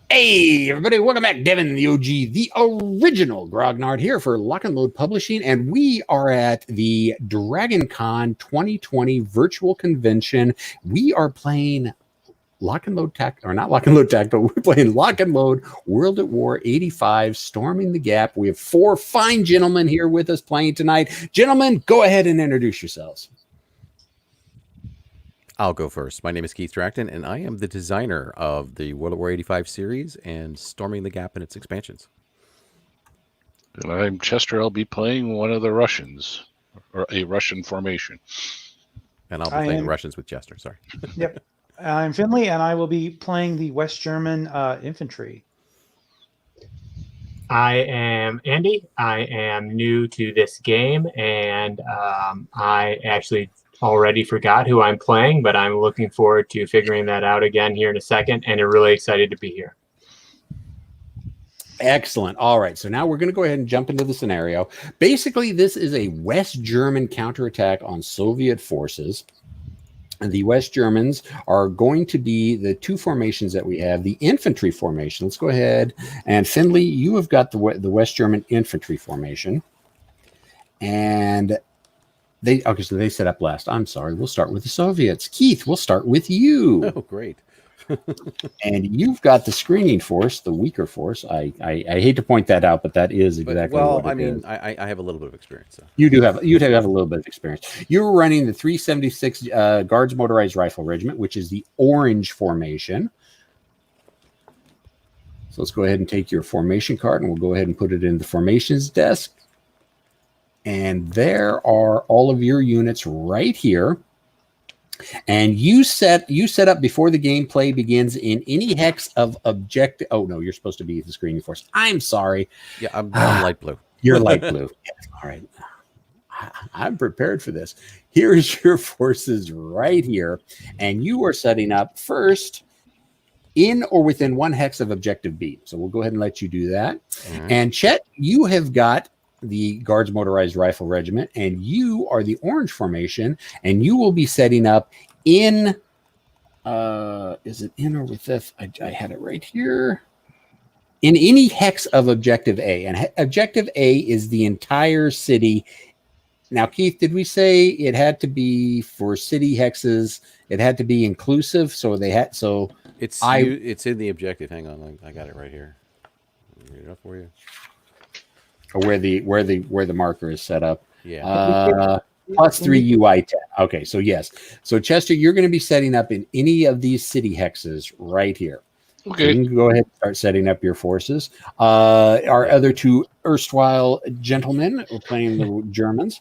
Hey, everybody, welcome back. Devin, the OG, the original Grognard here for Lock and Load Publishing, and we are at the Dragon Con 2020 virtual convention. We are playing Lock and Load Tactical, or not Lock and Load Tactical, we're playing Lock and Load World at War 85, Storming the Gap. We have four fine gentlemen here with us playing tonight. Gentlemen, go ahead and introduce yourselves. I'll go first. My name is Keith Dracton, and I am the designer of the World at War 85 series and Storming the Gap and its expansions. And I'm Chester. I'll be playing one of the Russians, or a Russian formation. And I'll be playing Russians with Chester, sorry. Yep. I'm Finley, and I will be playing the West German infantry. I am Andy. I am new to this game, and I actually already forgot who I'm playing, but I'm looking forward to figuring that out again here in a second, and I'm really excited to be here. Excellent. All right. So now we're going to go ahead and jump into the scenario. Basically, this is a West German counterattack on Soviet forces. And the West Germans are going to be the two formations that we have. The infantry formation. Let's go ahead. And Finley, you have got the West German infantry formation. And so they set up last. I'm sorry. We'll start with the Soviets. Keith, we'll start with you. Oh, great. And you've got the screening force, the weaker force. I hate to point that out, but that is exactly what it is. I have a little bit of experience. So. You'd have a little bit of experience. You're running the 376 Guards Motorized Rifle Regiment, which is the orange formation. So let's go ahead and take your formation card, and we'll go ahead and put it in the formations desk. And there are all of your units right here. And you set up before the gameplay begins in any hex of objective. Oh, no, you're supposed to be the screening force. I'm sorry. Yeah, I'm light blue. You're light blue. Yes. All right. I'm prepared for this. Here is your forces right here. And you are setting up first in or within one hex of objective B. So we'll go ahead and let you do that. Mm-hmm. And Chet, you have got the Guards Motorized Rifle Regiment, and you are the orange formation, and you will be setting up in is it in or with F? I had it right here. In any hex of objective A, and objective A is the entire city. Now, Keith, did we say it had to be for city hexes? It had to be inclusive, so they had it's in the objective. Hang on, I got it right here. Read it up for you. Where the marker is set up. Yeah. Plus 3 UI tab. Okay, so yes. So Chester, you're going to be setting up in any of these city hexes right here. Okay. So you can go ahead and start setting up your forces. Our other two erstwhile gentlemen are playing the Germans.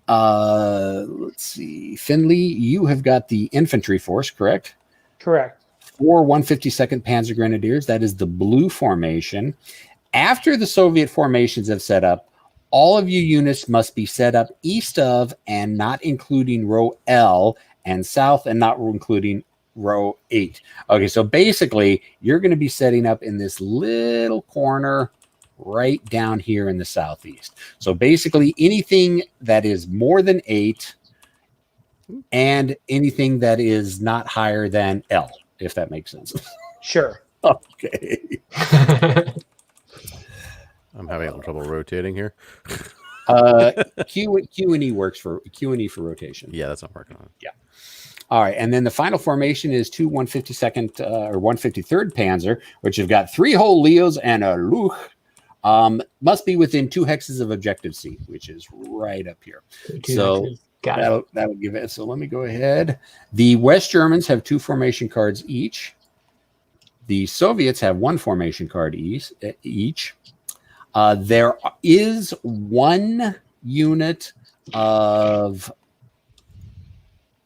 Let's see. Finley, you have got the infantry force, correct? Correct. 4 152nd Panzer Grenadiers. That is the blue formation. After the Soviet formations have set up, all of your units must be set up east of and not including row L, and south and not including row 8. Okay, so basically, you're going to be setting up in this little corner right down here in the southeast. So basically, anything that is more than 8 and anything that is not higher than L, if that makes sense. Sure. Okay. I'm having a little trouble rotating here. Q and E works for Q and E for rotation. Yeah, that's what I'm working on. Yeah. All right, and then the final formation is 2 152nd or 153rd Panzer, which have got 3 whole Leos and a Luch. Must be within 2 hexes of objective C, which is right up here. So that'll give it. So let me go ahead. The West Germans have 2 formation cards each. The Soviets have 1 formation card each. There is 1 unit of,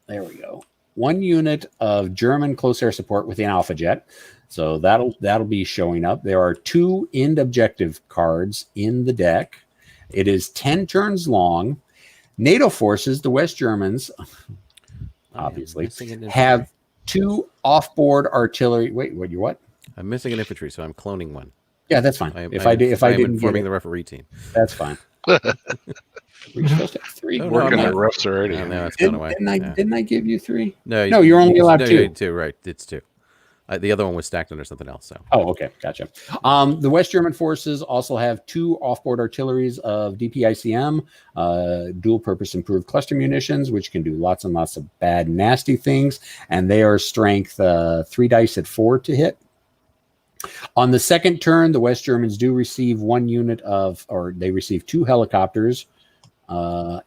there we go, 1 unit of German close air support with an Alpha Jet. So that'll be showing up. There are 2 end objective cards in the deck. It is 10 turns long. NATO forces, the West Germans, obviously, have 2 off-board artillery. Wait, what? I'm missing an infantry, so I'm cloning 1. Yeah, that's fine. I'm informing the referee team. That's fine. We're supposed to have 3. Working the refs already. No, it's gone away. Didn't I give you 3? No, you're only allowed 2. 2, right? It's 2. The other one was stacked under something else. So. Oh, okay, gotcha. The West German forces also have 2 off-board artilleries of DPICM, dual-purpose improved cluster munitions, which can do lots and lots of bad, nasty things, and they are strength 3 dice at 4 to hit. On the second turn, the West Germans do receive 1 unit or they receive 2 helicopters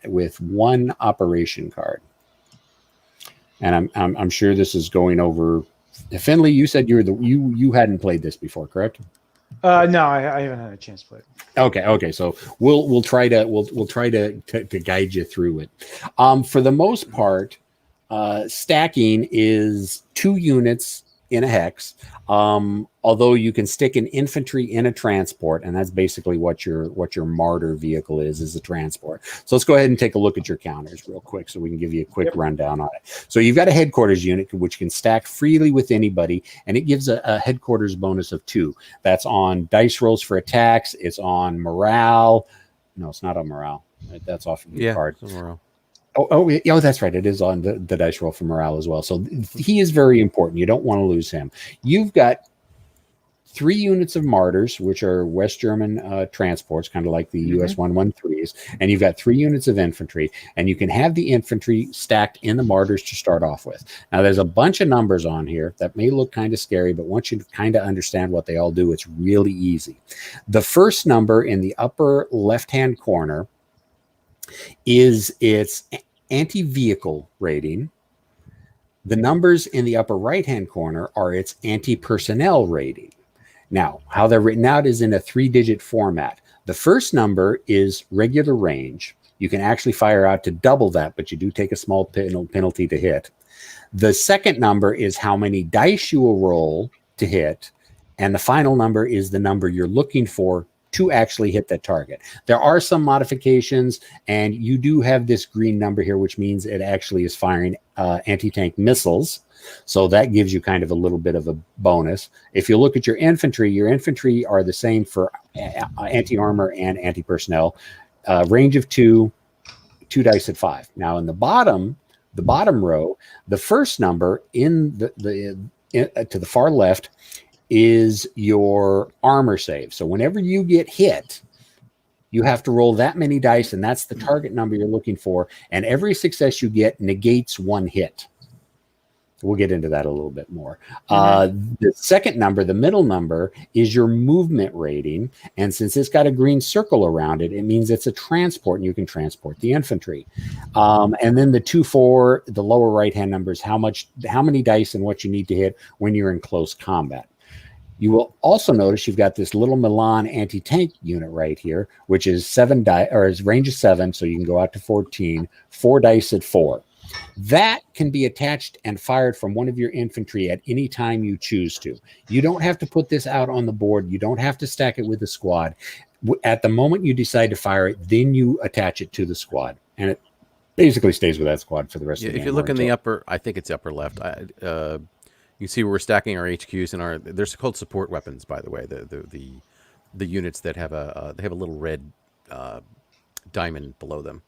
with 1 operation card. And I'm sure this is going over. Finley, you said you hadn't played this before, correct? No, I haven't had a chance to play it. Okay. So we'll try to guide you through it. For the most part, stacking is 2 units in a hex. Although you can stick an infantry in a transport, and that's basically what your martyr vehicle is a transport. So let's go ahead and take a look at your counters real quick so we can give you a quick rundown on it. So you've got a headquarters unit which can stack freely with anybody, and it gives a headquarters bonus of 2. That's on dice rolls for attacks. It's on morale. No, it's not on morale. That's off of your card. Morale. Oh, that's right. It is on the dice roll for morale as well. So he is very important. You don't want to lose him. You've got 3 units of martyrs, which are West German transports, kind of like the US 113s, and you've got 3 units of infantry, and you can have the infantry stacked in the martyrs to start off with. Now, there's a bunch of numbers on here that may look kind of scary, but once you kind of understand what they all do, it's really easy. The first number in the upper left-hand corner is its anti-vehicle rating. The numbers in the upper right-hand corner are its anti-personnel rating. Now, how they're written out is in a 3-digit format. The first number is regular range. You can actually fire out to double that, but you do take a small penalty to hit. The second number is how many dice you will roll to hit. And the final number is the number you're looking for to actually hit that target. There are some modifications, and you do have this green number here, which means it actually is firing anti-tank missiles. So that gives you kind of a little bit of a bonus. If you look at your infantry are the same for anti-armor and anti-personnel. Range of 2 dice at 5. Now in the bottom row, the first number in to the far left is your armor save. So whenever you get hit, you have to roll that many dice, and that's the target number you're looking for. And every success you get negates 1 hit. We'll get into that a little bit more. The second number, the middle number, is your movement rating. And since it's got a green circle around it, it means it's a transport, and you can transport the infantry. And then the 2, 4, the lower right-hand number is how many dice and what you need to hit when you're in close combat. You will also notice you've got this little Milan anti-tank unit right here, which is 7 dice, or is range of 7, so you can go out to 14, 4 dice at 4. That can be attached and fired from one of your infantry at any time you choose to. You don't have to put this out on the board. You don't have to stack it with the squad. At the moment you decide to fire it, then you attach it to the squad, and it basically stays with that squad for the rest of the game. If you look in the upper, I think it's upper left. You see where we're stacking our HQs and they're called support weapons, by the way. The units that have they have a little red diamond below them.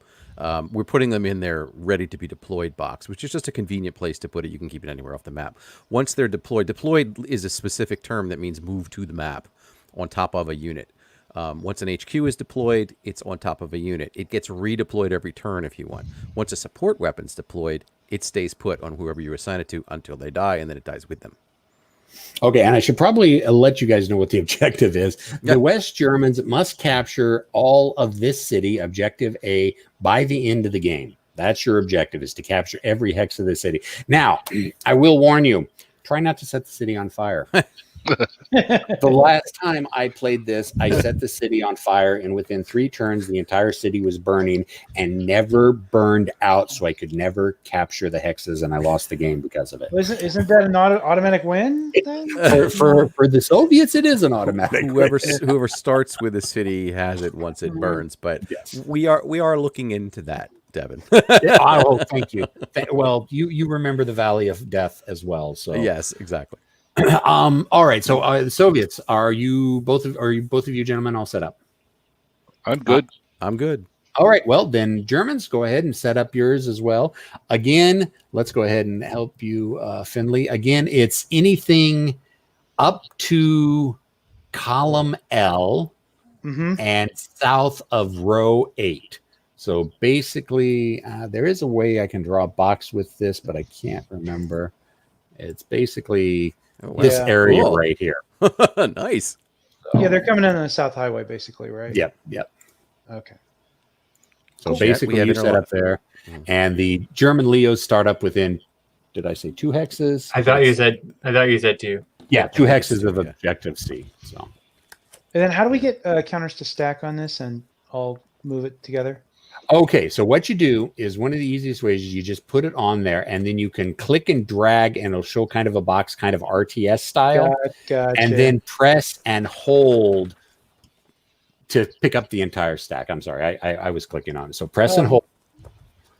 We're putting them in their ready to be deployed box, which is just a convenient place to put it. You can keep it anywhere off the map. Once they're deployed is a specific term that means move to the map on top of a unit. Once an HQ is deployed, it's on top of a unit. It gets redeployed every turn if you want. Once a support weapon's deployed, it stays put on whoever you assign it to until they die, and then it dies with them. Okay, and I should probably let you guys know what the objective is. The West Germans must capture all of this city, objective A, by the end of the game. That's your objective, is to capture every hex of the city. Now, I will warn you, try not to set the city on fire. The last time I played this, I set the city on fire, and within 3 turns, the entire city was burning and never burned out, so I could never capture the hexes, and I lost the game because of it. Isn't that an automatic win? Then? For the Soviets, it is an automatic Whoever win. whoever starts with the city has it once it burns. But Yes. we are looking into that, Devin. Oh, thank you. Well, you remember the Valley of Death as well, so Yes, exactly. all right. So the Soviets, are you both of you gentlemen all set up? I'm good. I'm good. All right. Well, then, Germans, go ahead and set up yours as well. Again, let's go ahead and help you, Finley. Again, it's anything up to column L Mm-hmm. and south of row 8. So basically, there is a way I can draw a box with this, but I can't remember. It's basically this Yeah. area Cool. right here. Nice. So, Yeah, they're coming in on the South Highway, basically, right? Yep. Okay. So Cool. basically, We have you inner set lo- up there, Mhm. and the German Leos start up within. Did I say 2 hexes? I thought you said 2. Yeah, 2 I think it's hexes 2, of yeah. objective C. So And then how do we get counters to stack on this and all move it together? okay, so what you do is one of the easiest ways is you just put it on there, and then you can click and drag, and it'll show kind of a box, kind of RTS style, Gotcha. and then press and hold to pick up the entire stack. I'm sorry, I was clicking on it. So press and hold,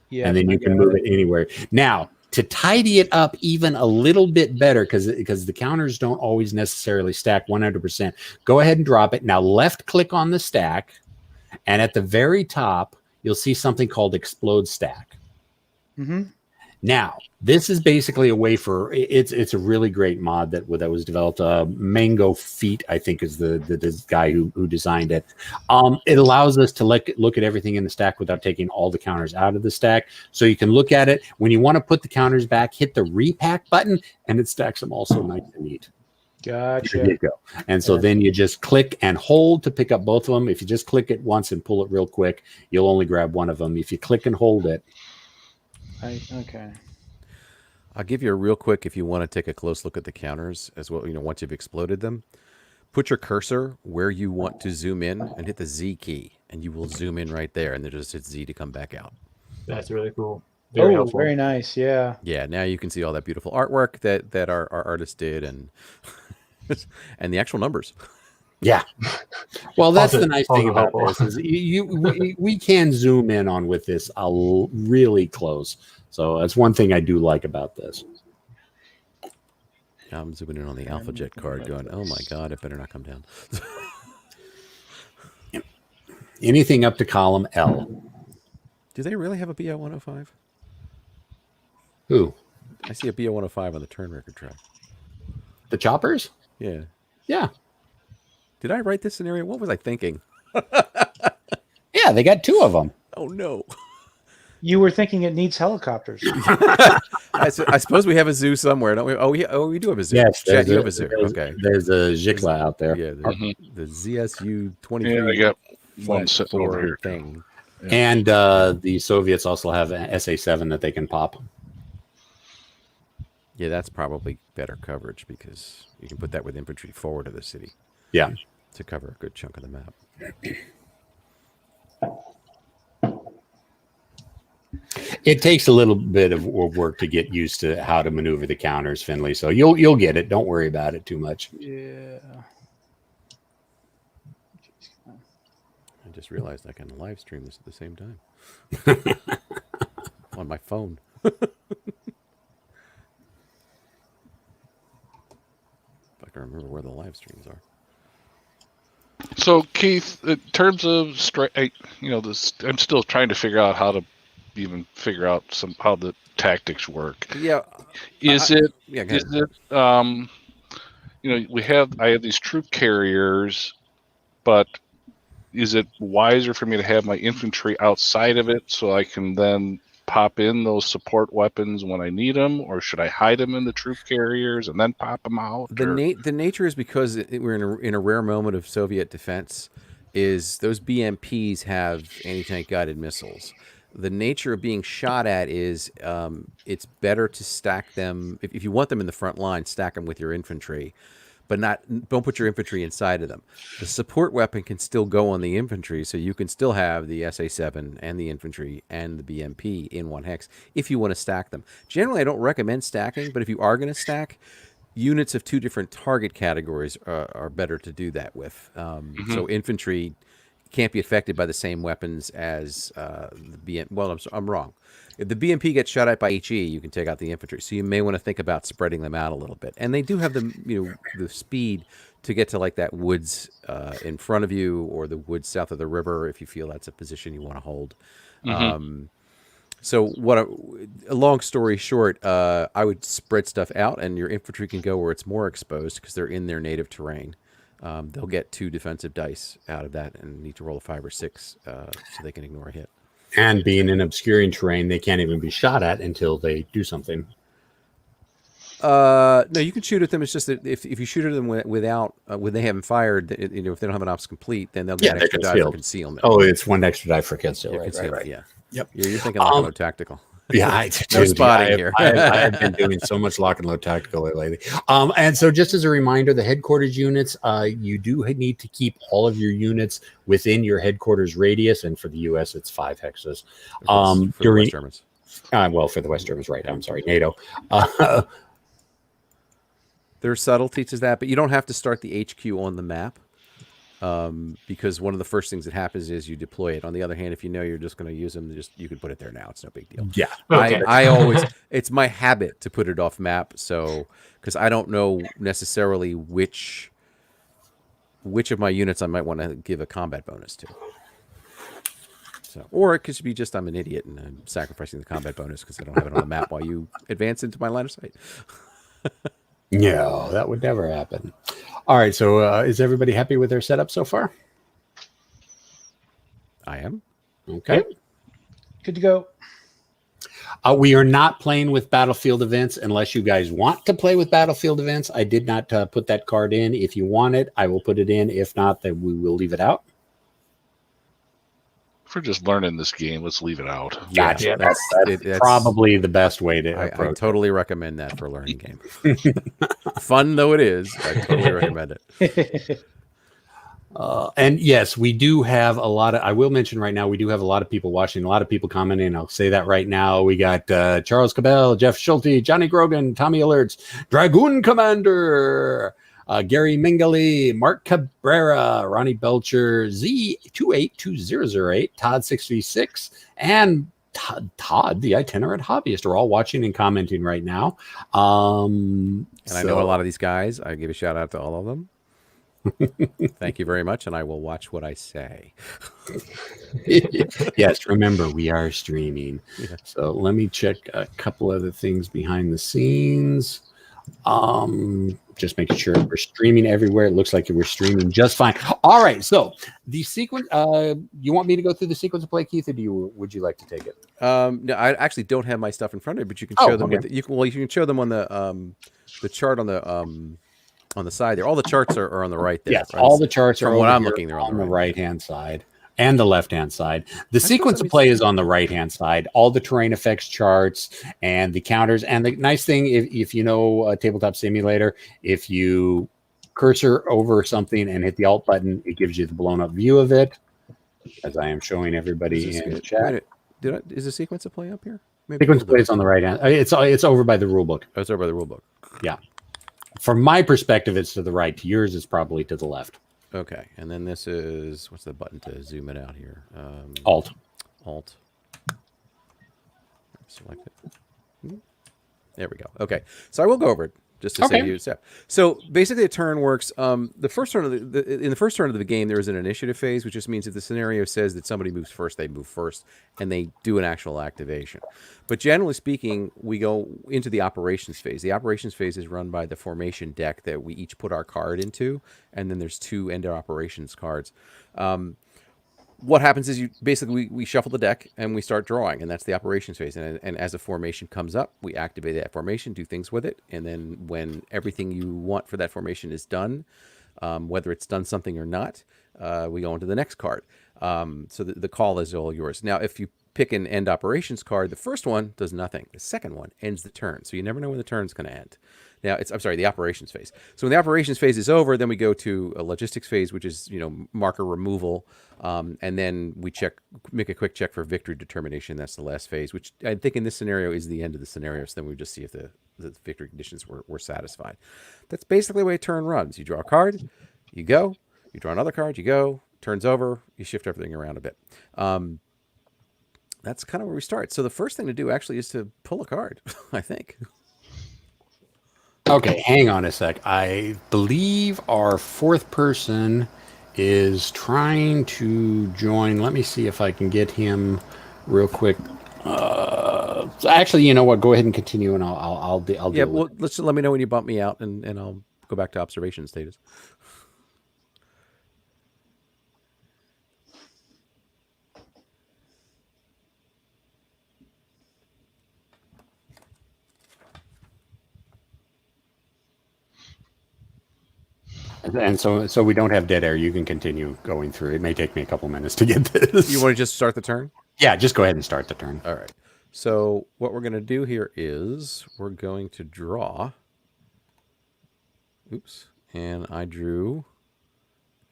yeah, and then you can move it anywhere. Now, to tidy it up even a little bit better, because the counters don't always necessarily stack 100%, go ahead and drop it. Now, left click on the stack, and at the very top, you'll see something called Explode Stack. Mm-hmm. Now, this is basically a way for it's a really great mod that was developed. Mango Feet, I think, is the guy who designed it. It allows us to look at everything in the stack without taking all the counters out of the stack. So you can look at it. When you want to put the counters back, hit the repack button, and it stacks them all so nice and neat. There Gotcha. you go. And so then you just click and hold to pick up both of them. If you just click it once and pull it real quick, you'll only grab one of them. If you click and hold it, Okay. I'll give you a real quick if you want to take a close look at the counters as well. Once you've exploded them, put your cursor where you want to zoom in and hit the Z key, and you will zoom in right there. And then just hit Z to come back out. That's really cool. Very helpful. Very nice. Yeah. Yeah, now you can see all that beautiful artwork that our artist did, and and the actual numbers. yeah. Well, that's Also- the nice thing also about helpful. this is we can zoom in on with this really close. So that's one thing I do like about this. I'm zooming in on the AlphaJet card, going, "Oh my God, it better not come down." Anything up to column L. Do they really have a BO 105? Who? I see a BO 105 on the turn record track. The choppers? Yeah. Yeah. Did I write this scenario? What was I thinking? Yeah, they got 2 of them. Oh no. You were thinking it needs helicopters. I suppose we have a zoo somewhere, don't we? Oh, we do have a zoo. Yes, Chet, you have a zoo. Okay. There's a Jikla out there. Yeah, the ZSU 23. Yeah, I got one flat sitting over 4 here. thing. And the Soviets also have an SA-7 that they can pop. Yeah, that's probably better coverage because you can put that with infantry forward of the city Yeah. to cover a good chunk of the map. It takes a little bit of work to get used to how to maneuver the counters, Finley. So you'll get it. Don't worry about it too much. Yeah. I just realized I can live stream this at the same time on my phone. If I can remember where the live streams are. So Keith, in terms of I'm still trying to figure out how to even figure out how the tactics work. Yeah. Is go it ahead. I have these troop carriers, but is it wiser for me to have my infantry outside of it so I can then pop in those support weapons when I need them, or should I hide them in the troop carriers and then pop them out? The nature is because we're in a rare moment of Soviet defense, is those BMPs have anti-tank guided missiles. The nature of being shot at is it's better to stack them if you want them in the front line. Stack them with your infantry, but don't put your infantry inside of them. The support weapon can still go on the infantry, so you can still have the SA-7 and the infantry and the BMP in one hex if you want to stack them. Generally, I don't recommend stacking, but if you are going to stack, units of 2 different target categories are better to do that with. So infantry can't be affected by the same weapons as the BM. Well, I'm wrong. If the BMP gets shot at by HE, you can take out the infantry. So you may want to think about spreading them out a little bit. And they do have the speed to get to like that woods in front of you, or the woods south of the river if you feel that's a position you want to hold. So a long story short, I would spread stuff out, and your infantry can go where it's more exposed because they're in their native terrain. They'll get 2 defensive dice out of that and need to roll a 5 or 6 so they can ignore a hit. And being in obscuring terrain, they can't even be shot at until they do something. No, you can shoot at them. It's just that if you shoot at them without when they haven't fired, if they don't have an ops complete, then they'll get an extra die for concealment. Oh, it's 1 extra die for conceal. Right. Yeah. Yep. You're thinking lock and load tactical. Yeah, no spotting here. I have been doing so much lock and load tactical lately. And so just as a reminder, the headquarters units, you do need to keep all of your units within your headquarters radius, and for the U.S., it's 5 hexes. For the West Germans. Well, for the West Germans, right? I'm sorry, NATO. There's subtlety to that, but you don't have to start the HQ on the map. Because one of the first things that happens is you deploy it. On the other hand, if you know you're just going to use them, you can put it there now. It's no big deal. Yeah. Okay. I always, it's my habit to put it off map. So, because I don't know necessarily which of my units I might want to give a combat bonus to. So, or it could be just I'm an idiot and I'm sacrificing the combat bonus because I don't have it on the map while you advance into my line of sight. No, that would never happen. All right, so is everybody happy with their setup so far? I am. Okay. Good to go. We are not playing with battlefield events unless you guys want to play with battlefield events. I did not put that card in. If you want it, I will put it in. If not, then we will leave it out. If we're just learning this game, let's leave it out. Gotcha. Yeah. That's probably the best way to approach I totally recommend that for a learning game. Fun though it is, I totally recommend it. And yes, we do have a lot of, I will mention right now, we do have a lot of people watching, a lot of people commenting. I'll say that right now. We got Charles Cabell, Jeff Schulte, Johnny Grogan, Tommy Alerts, Dragoon Commander, Gary Mingley, Mark Cabrera, Ronnie Belcher, Z282008, Todd 636, and Todd, the itinerant hobbyist, are all watching and commenting right now. And I know a lot of these guys. I give a shout out to all of them. Thank you very much, and I will watch what I say. Yes, remember, we are streaming. Yeah. So let me check a couple other things behind the scenes. Just making sure we're streaming everywhere. It looks like we're streaming just fine. All right, so the sequence, you want me to go through the sequence of play, Keith, or would you like to take it? No, I actually don't have my stuff in front of me, but you can show them with you can show them on the chart on the side there. All the charts are on the right there. Yes, all the charts are from what I'm looking, they're on the right-hand side and the left-hand side. The sequence of play is on the right-hand side. All the terrain effects charts and the counters. And the nice thing, if you know Tabletop Simulator, if you cursor over something and hit the Alt button, it gives you the blown-up view of it, as I am showing everybody in the chat. Is the sequence of play up here? Sequence of play is on the right-hand. It's over by the rule book. Oh, it's over by the rule book. Yeah. From my perspective, it's to the right. To yours, it's probably to the left. Okay, and then this is, what's the button to zoom it out here? Alt. Select it. There we go. Okay, so I will go over it just to save you a step. So basically, a turn works. The first turn of in the first turn of the game, there is an initiative phase, which just means if the scenario says that somebody moves first, they move first, and they do an actual activation. But generally speaking, we go into the operations phase. The operations phase is run by the formation deck that we each put our card into, and then there's 2 end operations cards. What happens is we shuffle the deck and we start drawing, and that's the operations phase. And as a formation comes up, we activate that formation, do things with it, and then when everything you want for that formation is done, whether it's done something or not, we go into the next card. So the call is all yours. Now, if you pick an end operations card, the first one does nothing. The second one ends the turn, so you never know when the turn's going to end. Now, the operations phase. So when the operations phase is over, then we go to a logistics phase, which is, marker removal. And then we make a quick check for victory determination. That's the last phase, which I think in this scenario is the end of the scenario. So then we just see if the victory conditions were satisfied. That's basically the way a turn runs. You draw a card, you go. You draw another card, you go. turns over, you shift everything around a bit. That's kind of where we start. So the first thing to do actually is to pull a card, I think. Okay, hang on a sec. I believe our fourth person is trying to join. Let me see if I can get him real quick. Actually, you know what? Go ahead and continue, and I'll deal Yeah, with well, let me know when you bump me out, and I'll go back to observation status. And so we don't have dead air. You can continue going through. It may take me a couple minutes to get this. You want to just start the turn? Yeah, just go ahead and start the turn. All right. So what we're going to do here is we're going to draw. Oops. And I drew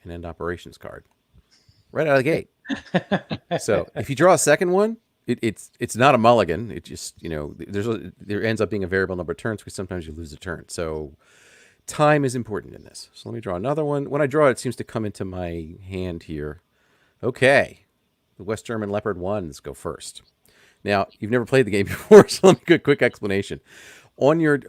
an end operations card right out of the gate. So if you draw a second one, it's not a mulligan. It just, there ends up being a variable number of turns because sometimes you lose a turn. So time is important in this. So let me draw another one. When I draw it, it seems to come into my hand here. Okay. The West German Leopard 1s go first. Now, you've never played the game before, so let me give a quick explanation. On your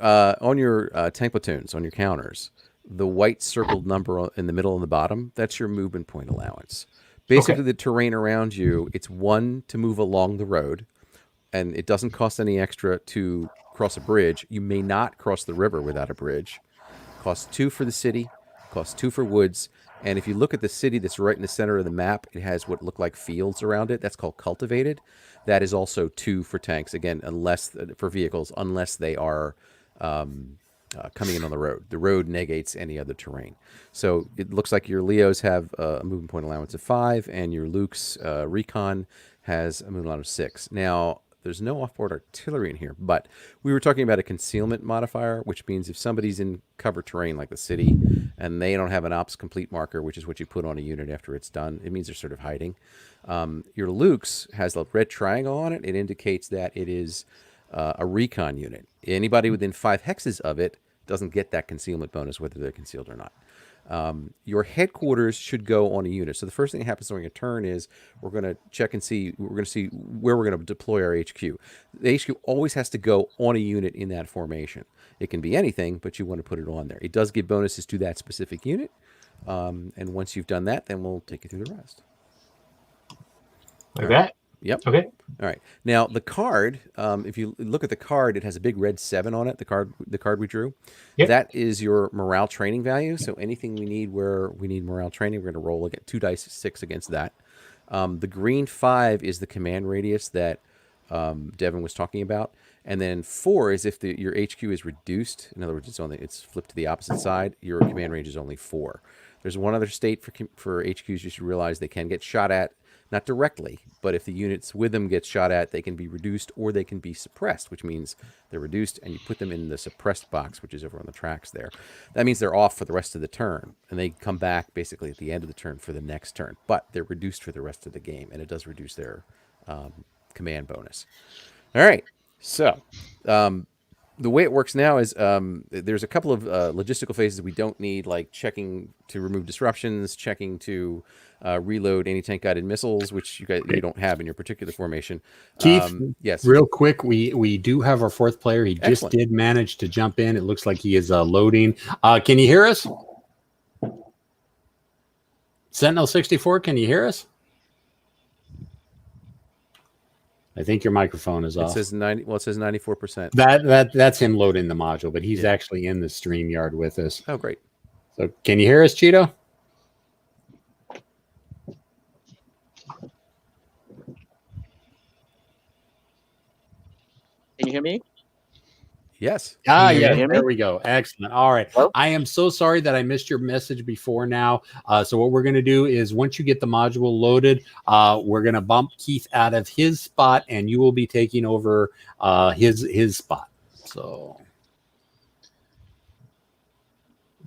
tank platoons, on your counters, the white circled number in the middle and the bottom, that's your movement point allowance. Basically, the terrain around you, it's 1 to move along the road, and it doesn't cost any extra to cross a bridge. You may not cross the river without a bridge. Costs 2 for the city, costs 2 for woods, and if you look at the city that's right in the center of the map, it has what look like fields around it. That's called cultivated. That is also 2 for tanks, again, unless for vehicles, unless they are coming in on the road. The road negates any other terrain. So it looks like your Leos have a movement point allowance of 5, and your Luke's recon has a movement allowance of 6. Now, there's no off-board artillery in here, but we were talking about a concealment modifier, which means if somebody's in cover terrain like the city and they don't have an ops complete marker, which is what you put on a unit after it's done, it means they're sort of hiding. Your Luke's has a red triangle on it. It indicates that it is a recon unit. Anybody within 5 hexes of it doesn't get that concealment bonus, whether they're concealed or not. Your headquarters should go on a unit. So the first thing that happens during a turn is we're going to check and see, we're going to see where we're going to deploy our HQ. The HQ always has to go on a unit in that formation. It can be anything, but you want to put it on there. It does give bonuses to that specific unit. And once you've done that, then we'll take you through the rest. Like that? Yep. Okay. All right. Now the card, if you look at the card, it has a big red 7 on it. The card we drew. Yep. That is your morale training value. So anything we need where we need morale training, we're going to roll 2 dice 6 against that. The green 5 is the command radius that Devin was talking about, and then 4 is if your HQ is reduced. In other words, it's flipped to the opposite side. Your command range is only 4. There's one other state for HQs you should realize they can get shot at. Not directly, but if the units with them get shot at, they can be reduced or they can be suppressed, which means they're reduced and you put them in the suppressed box, which is over on the tracks there. That means they're off for the rest of the turn, and they come back basically at the end of the turn for the next turn, but they're reduced for the rest of the game, and it does reduce their command bonus. All right, so the way it works now is there's a couple of logistical phases we don't need, like checking to remove disruptions, checking to reload anti-tank guided missiles, which you don't have in your particular formation. Keith, yes. Real quick, we do have our 4th player. He just did manage to jump in. It looks like he is loading. Can you hear us? Sentinel 64, can you hear us? I think your microphone is off. It says 90. Well, it says 94%. That's him loading the module, but he's actually in the StreamYard with us. Oh, great. So can you hear us, Cheeto? Can you hear me? Yes. Ah, Can you yeah. hear me? There we go. Excellent. All right. Hello? I am so sorry that I missed your message before now. So what we're going to do is once you get the module loaded, we're going to bump Keith out of his spot, and you will be taking over his spot. So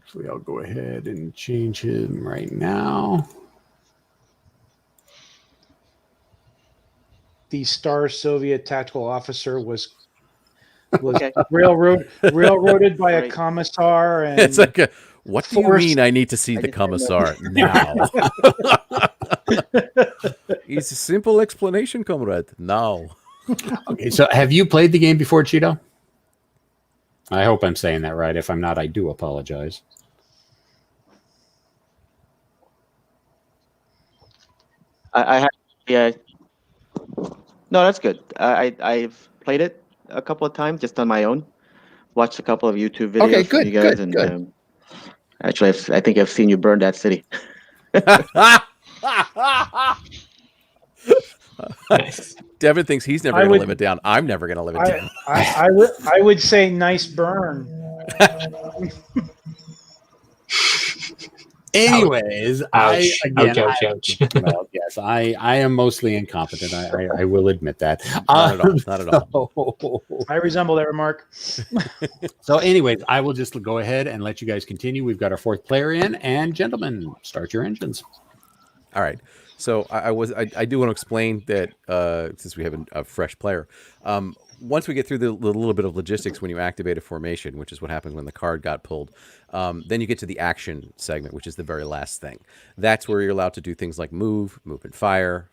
actually, I'll go ahead and change him right now. The Star Soviet tactical officer was Okay. railroaded by a Right. commissar, and It's like What do you Force- mean I need to see I the just didn't commissar now? It's a simple explanation, comrade. Now. Okay, so have you played the game before, Cheeto? I hope I'm saying that right. If I'm not, I do apologize. I have, yeah. No, that's good. I've played it a couple of times just on my own. Watched a couple of YouTube videos Okay, from good, you guys, good, and good. actually, I think I've seen you burn that city. Nice. Devin thinks he's never I going to would- live it down. I'm never going to live it down. I would say nice burn. Anyways, Ouch. Ouch. well, yes, I am mostly incompetent. I will admit that. Not at all. Not at all. I resemble that remark. So, anyways, I will just go ahead and let you guys continue. We've got our fourth player in, and gentlemen, start your engines. All right. So I do want to explain that since we have a fresh player, once we get through the little bit of logistics when you activate a formation, which is what happens when the card got pulled, then you get to the action segment, which is the very last thing. That's where you're allowed to do things like move and fire,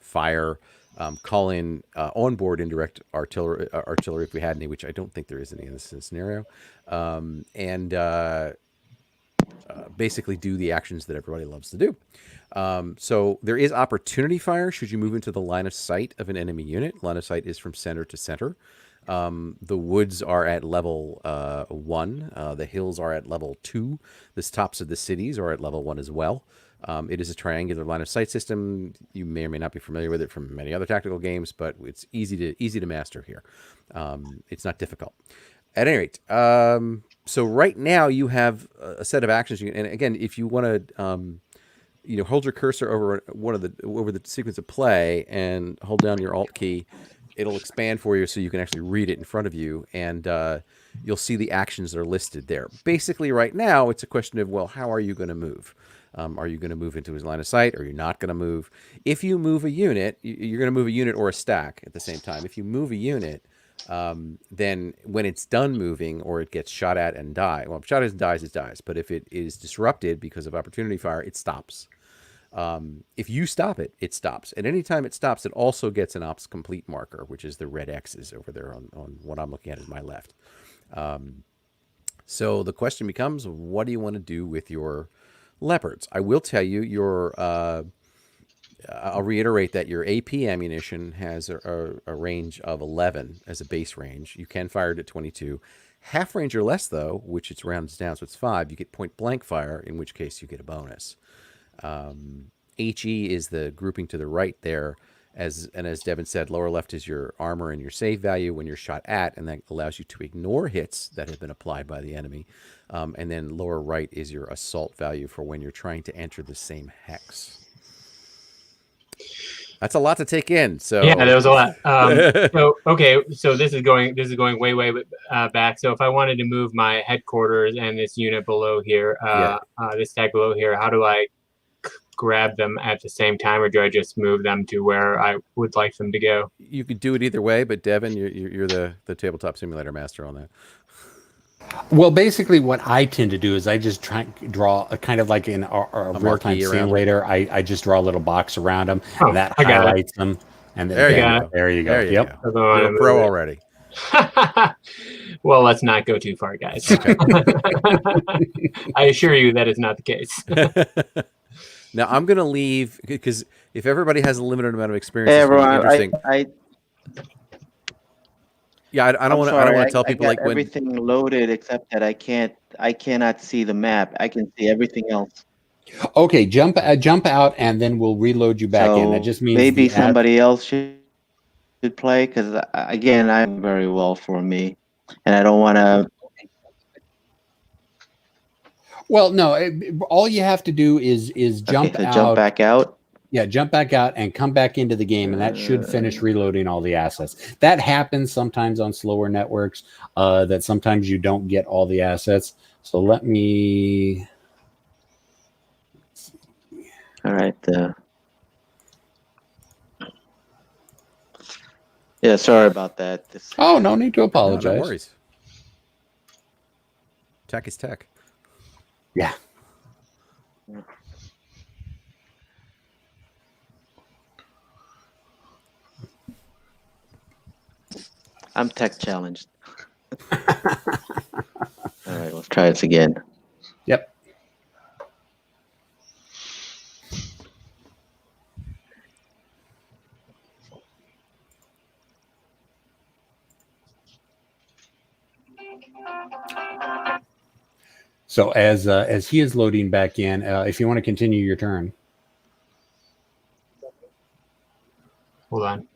call in onboard indirect artillery if we had any, which I don't think there is any in this scenario, and basically do the actions that everybody loves to do. So there is opportunity fire should you move into the line of sight of an enemy unit. Line of sight is from center to center. The woods are at level 1. The hills are at level 2. The tops of the cities are at level 1 as well. It is a triangular line of sight system. You may or may not be familiar with it from many other tactical games, but it's easy to master here. It's not difficult. At any rate, so right now you have a set of actions. And again, if you want to, hold your cursor over over the sequence of play and hold down your Alt key, it'll expand for you so you can actually read it in front of you, and you'll see the actions that are listed there. Basically, right now, it's a question of, well, how are you going to move? Are you going to move into his line of sight, or are you not going to move? If you move a unit, you're going to move a unit or a stack at the same time. If you move a unit, then when it's done moving or it gets shot at and die, well, if shot at and dies, it dies. But if it is disrupted because of opportunity fire, it stops. If you stop it, it stops. And anytime it stops, it also gets an ops complete marker, which is the red X's over there on what I'm looking at is my left. So the question becomes, what do you want to do with your leopards? I will tell you I'll reiterate that your AP ammunition has a range of 11 as a base range. You can fire it at 22. Half range or less, though, which it rounds down, so it's 5, you get point blank fire, in which case you get a bonus. HE is the grouping to the right there, as Devin said, lower left is your armor and your save value when you're shot at, and that allows you to ignore hits that have been applied by the enemy. And then lower right is your assault value for when you're trying to enter the same hex. That's a lot to take in. So yeah, there was a lot. So this is going way back. So if I wanted to move my headquarters and this unit below here, this tag below here, how do I grab them at the same time, or do I just move them to where I would like them to go? You could do it either way, but Devin, you're the tabletop simulator master on that. Well, basically, what I tend to do is I just try draw a kind of like in a real-time simulator. I just draw a little box around them, and that highlights them. And then, there you go. Yep. You're a pro already. Well, let's not go too far, guys. Okay. I assure you that is not the case. Now I'm going to leave, because if everybody has a limited amount of experience, Hey, it's everyone, interesting. I don't want to tell people I got everything loaded except that I cannot see the map. I can see everything else. Okay, jump out, and then we'll reload you back in. That just means maybe somebody else should play, because again, I'm very well for me, and I don't want to. Well, no. All you have to do is jump out. Jump back out. Yeah, jump back out and come back into the game, and that should finish reloading all the assets. That happens sometimes on slower networks, that sometimes you don't get all the assets. So let me... All right. Yeah, sorry about that. Oh, no need to apologize. No worries. Tech is tech. Yeah. I'm tech challenged. All right, let's try this again. Yep. So as he is loading back in, if you want to continue your turn. Hold on.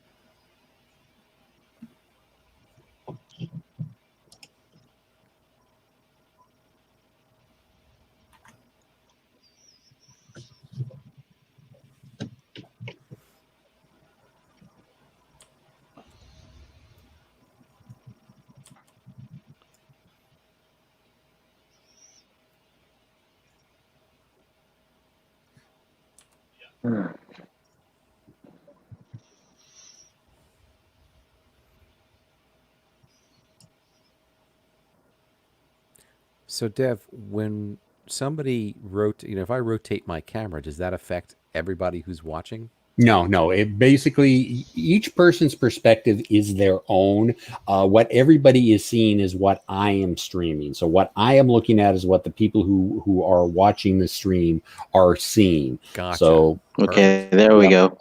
So, Dev, when somebody if I rotate my camera, does that affect everybody who's watching? No. It basically, each person's perspective is their own. What everybody is seeing is what I am streaming. So what I am looking at is what the people who are watching the stream are seeing. Gotcha. So Okay, there we go.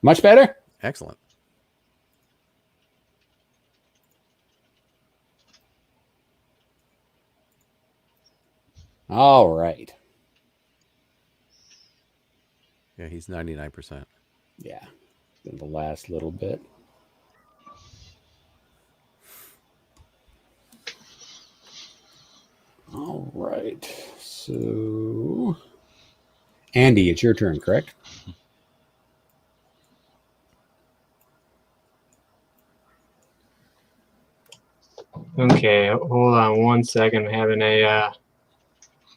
much better. Excellent. All right. Yeah, he's 99%. Yeah. Then the last little bit. All right. So, Andy, it's your turn, correct? Okay, hold on one second. I'm having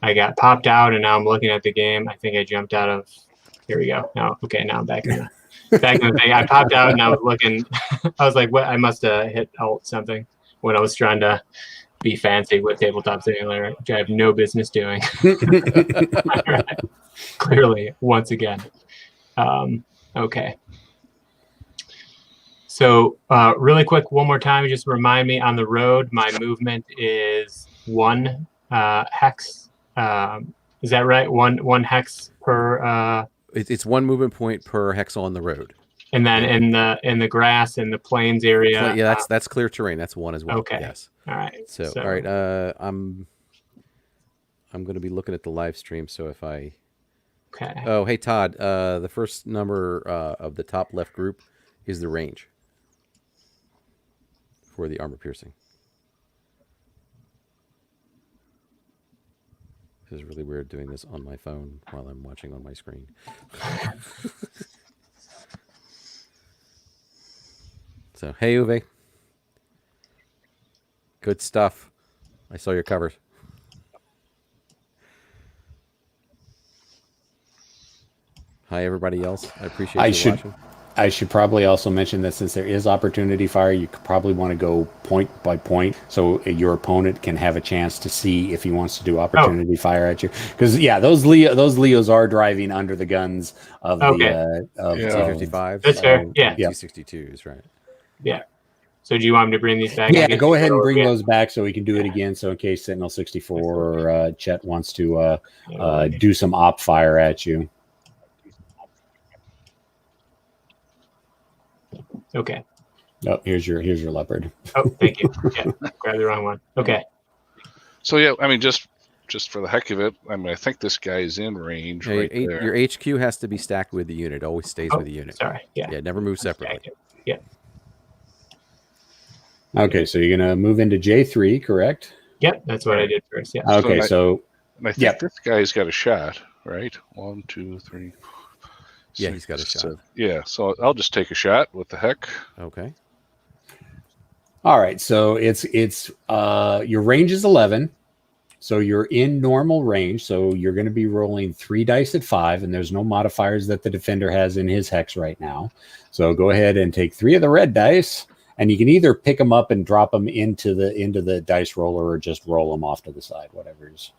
I got popped out and now I'm looking at the game. I think I jumped out of. Here we go. Now, okay, now I'm back in the thing. I popped out and I was looking. I was like, what? I must have hit Alt something when I was trying to be fancy with Tabletop Simulator, which I have no business doing. Right. Clearly, once again. Okay. So really quick, one more time, just remind me on the road, my movement is 1 hex. Is that right? One hex per. It's 1 movement point per hex on the road. And then in the grass in the plains area. Yeah, that's clear terrain. That's 1 as well. Okay. Yes. All right. So all right. I'm going to be looking at the live stream. So if I. Okay. Oh, hey Todd. The first number of the top left group is the range for the armor piercing. This is really weird doing this on my phone while I'm watching on my screen. So, hey, Uwe. Good stuff. I saw your covers. Hi, everybody else. I appreciate you watching. I should probably also mention that since there is opportunity fire, you could probably want to go point by point so your opponent can have a chance to see if he wants to do opportunity fire at you. Because those Leos are driving under the guns of the T-55s. That's fair. Yeah. T-62s, right? Yeah. So do you want me to bring these back? Yeah, go ahead and bring those back so we can do it again. So in case Sentinel 64 or Chet wants to do some op fire at you. Okay. Oh, here's your leopard. Oh, thank you. Yeah, grab the wrong one. Okay. So yeah, I mean, just for the heck of it, I mean, I think this guy's in range right there. Your HQ has to be stacked with the unit. Always stays with the unit. Sorry. Yeah. Yeah, never move separately. Yeah. Okay, so you're gonna move into J3, correct? Yep, that's what I did first. Yeah. Okay, and I think this guy's got a shot, right? 1, 2, 3. Yeah, he's got a shot. Yeah, so I'll just take a shot. What the heck? Okay. All right, so it's your range is 11, so you're in normal range. So you're going to be rolling 3 dice at 5, and there's no modifiers that the defender has in his hex right now. So go ahead and take 3 of the red dice, and you can either pick them up and drop them into the dice roller, or just roll them off to the side, whatever is.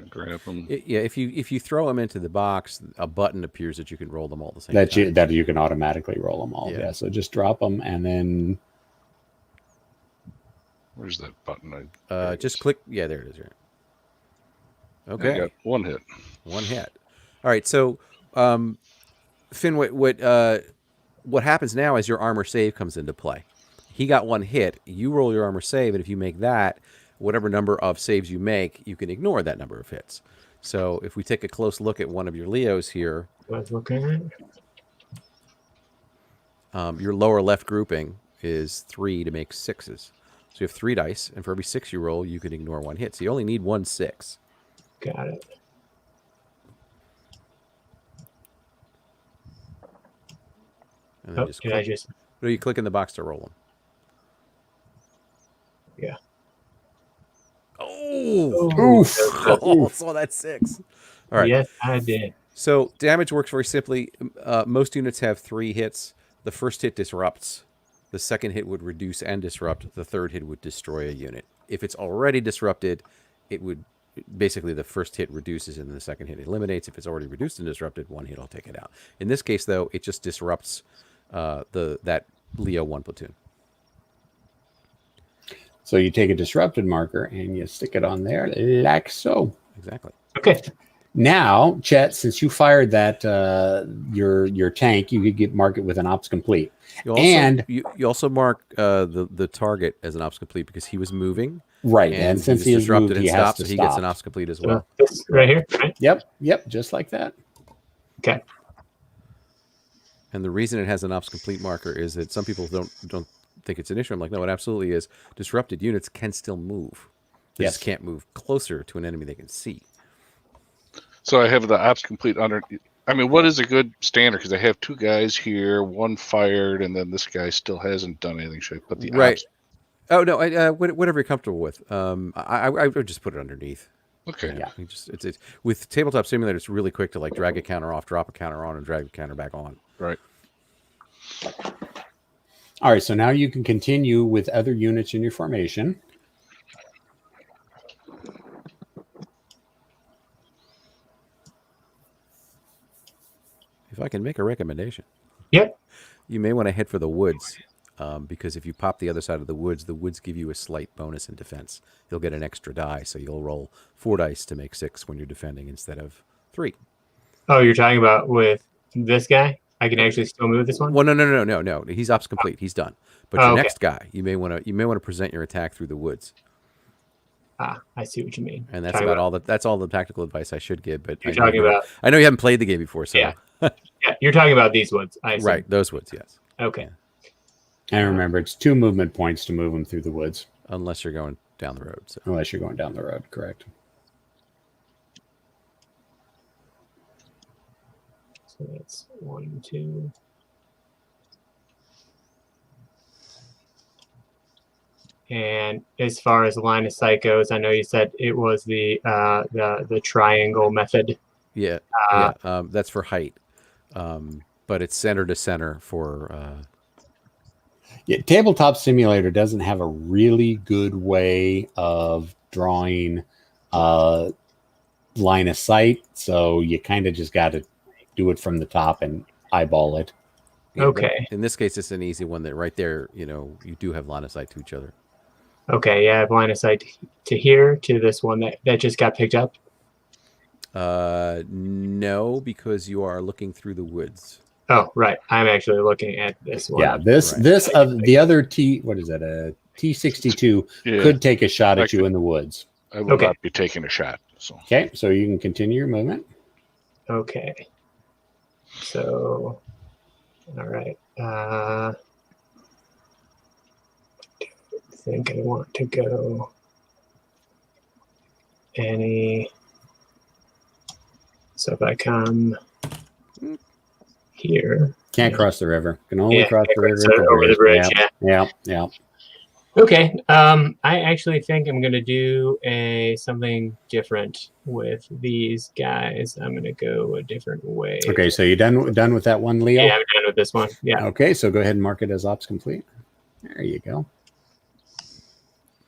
I grab them. Yeah, if you throw them into the box, a button appears that you can roll them all at the same That time. you can automatically roll them all. Yeah. Yeah. So just drop them and then Where's that button? There it Just is. click. Yeah, there it is. Right. I Okay, got one hit. one hit. All right. So, Finn, what happens now is your armor save comes into play. He got one hit. You roll your armor save, and if you make that, whatever number of saves you make, you can ignore that number of hits. So if we take a close look at one of your Leos here, Let's look at it. your lower left grouping is 3 to make 6s. So you have 3 dice, and for every 6 you roll, you can ignore one hit. So you only need 1 6. Got it. And then Oh, did I just? no, you click in the box to roll them. Yeah. Oh, Oof. oh, saw that 6. All right. Yes, I did. So damage works very simply. Most units have 3 hits. The first hit disrupts. The second hit would reduce and disrupt. The third hit would destroy a unit. If it's already disrupted, it would basically the first hit reduces and the second hit eliminates. If it's already reduced and disrupted, one hit will take it out. In this case, though, it just disrupts that Leo 1 platoon. so you take a disrupted marker and you stick it on there like so. Exactly. Okay. Now, Chet, since you fired that your tank, you could mark it with an ops complete. You also, And- you also mark the target as an ops complete because he was moving. Right, And, and since he he was is disrupted moved, and he has stopped, to so he stop. gets an ops complete as well. This right here. Right? Yep, just like that. Okay. And the reason it has an ops complete marker is that some people don't think it's an issue. I'm like, no, it absolutely is. Disrupted units can still move. They Yes. just can't move closer to an enemy they can see. So I have the ops complete under. I mean, what is a good standard? Because I have 2 guys here, 1 fired, and then this guy still hasn't done anything. Should I put the Right. ops? Oh no, whatever you're comfortable with. I would just put it underneath. Okay. Yeah. You just it's with Tabletop Simulator, it's really quick to like drag a counter off, drop a counter on, and drag a counter back on. Right. All right, so now you can continue with other units in your formation. If I can make a recommendation, Yep. you may want to head for the woods. Because if you pop the other side of the woods give you a slight bonus in defense. You'll get an extra die, so you'll roll 4 dice to make 6 when you're defending instead of 3. Oh, you're talking about with this guy? I can actually still move this one? Well, no. He's ops complete. He's done. But your okay. next guy, you may want to present your attack through the woods, I see what you mean. and that's Talking about all. That's all the tactical advice I should give. But You're talking about. I know you haven't played the game before, so Yeah. Yeah, you're talking about these woods. I assume. right, those woods, yes. Okay. And remember, it's 2 movement points to move them through the woods, Unless you're going down the road. So unless you're going down the road, correct? So that's 1, 2. And as far as line of sight goes, I know you said it was the triangle method. yeah, that's for height, but it's center to center for. Yeah, Tabletop Simulator doesn't have a really good way of drawing line of sight, so you kind of just got to do it from the top and eyeball it. Yeah, Okay. In this case, it's an easy one that right there, you do have line of sight to each other. Okay, yeah, I have line of sight to here, to this one that just got picked up. No, because you are looking through the woods. Oh, right. I'm actually looking at this one. Yeah, this Right. this the other what is it? A T62 Yeah. could take a shot I at you in the woods. I will Okay. not be taking a shot. So Okay, so you can continue your movement. Okay. So, all right. I think I want to go any. So if I come here. Can't cross the river. Can only Yeah, cross the river so over the bridge. Yeah. Yeah. Okay. I actually think I'm gonna do something different with these guys. I'm gonna go a different way. Okay, so you done with that one, Leo? Yeah, I'm done with this one. Yeah. Okay, so go ahead and mark it as ops complete. There you go.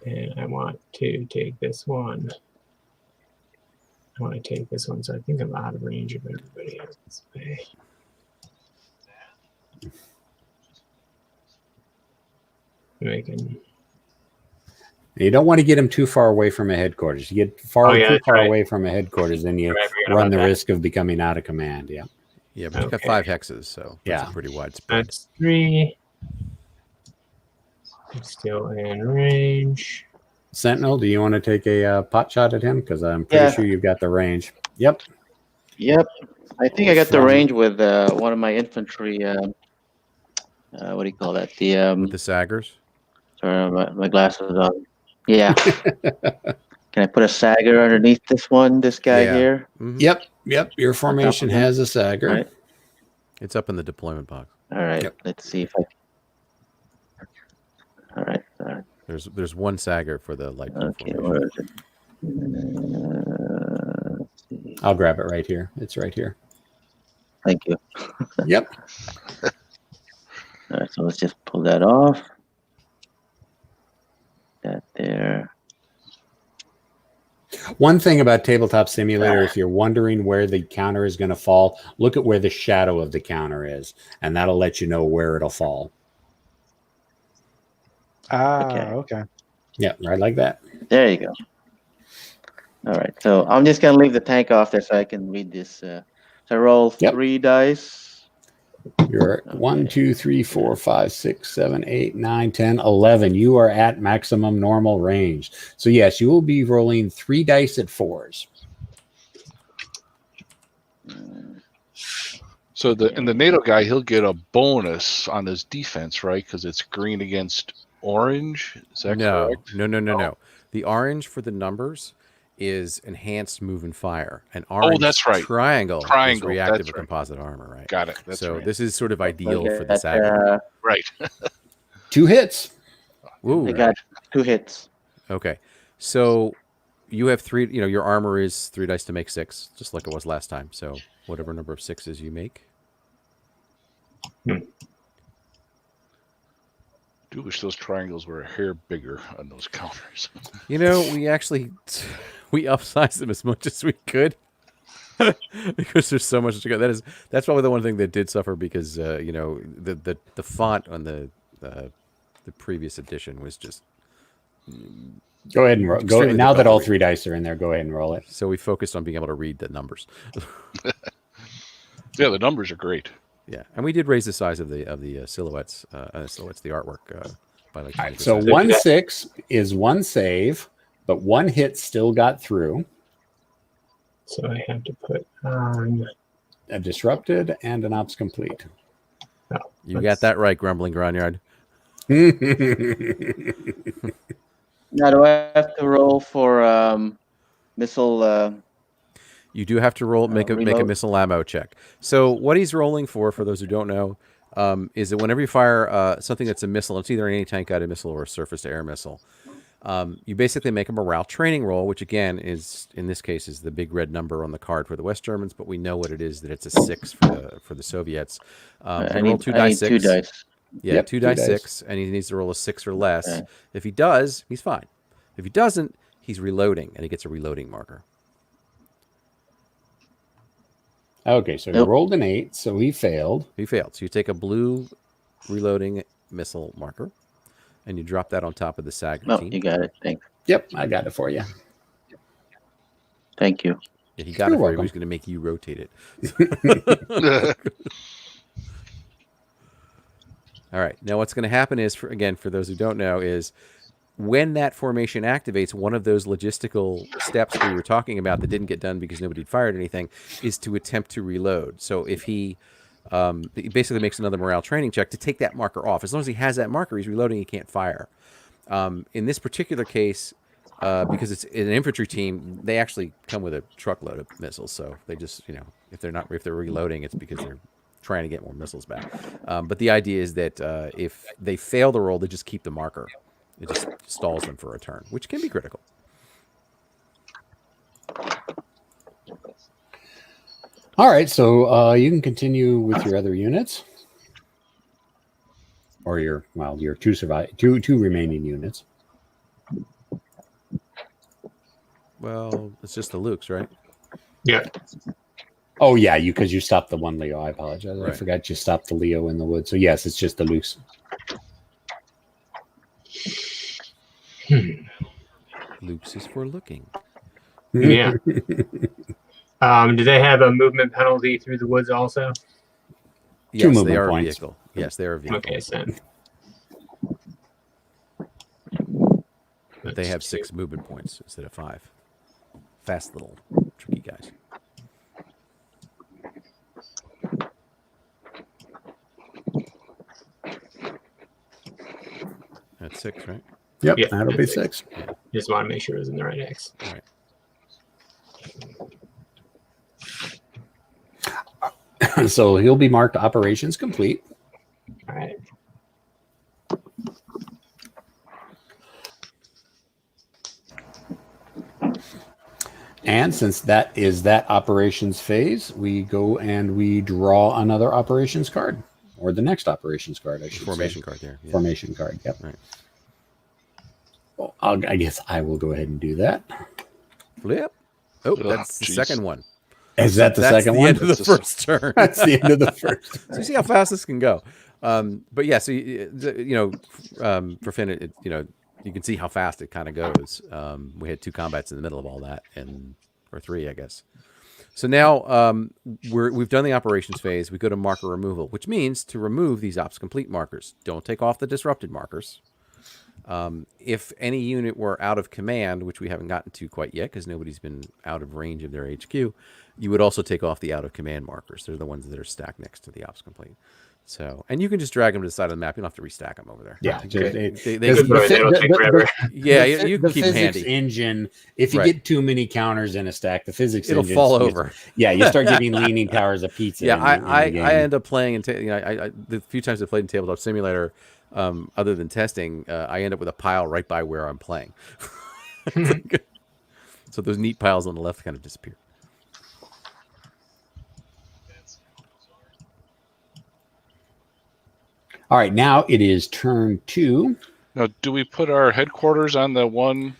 And I want to take this one. I want to take this one, so I think I'm out of range of everybody else. Making. You don't want to get him too far away from a headquarters. You get too that's far right. away from a headquarters, then you I forgot run about the that. risk of becoming out of command. Yeah. Yeah, but he's got Okay. 5 hexes, so that's Yeah. a pretty wide spread. That's 3. It's still in range. Sentinel, do you want to take a pot shot at him? Because I'm pretty Yeah. sure you've got the range. Yep. Yep. I think I got the From- range with one of my infantry. What do you call that? With the saggers? Sorry, my glasses on. Yeah. Can I put a sagger underneath this one? This guy Yeah. here. Mhm. Yep. Your formation him. has a sagger. Right. It's up in the deployment box. All right. Yep. Let's see if I. All right. There's one sagger for the light blue Okay. formation. Where is it? Let's see. I'll grab it right here. It's right here. Thank you. Yep. All right. So let's just pull that off. That there. One thing about Tabletop Simulator, if you're wondering where the counter is going to fall, look at where the shadow of the counter is, and that'll let you know where it'll fall. Okay. Yeah, right like that. There you go. All right. So I'm just gonna leave the tank off there so I can read this. So I roll Yep. 3 dice. You're at 1, 2, 3, 4, 5, 6, 7, 8, 9, 10, 11. You are at maximum normal range. So yes, you will be rolling 3 dice at 4s. So the NATO guy, he'll get a bonus on his defense, right? Because it's green against orange. Is that correct? No. The orange for the numbers is enhanced move and fire. An orange that's right. triangle is Triangle, reactive that's to right. composite armor, right? Got it. That's so right. this is sort of ideal Okay, for the that's, sagger. Right. 2 hits. Ooh. I got 2 hits. Okay. So you have 3, your armor is 3 dice to make 6, just like it was last time. So whatever number of 6s you make. Do wish those triangles were a hair bigger on those counters. We actually we upsized them as much as we could because there's so much to go. That's probably the one thing that did suffer because the font on the previous edition was just. Go ahead and roll. Go Extremely now that all difficult to 3 dice are in there. Go ahead and roll it. So we focused on being able to read the numbers. Yeah, the numbers are great. Yeah, and we did raise the size of the silhouettes. Silhouettes, the artwork by like. All right. So 20%. 1 6 is 1 save, but 1 hit still got through. So I have to put on. A disrupted and an ops complete. You got that right, Grumbling Groundyard. Now, do I have to roll for missile? You do have to roll make a reload. missile ammo check. So what he's rolling for those who don't know, is that whenever you fire something that's a missile, it's either an anti-tank-guided missile or a surface-to-air missile. You basically make a morale training roll, which again is in this case is the big red number on the card for the West Germans, but we know what it is that it's a 6 for the Soviets. I Roll need 2 dice 6. 2 dice. Yeah, Yep, 2 2 dice dice. 6, and he needs to roll a 6 or less. Okay. If he does, he's fine. If he doesn't, he's reloading, and he gets a reloading marker. Okay, so he Nope. rolled an 8, so he failed. He failed. So you take a blue reloading missile marker, and you drop that on top of the Sagger Oh, team. you got it. Thanks. Yep, I got it for you. Thank you. Yeah, he got You're it for you. welcome. He was going to make you rotate it. All right. Now, what's going to happen is, for those who don't know, is when that formation activates, one of those logistical steps we were talking about that didn't get done because nobody had fired anything is to attempt to reload. So if he basically makes another morale training check to take that marker off. As long as he has that marker, he's reloading, he can't fire. In this particular case, because it's an infantry team, they actually come with a truckload of missiles. So they just, if they're reloading, it's because they're trying to get more missiles back. But the idea is that if they fail the roll, they just keep the marker. It just stalls them for a turn, which can be critical. All right, so you can continue with your other units, or your two remaining units. Well, it's just the Lukes, right? Yeah. Oh yeah, because you stopped the one Leo. I apologize. I Right. forgot you stopped the Leo in the wood. So yes, it's just the loose. Loops is for looking. Yeah. Do they have a movement penalty through the woods also? Yes, they movement are a points. vehicle. Yes, they are a vehicle. Okay, so But they have 6 movement points instead of 5. Fast little tricky guys. That's 6, right? Yep, Yeah, that'll be that's 6. just want to make sure it was in the right X. All right. So he'll be marked operations complete. All right. And since that is that operations phase, we go and we draw another operations card, or the next operations card, I should Formation say. card there. Yeah. Formation card. Yep. Right. Well, I guess I will go ahead and do that. Flip. Oh, Ugh, that's the jeez. second one. Is that the That's second the one? end of the That's first turn. That's the end of the first. So you see how fast this can go. But yeah, so for Finn, you can see how fast it kind of goes. We had 2 combats in the middle of all that, or 3, I guess. So now we've done the operations phase. We go to marker removal, which means to remove these ops complete markers. Don't take off the disrupted markers. If any unit were out of command, which we haven't gotten to quite yet because nobody's been out of range of their HQ, you would also take off the out of command markers. They're the ones that are stacked next to the ops complete. So, and you can just drag them to the side of the map. You don't have to restack them over there. Yeah. Okay. They Because can, That'll take forever. yeah, the you can keep them physics handy. engine, if you Right. get too many counters in a stack, the physics It'll engine fall over. Yeah, you start giving leaning towers of pizza. Yeah, in the I game. end up playing in the few times I played in Tabletop Simulator, other than testing, I end up with a pile right by where I'm playing. So those neat piles on the left kind of disappear. All right, now it is turn 2. Now, do we put our headquarters on the one?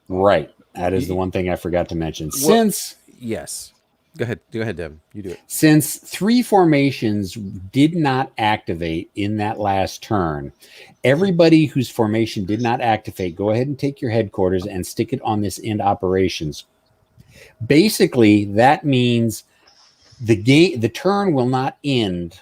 Right. That is the one thing I forgot to mention. Yes. Go ahead, Devin. You do it. Since 3 formations did not activate in that last turn, everybody whose formation did not activate, go ahead and take your headquarters and stick it on this end operations. Basically, that means the turn will not end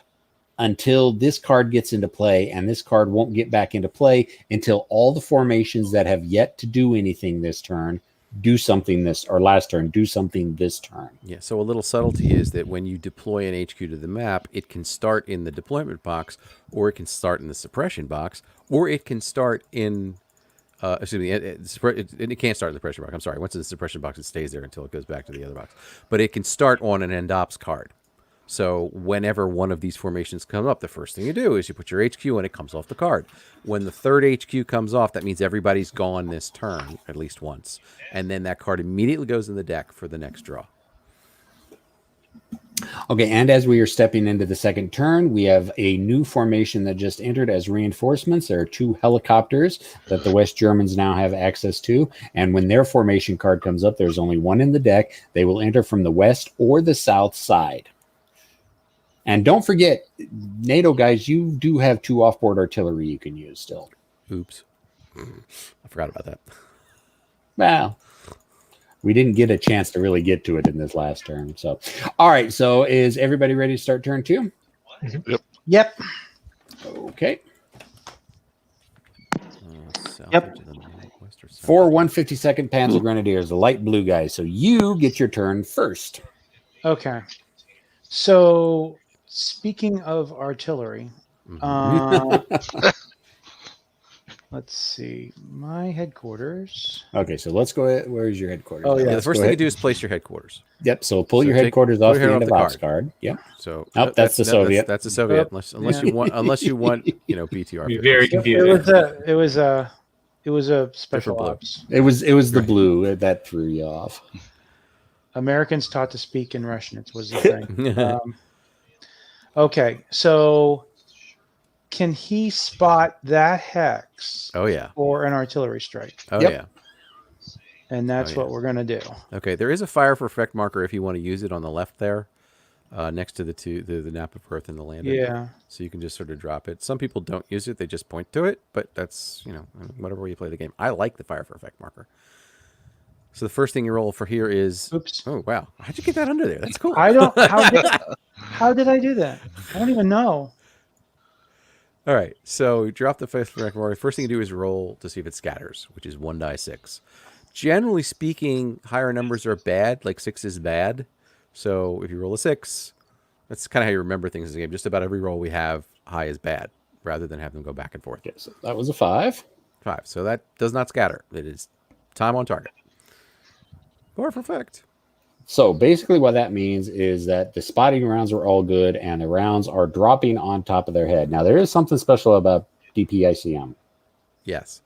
until this card gets into play, and this card won't get back into play until all the formations that have yet to do anything this turn do something last turn, do something this turn. Yeah, so a little subtlety is that when you deploy an HQ to the map, it can start in the deployment box, or it can start in the suppression box, or it can start in it can't start in the suppression box. I'm sorry. Once it's in the suppression box, it stays there until it goes back to the other box. But it can start on an end ops card. So whenever one of these formations come up, the first thing you do is you put your HQ and it comes off the card. When the third HQ comes off, that means everybody's gone this turn at least once. And then that card immediately goes in the deck for the next draw. Okay, and as we are stepping into the second turn, we have a new formation that just entered as reinforcements. There are 2 helicopters that the West Germans now have access to. And when their formation card comes up, there's only 1 in the deck. They will enter from the west or the south side. And don't forget, NATO guys, you do have 2 offboard artillery you can use still. Oops. I forgot about that. Well, we didn't get a chance to really get to it in this last turn. So, all right. So is everybody ready to start turn 2? Yep. Okay. South Yep. edge of the map, west or south? 4 152nd Panzer Grenadiers, the light blue guys. So you get your turn first. Okay. So speaking of artillery, let's see. My headquarters. Okay, so let's go ahead. Where's your headquarters? Oh, yeah. Yeah, the Let's first go thing you ahead. do is place your headquarters. Yep. So pull So your take- headquarters pull off your the head end off of the ops card. Yep. So Nope, that's the Soviet. That's a Soviet. Yep. Unless Yeah. you want BTR. Be very It confusing. was a special blue. ops. It was the blue that threw you off. Americans taught to speak in Russian. It was the thing. Okay, so can he spot that hex Oh yeah. for an artillery strike? Oh Yep. yeah. and that's Oh, what yeah. we're gonna do. Okay, there is a fire for effect marker if you want to use it on the left there, next to the nap of earth and the landing. Yeah. So you can just sort of drop it. Some people don't use it; they just point to it. But that's whatever way you play the game. I like the fire for effect marker. So the first thing you roll for here is. Oops. Oh wow! How'd you get that under there? That's cool. I don't. How did I do that? I don't even know. All right, so you drop the fire for effect marker. First thing you do is roll to see if it scatters, which is 1d6. Generally speaking, higher numbers are bad. Like 6 is bad. So if you roll a 6, that's kind of how you remember things in the game. Just about every roll we have, high is bad, rather than have them go back and forth. Okay, so that was a 5. 5. So that does not scatter. It is time on target. Or perfect. So basically what that means is that the spotting rounds are all good and the rounds are dropping on top of their head. Now, there is something special about DPICM. Yes.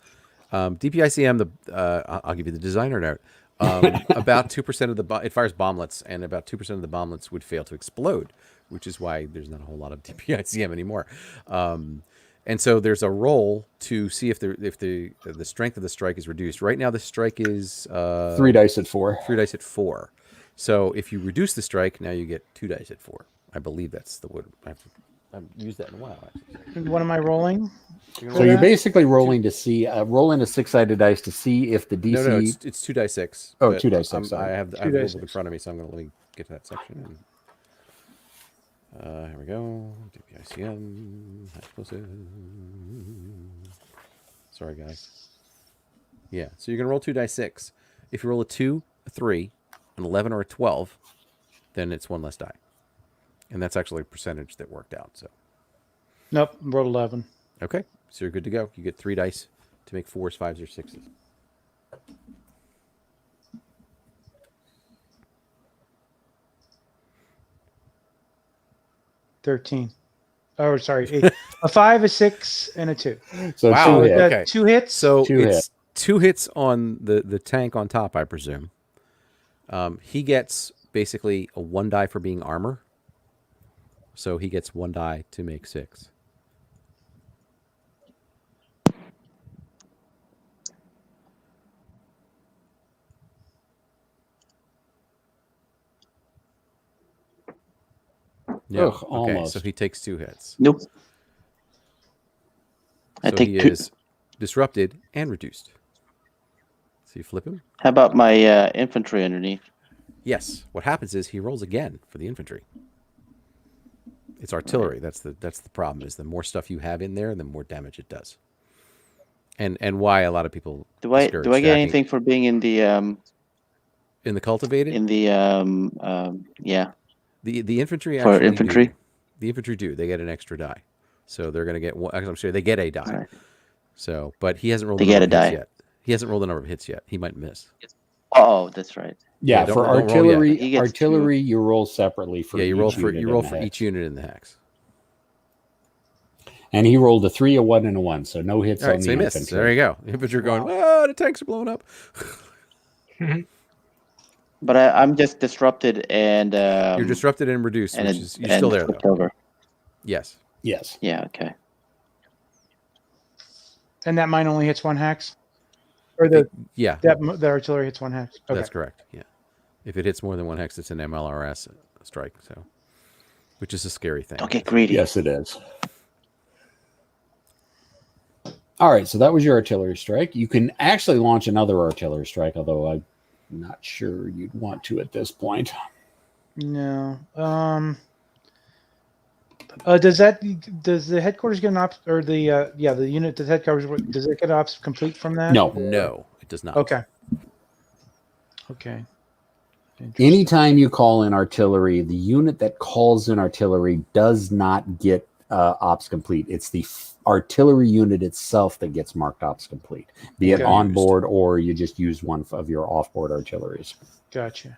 DPICM, I'll give you the designer note. About 2% of it fires bomblets, and about 2% of the bomblets would fail to explode, which is why there's not a whole lot of DPICM anymore. And so there's a roll to see if the strength of the strike is reduced. Right now, the strike is 3 dice at 4. 3 dice at 4. So if you reduce the strike, now you get 2 dice at 4. I believe that's the word. I've used that in a while, actually. What am I rolling? So you're basically rolling to see, rolling a 6-sided dice to see if the DC. No, it's 2d6. Oh, but 2d6, I sorry. have the rule book in front of me, so I'm going to let me get to that section. Here we go. DPICM. Explosive. Sorry, guys. Yeah, so you're going to roll 2d6. If you roll a 2, a 3, an 11, or a 12, then it's 1 less die. And that's actually a percentage that worked out. So. Nope, rolled 11. Okay, so you're good to go. You get 3 dice to make 4s, 5s, or 6s. $13. Oh, sorry, 8. A 5, a 6, and a 2. So Wow, 2 hits. okay. 2 hits. So 2 it's 2 hits on the tank on top, I presume. He gets basically a 1 die for being armor. So he gets 1 die to make 6. Yeah. Ugh, Okay, almost. so he takes 2 hits. Nope. I So take he 2. is disrupted and reduced. So you flip him. How about my infantry underneath? Yes. What happens is he rolls again for the infantry. It's artillery. That's the problem. Is the more stuff you have in there, the more damage it does. And why a lot of people Do I discourage get stacking. anything for being in the In the cultivated? yeah? The infantry For actually infantry? do. The infantry do. They get an extra die. So they're going to get one. I'm sorry, they get a die. Right. So, but he hasn't rolled They the number get a of hits die. yet. He hasn't rolled the number of hits yet. He might miss. Oh, that's right. Yeah, don't for roll yet. artillery, He gets artillery you roll separately for Yeah, you roll for unit you roll in the for hex. each unit in the hex. And he rolled a 3, a 1, and a 1, so no hits All on right, so the he missed. infantry. So there you go. The infantry are going, oh, the tanks are blowing up. But I'm just disrupted and You're disrupted and reduced, and which is you're still there flipped though. over. Yes. Yes. Yeah. Okay. And that mine only hits 1 hex? Or the Yeah, that artillery hits 1 hex? Okay. that's correct. Yeah. If it hits more than 1 hex, it's an MLRS strike. So, which is a scary thing. Don't get greedy. Yes, it is. All right, so that was your artillery strike. You can actually launch another artillery strike, although I'm not sure you'd want to at this point. No. Does the headquarters get an ops, or the unit, the headquarters, does it get ops complete from that? No. No, it does not. Okay. Interesting. Anytime you call in artillery, the unit that calls in artillery does not get ops complete. It's the artillery unit itself that gets marked ops complete, be it Okay. on board or you just use one of your off-board artilleries. Gotcha.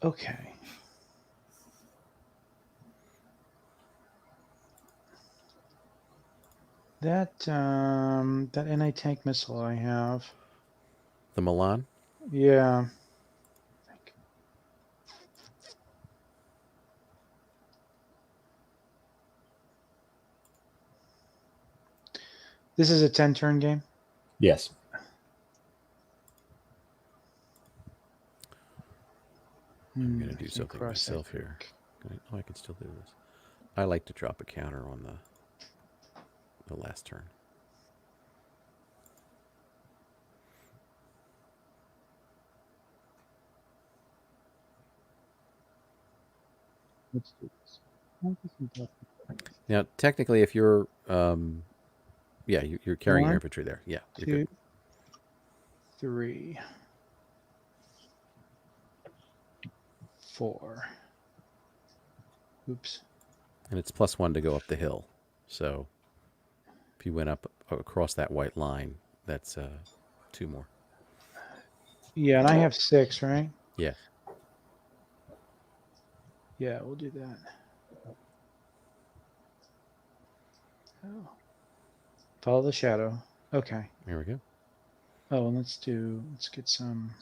Okay. That anti-tank missile I have. The Milan. Yeah. This is a 10-turn game. Yes. I'm going to do something myself here. Oh, I can still do this. I like to drop a counter on the last turn. Let's do this. Now, technically, if you're, you're carrying your 1, infantry there. Yeah, you're 2, good. 3, 4. Oops. And it's +1 to go up the hill. So if you went up across that white line, that's 2 more. Yeah, and I have 6, right? Yeah. Yeah, we'll do that. Oh. Follow the shadow. Okay. Here we go. Oh, and let's get some.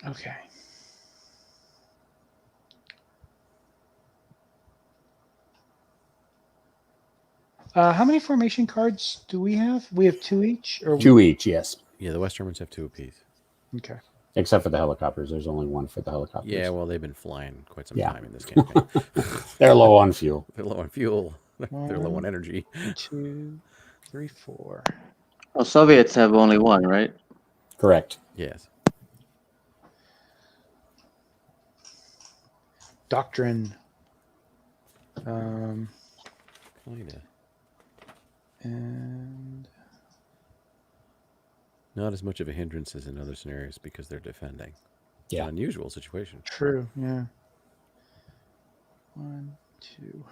Okay. How many formation cards do we have? We have 2 each, or 2 each, yes. Yeah, the West Germans have 2 apiece. Okay. Except for the helicopters. There's only 1 for the helicopters. Yeah, well, they've been flying quite some Yeah. time in this campaign. They're low on fuel. They're low on fuel. They're low on 1, energy. 2, 3, 4. Well, Soviets have only 1, right? Correct. Yes. Doctrine. Kinda. And Not as much of a hindrance as in other scenarios because they're defending. Yeah. An unusual situation. true. Yeah. 1, 2.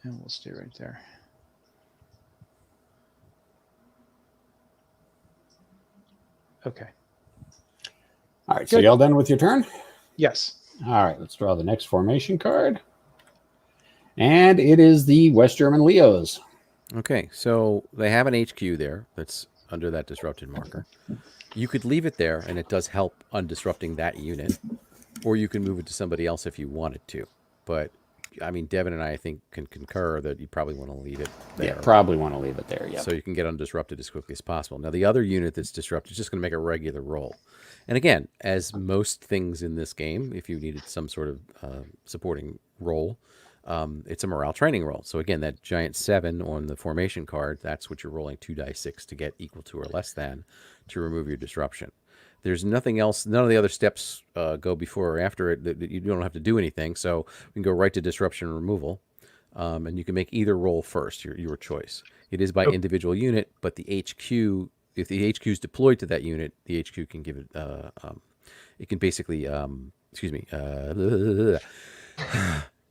And we'll stay right there. Okay. All right, so Good. y'all done with your turn? Yes. All right, let's draw the next formation card. And it is the West German Leos. Okay, so they have an HQ there that's under that disrupted marker. You could leave it there, and it does help undisrupting that unit, or you can move it to somebody else if you wanted to. But, I mean, Devin and I think can concur that you probably want to leave it there. Yeah, probably want to leave it there, yeah. So you can get undisrupted as quickly as possible. Now, the other unit that's disrupted is just going to make a regular roll. And again, as most things in this game, if you needed some sort of supporting roll, it's a morale training roll. So again, that giant 7 on the formation card, that's what you're rolling 2d6 to get equal to or less than to remove your disruption. There's nothing else. None of the other steps go before or after it. That you don't have to do anything. So we can go right to disruption removal. And you can make either roll first, your choice. It is by individual unit, but the HQ, if the HQ is deployed to that unit, the HQ can give it, it can basically,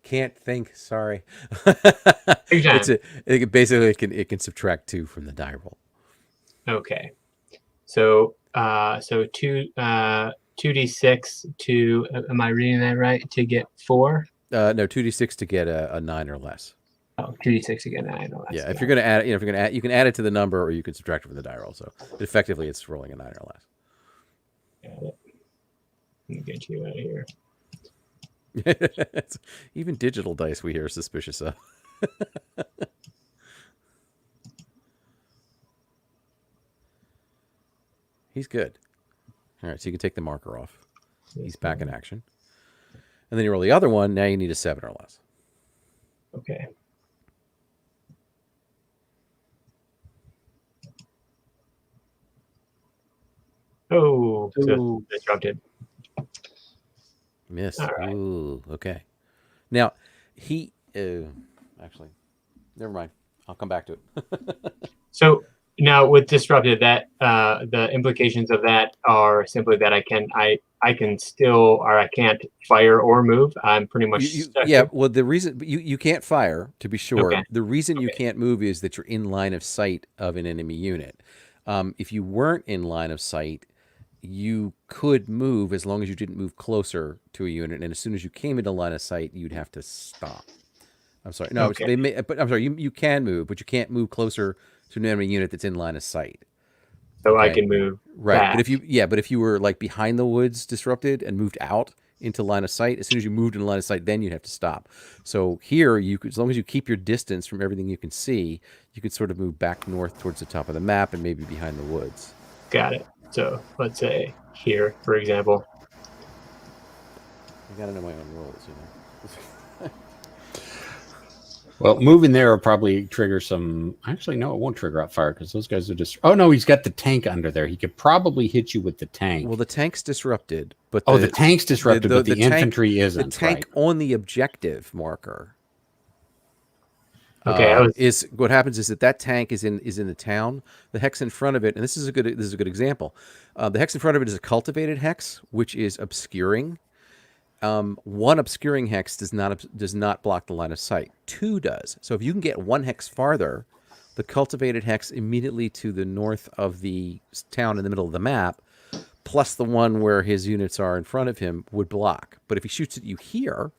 can't think, sorry. It can subtract 2 from the die roll. Okay. So 2d6 to, am I reading that right, to get 4? No, 2d6 to get a 9 or less. Oh, 2d6 again. I know. Yeah, if you're going to add, you can add it to the number, or you can subtract it from the die roll. So effectively, it's rolling a 9 or less. Got it. Let me get you out of here. Even digital dice we hear are suspicious of. He's good. All right, so you can take the marker off. He's back in action. And then you roll the other one. Now you need a 7 or less. Okay. Oh, so disrupted. Missed. All right. Ooh, okay. Now, he... actually, never mind. I'll come back to it. So now with disrupted, that the implications of that are simply that I can still, or I can't fire or move. I'm pretty much stuck. Yeah, well, the reason you can't fire, to be sure. Okay. The reason you can't move is that you're in line of sight of an enemy unit. If you weren't in line of sight, you could move as long as you didn't move closer to a unit, and as soon as you came into line of sight, you'd have to stop. I'm sorry. No, Okay. but I'm sorry. You can move, but you can't move closer to an enemy unit that's in line of sight. So Okay. I can move Right. back. But if you were like behind the woods disrupted and moved out, into line of sight. As soon as you moved into line of sight, then you'd have to stop. So here, as long as you keep your distance from everything you can see, you could sort of move back north towards the top of the map and maybe behind the woods. Got it. So let's say here, for example. I gotta know my own rules, Well, moving there will probably trigger some. Actually, no, it won't trigger up fire because those guys are just. Oh no, he's got the tank under there. He could probably hit you with the tank. Well, the tank's disrupted, but the tank's disrupted, but the tank, infantry isn't. The tank on the objective marker. Okay, is what happens is that tank is in the town. The hex in front of it, and this is a good example. The hex in front of it is a cultivated hex, which is obscuring. One obscuring hex does not block the line of sight. 2 does. So if you can get 1 hex farther, the cultivated hex immediately to the north of the town in the middle of the map, plus the one where his units are in front of him, would block. But if he shoots at you here,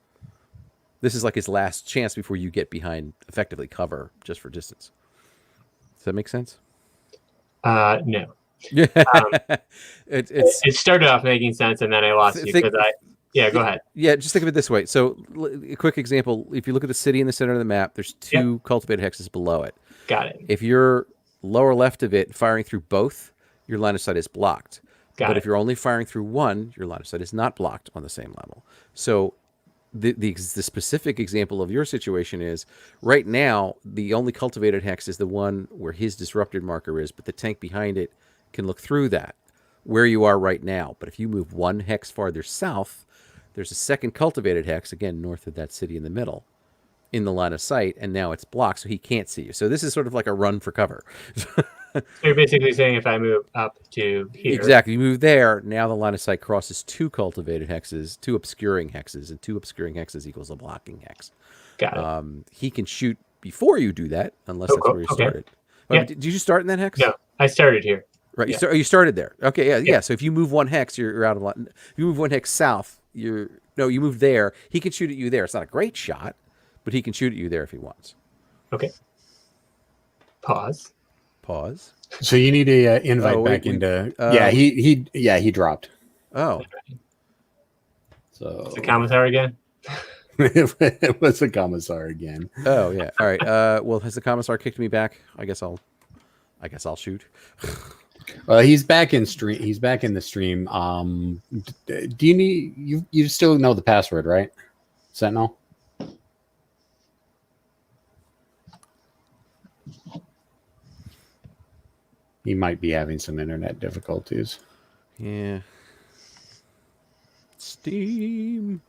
this is like his last chance before you get behind effectively cover just for distance. Does that make sense? No. Yeah. It started off making sense, and then I lost you because Yeah, go ahead. Yeah, just think of it this way. So, a quick example: if you look at the city in the center of the map, there's 2 cultivated hexes below it. Got it. If you're lower left of it, firing through both, your line of sight is blocked. But if you're only firing through one, your line of sight is not blocked on the same level. So, the specific example of your situation is right now the only cultivated hex is the one where his disrupted marker is, but the tank behind it can look through that where you are right now. But if you move 1 hex farther south, there's a second cultivated hex, again, north of that city in the middle, in the line of sight, and now it's blocked, so he can't see you. So this is sort of like a run for cover. So you're basically saying if I move up to here. Exactly. You move there, now the line of sight crosses 2 cultivated hexes, 2 obscuring hexes, and 2 obscuring hexes equals a blocking hex. Got it. He can shoot before you do that, unless that's where you started. Yeah. Did you start in that hex? No, I started here. Right. Yeah. You started there. Okay. Yeah. So if you move 1 hex, you're out of line. If you move 1 hex south, you move there. He can shoot at you there. It's not a great shot, but he can shoot at you there if he wants. Okay. Pause. So you need to invite back into. He dropped. Oh. So it's a commissar again. It was a commissar again. Oh yeah. All right. Well, has the commissar kicked me back? I guess I'll shoot. Well, he's back in stream. He's back in the stream. Do you need you still know the password, right? Sentinel. He might be having some internet difficulties. Yeah. Steam.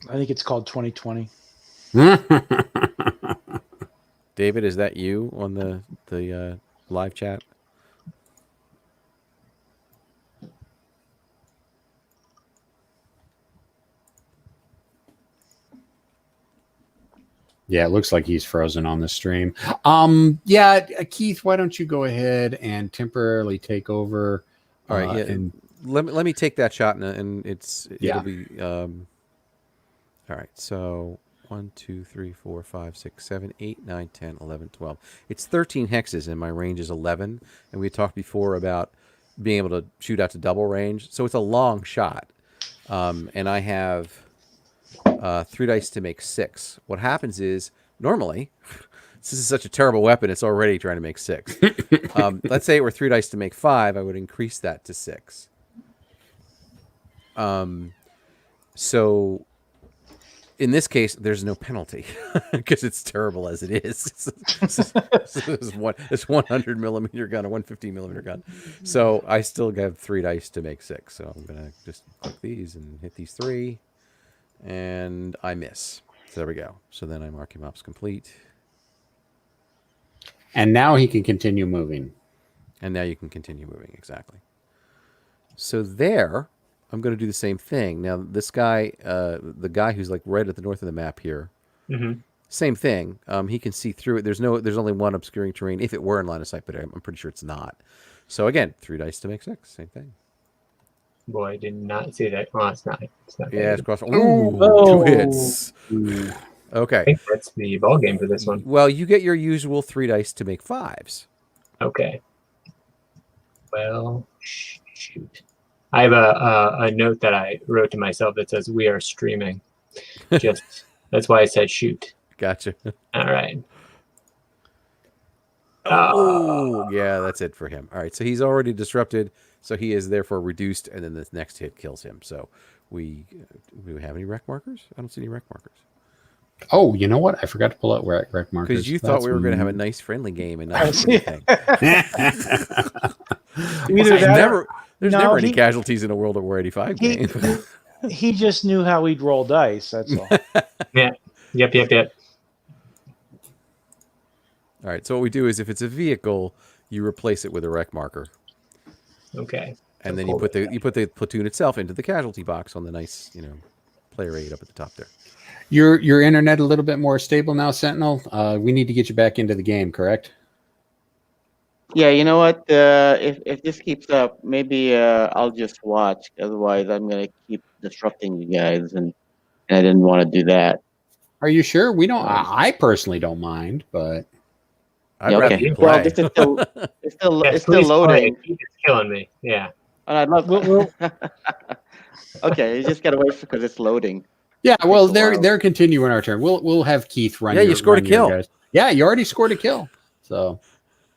I think it's called 2020. David, is that you on the live chat? Yeah, it looks like he's frozen on the stream. Keith, why don't you go ahead and temporarily take over? All right, and let me take that shot, and it'll be all right. So 1, 2, 3, 4, 5, 6, 7, 8, 9, 10, 11, 12. It's 13 hexes, and my range is 11. And we talked before about being able to shoot out to double range, so it's a long shot. And I have 3 dice to make 6. What happens is normally, this is such a terrible weapon; it's already trying to make 6. Let's say it were 3 dice to make 5. I would increase that to 6. So in this case, there's no penalty because it's terrible as it is. It's 100 millimeter gun, a 150 millimeter gun. So I still have 3 dice to make 6. So I'm gonna just click these and hit these 3, and I miss. So there we go. So then I mark him ops complete. And now he can continue moving. And now you can continue moving, exactly. So there, I'm going to do the same thing. Now, this guy, the guy who's like right at the north of the map here, same thing. He can see through it. There's only one obscuring terrain if it were in line of sight, but I'm pretty sure it's not. So again, 3 dice to make 6, same thing. Boy, I did not see that. Well, it's not. Yeah, it's cross. Ooh, 2 hits. Okay. I think that's the ball game for this one. Well, you get your usual 3 dice to make 5s. Okay. Well, shoot. I have a note that I wrote to myself that says we are streaming. That's why I said shoot. Gotcha. All right. Oh, yeah, that's it for him. All right, so he's already disrupted, so he is therefore reduced, and then the next hit kills him. So do we have any wreck markers? I don't see any wreck markers. Oh, you know what? I forgot to pull out wreck markers. Because you thought we were going to have a nice friendly game and not I anything. Either that There's no, never any he- casualties in a World of War 85 he, game. he just knew how he'd roll dice. That's all. Yep. All right, so what we do is if it's a vehicle, you replace it with a wreck marker. Okay. And then you put the platoon itself into the casualty box on the nice, player aid up at the top there. Your internet a little bit more stable now, Sentinel. We need to get you back into the game, correct? Yeah, you know what? If this keeps up, maybe I'll just watch. Otherwise, I'm gonna keep disrupting you guys, and I didn't want to do that. Are you sure? We don't. I personally don't mind, but I'd Yeah, rather okay. you Well, play. this is still it's still please play. loading. It's killing me. Yeah. And I'd love. We'll- Okay, you just gotta wait because it's loading. yeah. Well, Takes a while. they're continuing our turn. We'll have Keith run. Yeah, you scored a run your kill. guys. Yeah, you already scored a kill. So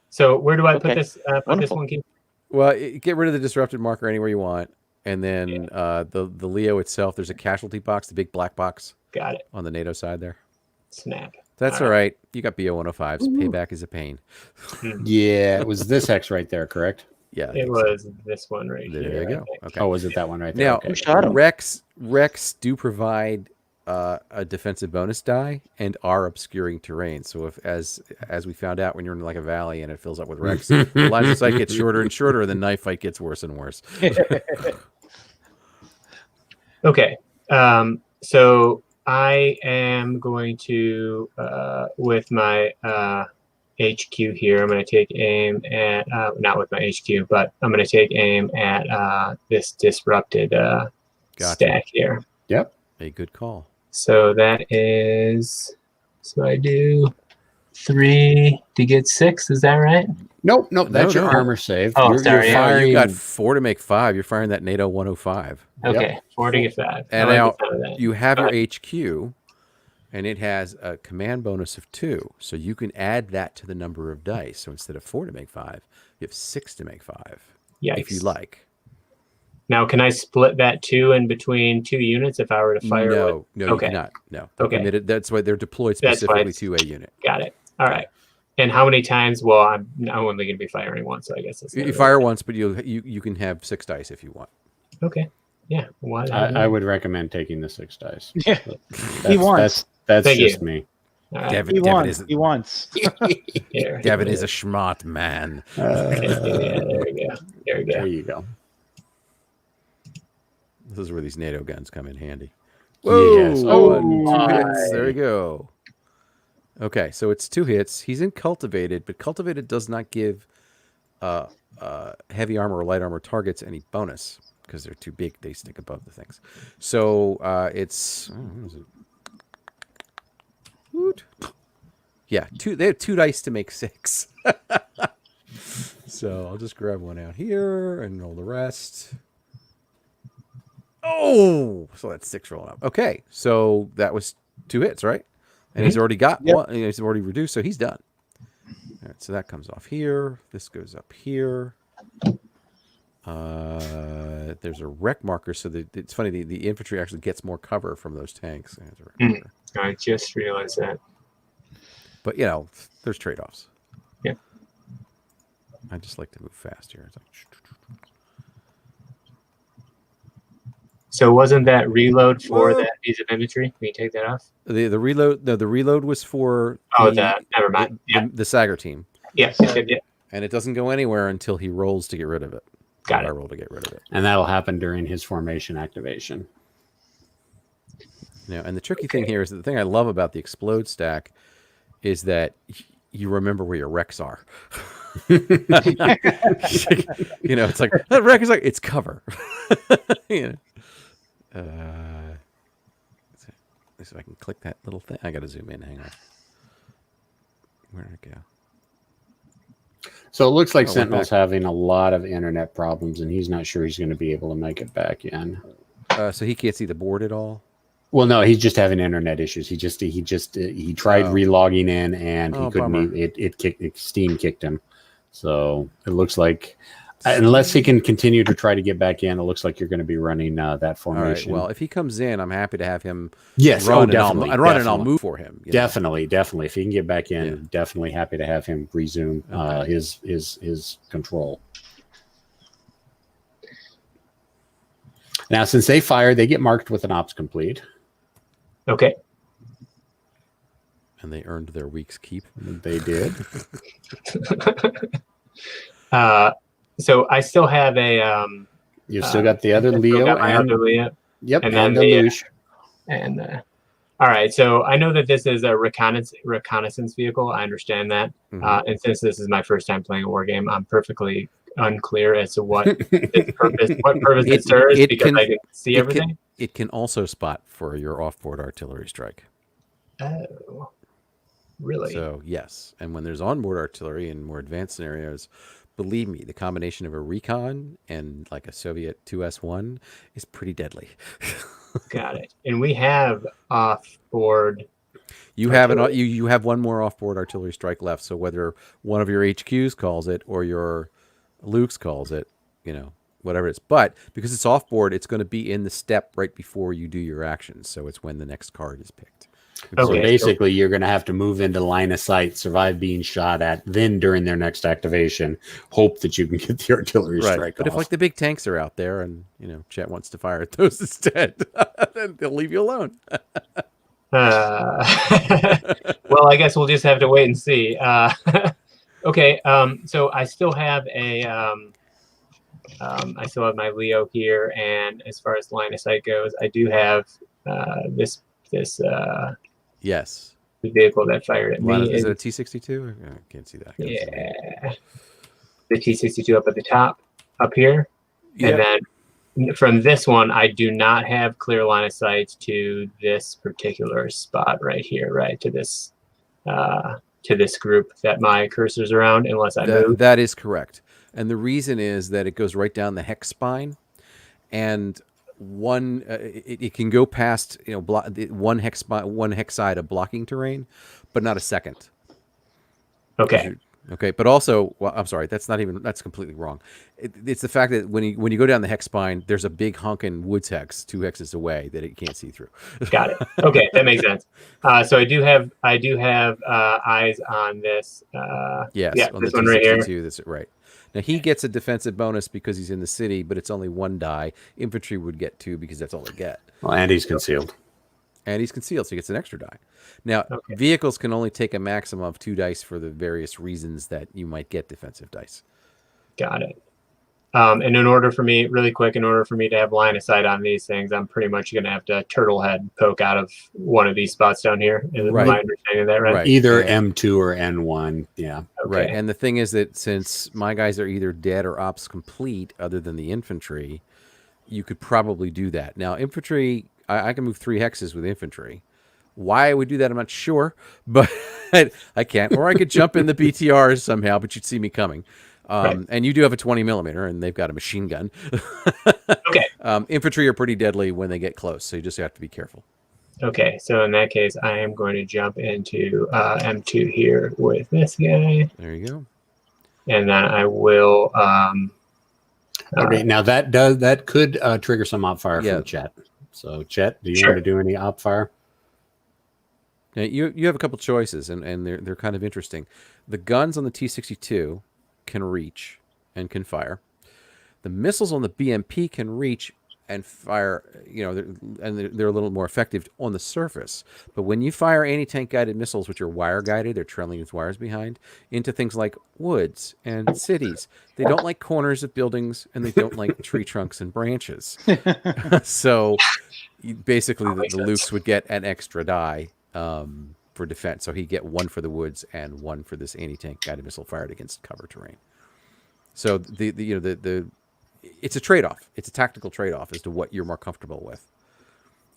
So where do I put Okay. this? Put this Wonderful. one. Keith? Well, get rid of the disrupted marker anywhere you want. And then the Leo itself, there's a casualty box, the big black box Got it. on the NATO side there. Snap. That's all right. You got BO 105s. Payback is a pain. yeah, it was this X right there, correct? Yeah. I It think so. was this one right There here. you I go. think. Okay. Oh, was it that one right there? Now, Okay. shot him? Rex do provide a defensive bonus die and are obscuring terrain. So if as we found out when you're in like a valley and it fills up with Rex, the lines of sight gets shorter and shorter, and the knife fight gets worse and worse. Okay. So I am going to, with my HQ here, I'm going to take aim at, not with my HQ, but I'm going to take aim at this disrupted stack here. Yep. A good call. So that is, so I do 3 to get 6. Is that right? Nope. That's No, your no. armor save. Oh, you're, sorry, You're yeah. firing. You got 4 to make 5. You're firing that NATO 105. Okay. 4 to get 5. And I now like the sound of that. you have your Alright. HQ, and it has a command bonus of 2. So you can add that to the number of dice. So instead of 4 to make 5, you have 6 to make 5, Yikes. if you like. Now, can I split that 2 in between 2 units if I were to fire? No, with... you Okay. cannot. No. Okay. Permitted. That's why they're deployed That's why specifically it's- to a unit. Got it. All right. And how many times? Well, I'm only going to be firing once, so I guess it's You not fire really- once, but you can have 6 dice if you want. Okay. Yeah. Why? I would recommend taking the 6 dice. Yeah. That's, wants. That's Thank just you. me. All right. Devin, He Devin wants. is He wants. Here. Devin is a smart man. Yeah, there we go. There we There go. you go. This is where these NATO guns come in handy. Yes. Whoa, Oh, 2 my. hits. There you go. Okay, so it's 2 hits. He's in cultivated, but cultivated does not give heavy armor or light armor targets any bonus because they're too big. They stick above the things. So it's what is it? Woot. Yeah, they have 2 dice to make 6. So I'll just grab one out here and roll the rest. Oh, so that's 6 rolling up. Okay, so that was 2 hits, right? And he's already got one. He's already reduced, so he's done. All right, so that comes off here. This goes up here. There's a wreck marker, so it's funny. The infantry actually gets more cover from those tanks. There's a wreck marker. I just realized that. But there's trade-offs. Yeah. I just like to move fast here. It's like, So wasn't that reload for Whoa. that piece of infantry? Can you take that off? the reload. No, the reload was for Never mind. the Sager team, Yes. Yeah. and it doesn't go anywhere until he rolls to get rid of it. Got I it. roll to get rid of it. And that'll happen during his formation activation. And the tricky thing here is that the thing I love about the explode stack is that you remember where your wrecks are. It's like that wreck is like it's cover. Let's see if I can click that little thing. I got to zoom in. Hang on. Where did it go? So it looks like Oh, we're Sentinel's back. having a lot of internet problems, and he's not sure he's going to be able to make it back in. So he can't see the board at all. Well, no, he's just having internet issues. He tried Oh. relogging in, and he Oh, couldn't. bummer. Steam kicked him. So it looks like, unless he can continue to try to get back in, it looks like you're going to be running that All right. formation. Well, if he comes in, I'm happy to have him yes, run. definitely, and I'll move for him. you know? definitely. If he can get back in, Yeah. definitely happy to have him resume Okay. his control. Now, since they fire, they get marked with an ops complete. Okay. And they earned their week's keep. They did. So I still have a You've still got the other I still Leo got my and other Leo, yep, and and then the the, Luge. and all right. So I know that this is a reconnaissance vehicle. I understand that, Mhm. and since this is my first time playing a war game, I'm perfectly unclear as to what its purpose it serves it because can- I can see it everything. It can also spot for your off-board artillery strike. Oh, really? So yes, and when there's onboard artillery in more advanced scenarios, believe me, the combination of a recon and like a Soviet 2S1 is pretty deadly. Got it. And we have off-board. You have Artillery. you have one more off-board artillery strike left. So whether one of your HQs calls it or your Luke's calls it, whatever it is. But because it's off-board, it's going to be in the step right before you do your actions. So it's when the next card is picked. So Okay, basically, you're going to have to move into line of sight, survive being shot at, then during their next activation, hope that you can get the artillery strike But off. if like the big tanks are out there and Chet wants to fire at those instead, then they'll leave you alone. Well, I guess we'll just have to wait and see. Okay. So I still have I still have my Leo here, and as far as line of sight goes, I do have this Yes. vehicle that fired at me. Is it a T-62? I can't see that. Yeah, the T-62 up at the top, up here, Yeah. and then from this one, I do not have clear line of sight to this particular spot right here, right to this group that my cursor's around, unless I move. That is correct. And the reason is that it goes right down the hex spine, and it can go past one hex side of blocking terrain, but not a second. Okay. Okay, but also, well, I'm sorry, that's completely wrong. It's the fact that when you go down the hex spine, there's a big honkin' woods hex 2 hexes away that it can't see through. Got it. Okay, that makes sense. So I do have eyes on this. Yes, yeah, on this the one right here. T-62, that's right. Now he gets a defensive bonus because he's in the city, but it's only 1 die. Infantry would get 2 because that's all they get. Well, and he's concealed. And he's concealed, so he gets an extra die. Now, Okay. vehicles can only take a maximum of 2 dice for the various reasons that you might get defensive dice. Got it. And in order for me to have line of sight on these things, I'm pretty much going to have to turtle head poke out of one of these spots down here. Is Right. my understanding of that right? Right. Either Yeah. M2 or N1. Yeah. Okay. Right. And the thing is that since my guys are either dead or ops complete, other than the infantry, you could probably do that. Now, infantry, I can move 3 hexes with infantry. Why I would do that, I'm not sure, but I can't. Or I could jump in the BTRs somehow, but you'd see me coming. Right. And you do have a 20 millimeter, and they've got a machine gun. Okay. Infantry are pretty deadly when they get close, so you just have to be careful. Okay. So in that case, I am going to jump into M2 here with this guy, There you go. and then I will. Okay. Now that could trigger some op fire Yeah. from Chet. So Chet, do you Sure. want to do any op fire? Now, you have a couple choices, and they're kind of interesting. The guns on the T-62 can reach and can fire. The missiles on the BMP can reach and fire. They're a little more effective on the surface. But when you fire anti-tank guided missiles, which are wire guided, they're trailing with wires behind, into things like woods and cities, they don't like corners of buildings, and they don't like tree trunks and branches. So basically, Makes the sense. Lukes would get an extra die for defense. So he'd get 1 for the woods and 1 for this anti-tank guided missile fired against cover terrain. So it's a trade-off. It's a tactical trade-off as to what you're more comfortable with.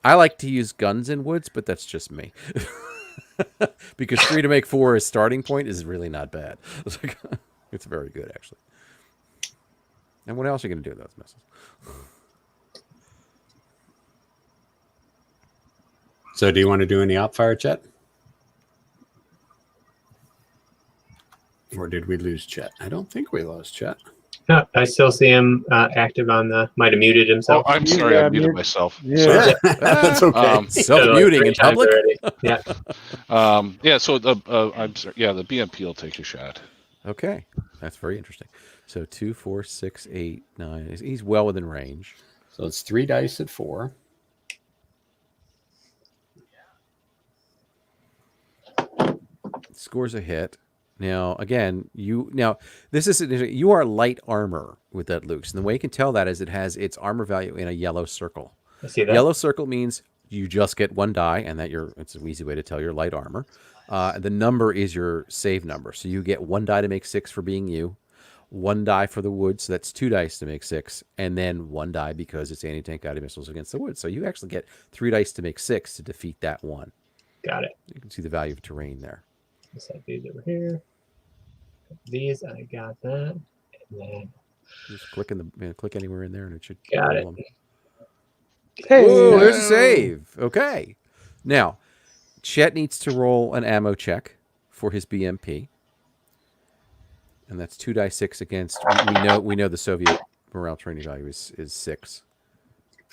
I like to use guns in woods, but that's just me. Because 3 to make 4 as starting point is really not bad. It's very good, actually. And what else are you going to do with those missiles? So do you want to do any op fire, Chet? Or did we lose Chet? I don't think we lost Chet. No, I still see him active on the. Might have muted Oh, himself. I'm sorry, I muted myself. Yeah. Sorry. That's okay. Self-muting in 3 times public? already. Yeah. Yeah. So I'm sorry. Yeah, the BMP will take a shot. Okay. That's very interesting. So 2, 4, 6, 8, 9. He's well within range. So it's 3 dice at 4. Scores a hit. Now, again, this is you are light armor with that Luke's. And the way you can tell that is it has its armor value in a yellow circle. I see that. Yellow circle means you just get 1 die, and it's an easy way to tell your light armor. The number is your save number. So you get 1 die to make 6 for being you, 1 die for the wood, so that's 2 dice to make 6, and then 1 die because it's anti-tank guided missiles against the wood. So you actually get 3 dice to make 6 to defeat that 1. Got it. You can see the value of terrain there. Set these over here. These, I got that. And then Just click click anywhere in there, and it should Got roll it. them. Hey, Whoa, there's a save. Okay. Now, Chet needs to roll an ammo check for his BMP. And that's 2 die 6 against. We know the Soviet morale training value is 6.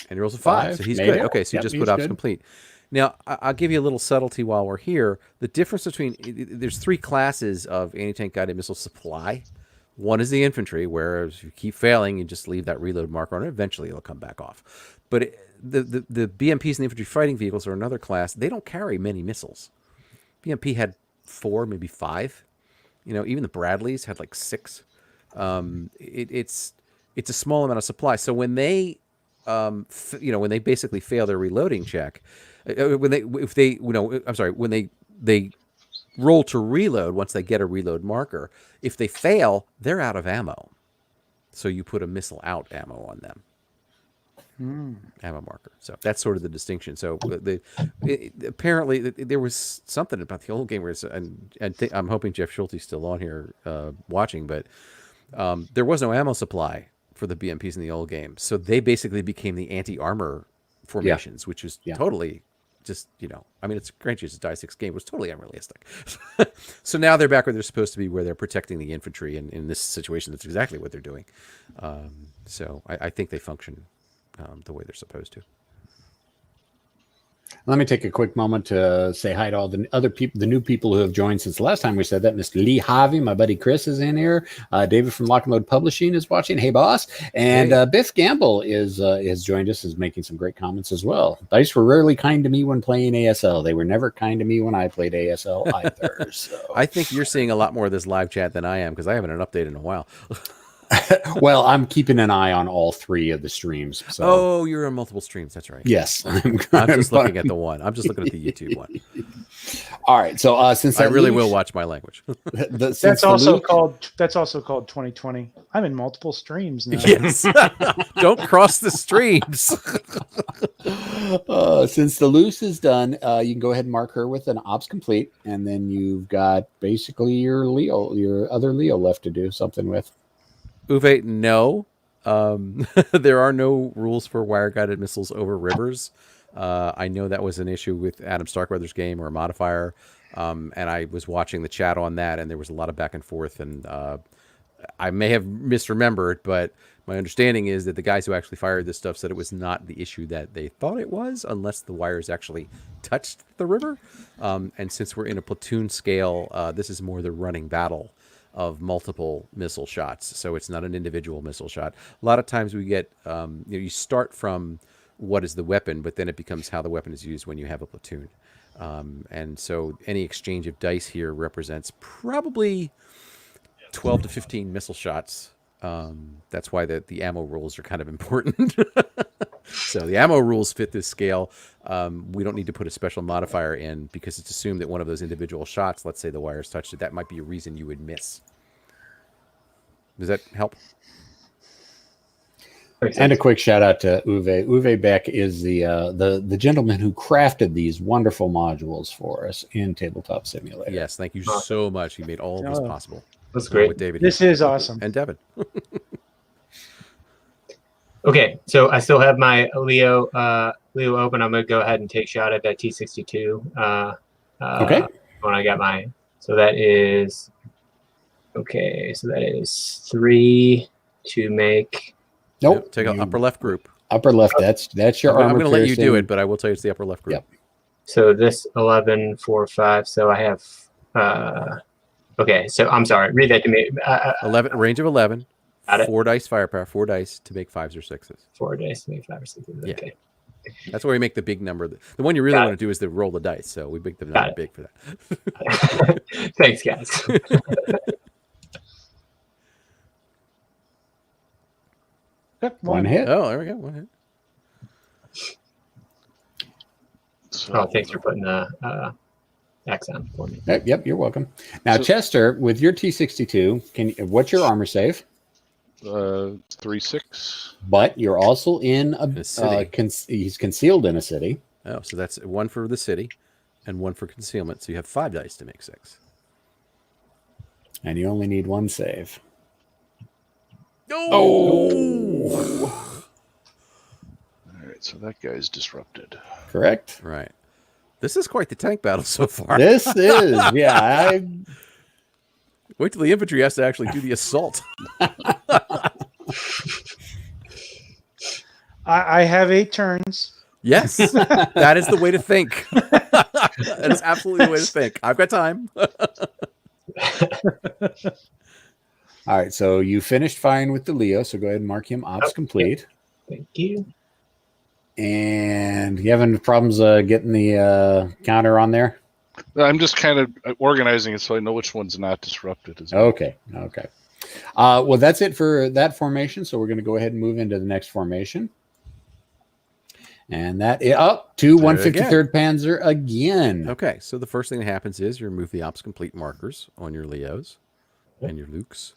And he rolls a 5, so he's Made good. it. Okay, so you Yep, just he's put ops good. complete. Now, I'll give you a little subtlety while we're here. The difference between there's 3 classes of anti-tank guided missile supply. One is the infantry, where if you keep failing, you just leave that reload marker on it. Eventually, it'll come back off. But the BMPs and the infantry fighting vehicles are another class. They don't carry many missiles. BMP had 4, maybe 5. Even the Bradleys had like 6. It's a small amount of supply. So when they, when they basically fail their reloading check, when they roll to reload once they get a reload marker, if they fail, they're out of ammo. So you put a missile out ammo on them. Ammo marker. So that's sort of the distinction. So apparently there was something about the old game where I'm hoping Jeff Schulte's still on here watching, but there was no ammo supply for the BMPs in the old game. So they basically became the anti-armor formations, which is totally just, it's granted it's a die 6 game. It was totally unrealistic. So now they're back where they're supposed to be, where they're protecting the infantry. And in this situation, that's exactly what they're doing. So I think they function the way they're supposed to. Let me take a quick moment to say hi to all the other people, the new people who have joined since the last time we said that. Mr. Lee Harvey, my buddy Chris is in here. David from Lock and Load Publishing is watching. Hey, boss. And Biff Gamble has joined us, is making some great comments as well. Dice were rarely kind to me when playing ASL. They were never kind to me when I played ASL either. So. I think you're seeing a lot more of this live chat than I am, because I haven't an update in a while. Well, I'm keeping an eye on all 3 of the streams. So. Oh, you're on multiple streams. That's right. Yes. I'm just looking at the one. I'm just looking at the YouTube one. All right. So since I really will watch my language. That's also called 2020. I'm in multiple streams now. Yes. Don't cross the streams. Since the loose is done, you can go ahead and mark her with an ops complete, and then you've got basically your other Leo left to do something with. Uwe, no. There are no rules for wire-guided missiles over rivers. I know that was an issue with Adam Starkweather's game, or a modifier, and I was watching the chat on that, and there was a lot of back and forth, and I may have misremembered, but my understanding is that the guys who actually fired this stuff said it was not the issue that they thought it was, unless the wires actually touched the river. And since we're in a platoon scale, this is more the running battle of multiple missile shots. So it's not an individual missile shot. A lot of times we get, you start from what is the weapon, but then it becomes how the weapon is used when you have a platoon. And so any exchange of dice here represents probably 12 to 15 missile shots. That's why the ammo rules are kind of important. So the ammo rules fit this scale. We don't need to put a special modifier in, because it's assumed that one of those individual shots, let's say the wires touched it, that might be a reason you would miss. Does that help? And a quick shout out to Uwe. Uwe Beck is the gentleman who crafted these wonderful modules for us in Tabletop Simulator. Yes, thank you so much. You made all of this possible. That's along great. with David This here. is awesome. And Devin. Okay, so I still have my Leo open. I'm gonna go ahead and take a shot at that T62. Okay. When I got my, so that is okay. So that is 3 to make. Nope. Take an upper left group. Upper left. That's your I'm armor going to let you do piercing. it, but I will tell you it's the upper left group. Yep. So this 11, 4, 5. So I have. Okay, so I'm sorry. Read that to me. 11, a range of 11. Got it. 4 dice firepower, 4 dice to make 5s or 6s. 4 days to make 5 or 6. Yeah. Okay. That's where we make the big number. The one you really Got want to do is to roll the dice. So we make the Got number it. big for that. Thanks, guys. Yep, One hit. Oh, there we go. 1 hit. So, Oh, thanks for putting the X on for me. Yep, you're welcome. Now, So- Chester, with your T62, what's your armor save? 3-6. But you're also in a city. he's concealed in a city. Oh, so that's 1 for the city and 1 for concealment. So you have 5 dice to make 6. And you only need 1 save. Oh! All right, so that guy's disrupted. Correct? Right. This is quite the tank battle so far. This is, yeah. Wait till the infantry has to actually do the assault. I have 8 turns. Yes, that is the way to think. That is absolutely the way to think. I've got time. All right, so you finished firing with the Leo, so go ahead and mark him ops complete. Thank you. And you having problems getting the counter on there? I'm just kind of organizing it so I know which one's not disrupted. Okay. Well, that's it for that formation. So we're going to go ahead and move into the next formation. And that is up to 153rd Panzer again. Okay, so the first thing that happens is you remove the ops complete markers on your Leos and your Lukes.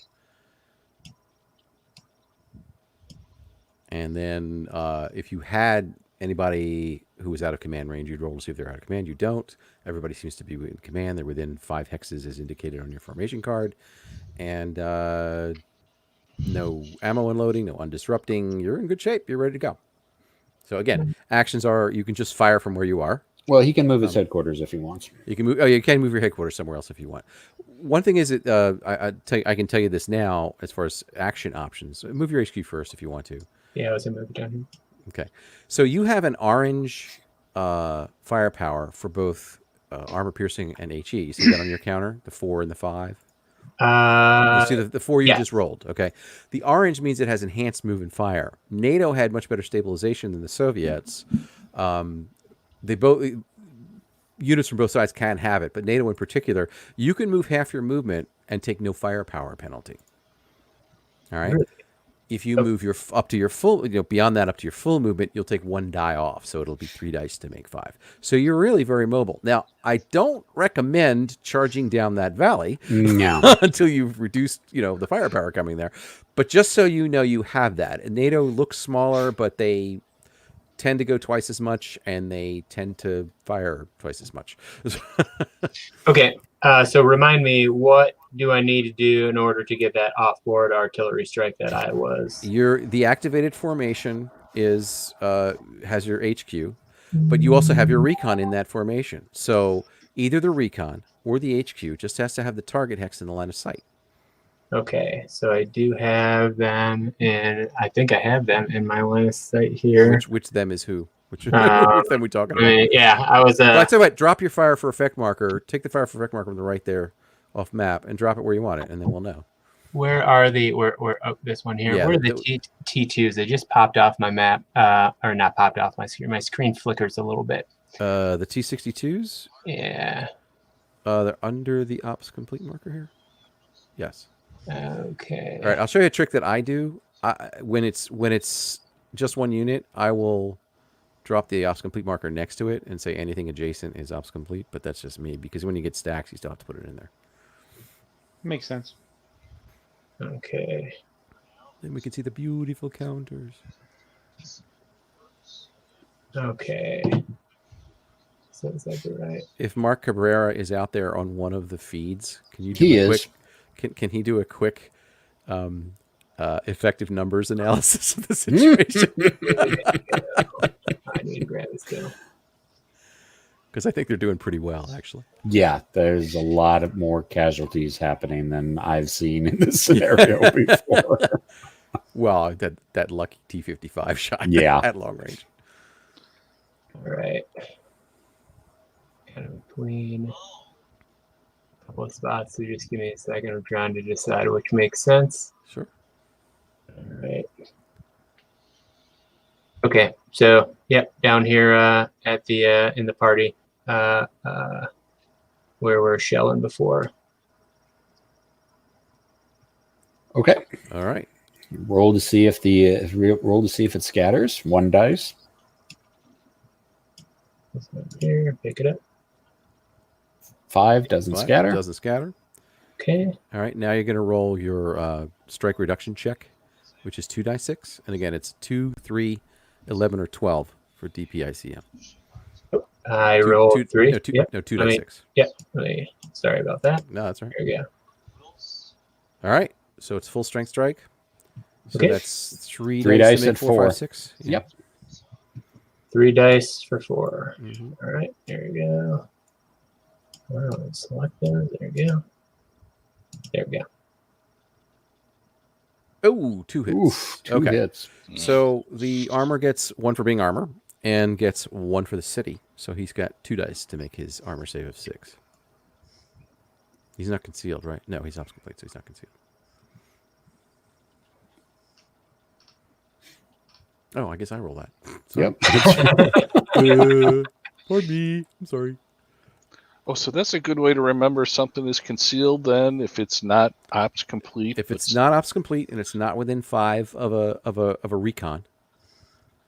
And then if you had anybody who was out of command range, you'd roll to see if they're out of command. You don't. Everybody seems to be in command. They're within 5 hexes as indicated on your formation card. And no ammo unloading, no undisrupting. You're in good shape. You're ready to go. So again, actions are you can just fire from where you are. Well, he can move his headquarters if he wants. You can move. Oh, you can move your headquarters somewhere else if you want. One thing is that I can tell you this now as far as action options. Move your HQ first if you want to. Yeah, I was gonna move it down here. Okay, so you have an orange firepower for both armor piercing and HE. You see that on your counter, the 4 and the 5. You see the 4 you just rolled. Okay, the orange means it has enhanced move and fire. NATO had much better stabilization than the Soviets. They both units from both sides can have it, but NATO in particular, you can move half your movement and take no firepower penalty. All right. Really? If you move your up to your full, beyond that up to your full movement, you'll take 1 die off, so it'll be 3 dice to make 5. So you're really very mobile. Now, I don't recommend charging down that valley No. until you've reduced, the firepower coming there. But just so you know, you have that. And NATO looks smaller, but they tend to go twice as much, and they tend to fire twice as much. Okay, so remind me, what do I need to do in order to get that off-board artillery strike that I was? The activated formation is has your HQ, but you also have your recon in that formation. So either the recon or the HQ just has to have the target hex in the line of sight. Okay, so I do have them, and I think I have them in my line of sight here. Which them is who? Which them we talking about? Yeah, I was. Well, I tell you what, drop your fire for effect marker. Take the fire for effect marker from the right there off map and drop it where you want it, and then we'll know. Where are the this one here? Yeah, where are the T2s? They just popped off my map, or not popped off my screen. My screen flickers a little bit. The T62s. Yeah. They're under the ops complete marker here. Yes. Okay. All right, I'll show you a trick that I do. When it's just one unit, I will drop the ops complete marker next to it and say anything adjacent is ops complete. But that's just me, because when you get stacks, you still have to put it in there. Makes sense. Okay. Then we can see the beautiful counters. Okay. So is that right? If Mark Cabrera is out there on one of the feeds, can you Can he do a quick effective numbers analysis of the situation? I need to grab this skill. Because I think they're doing pretty well, actually. Yeah, there's a lot of more casualties happening than I've seen in this scenario before. Well, that lucky T-55 shot Yeah. at long range. All right. Kind of between a couple of spots. So just give me a second. I'm trying to decide which makes sense. Sure. All right. Okay. So, yep, down here at the in the party where we're shelling before. Okay. All right. Roll to see if it scatters. 1 dice. This one here, pick it up. 5 doesn't Five, scatter. Doesn't scatter. Okay. All right. Now you're going to roll your strike reduction check, which is 2d6. And again, it's 2, 3, 11, or 12 for DPICM. I rolled 3. No, 2, Yep. no, 2d6. Yep. Sorry about that. No, that's all right. There we go. All right. So it's full strength strike. So Okay. that's 3 Three dice dice to make at 4, 4. 5, 6. Yeah. Yep. 3 dice for 4. Mhm. All right. There we go. Wow, select them. There we go. There we go. Oh, 2 hits. Oof, 2 Okay. hits. So the armor gets 1 for being armor and gets 1 for the city. So he's got 2 dice to make his armor save of 6. He's not concealed, right? No, he's ops complete, so he's not concealed. Oh, I guess I roll that. Sorry. Yep. Pardon me. I'm sorry. Oh, so that's a good way to remember something is concealed then if it's not ops complete. If it's not ops complete and it's not within 5 of a recon,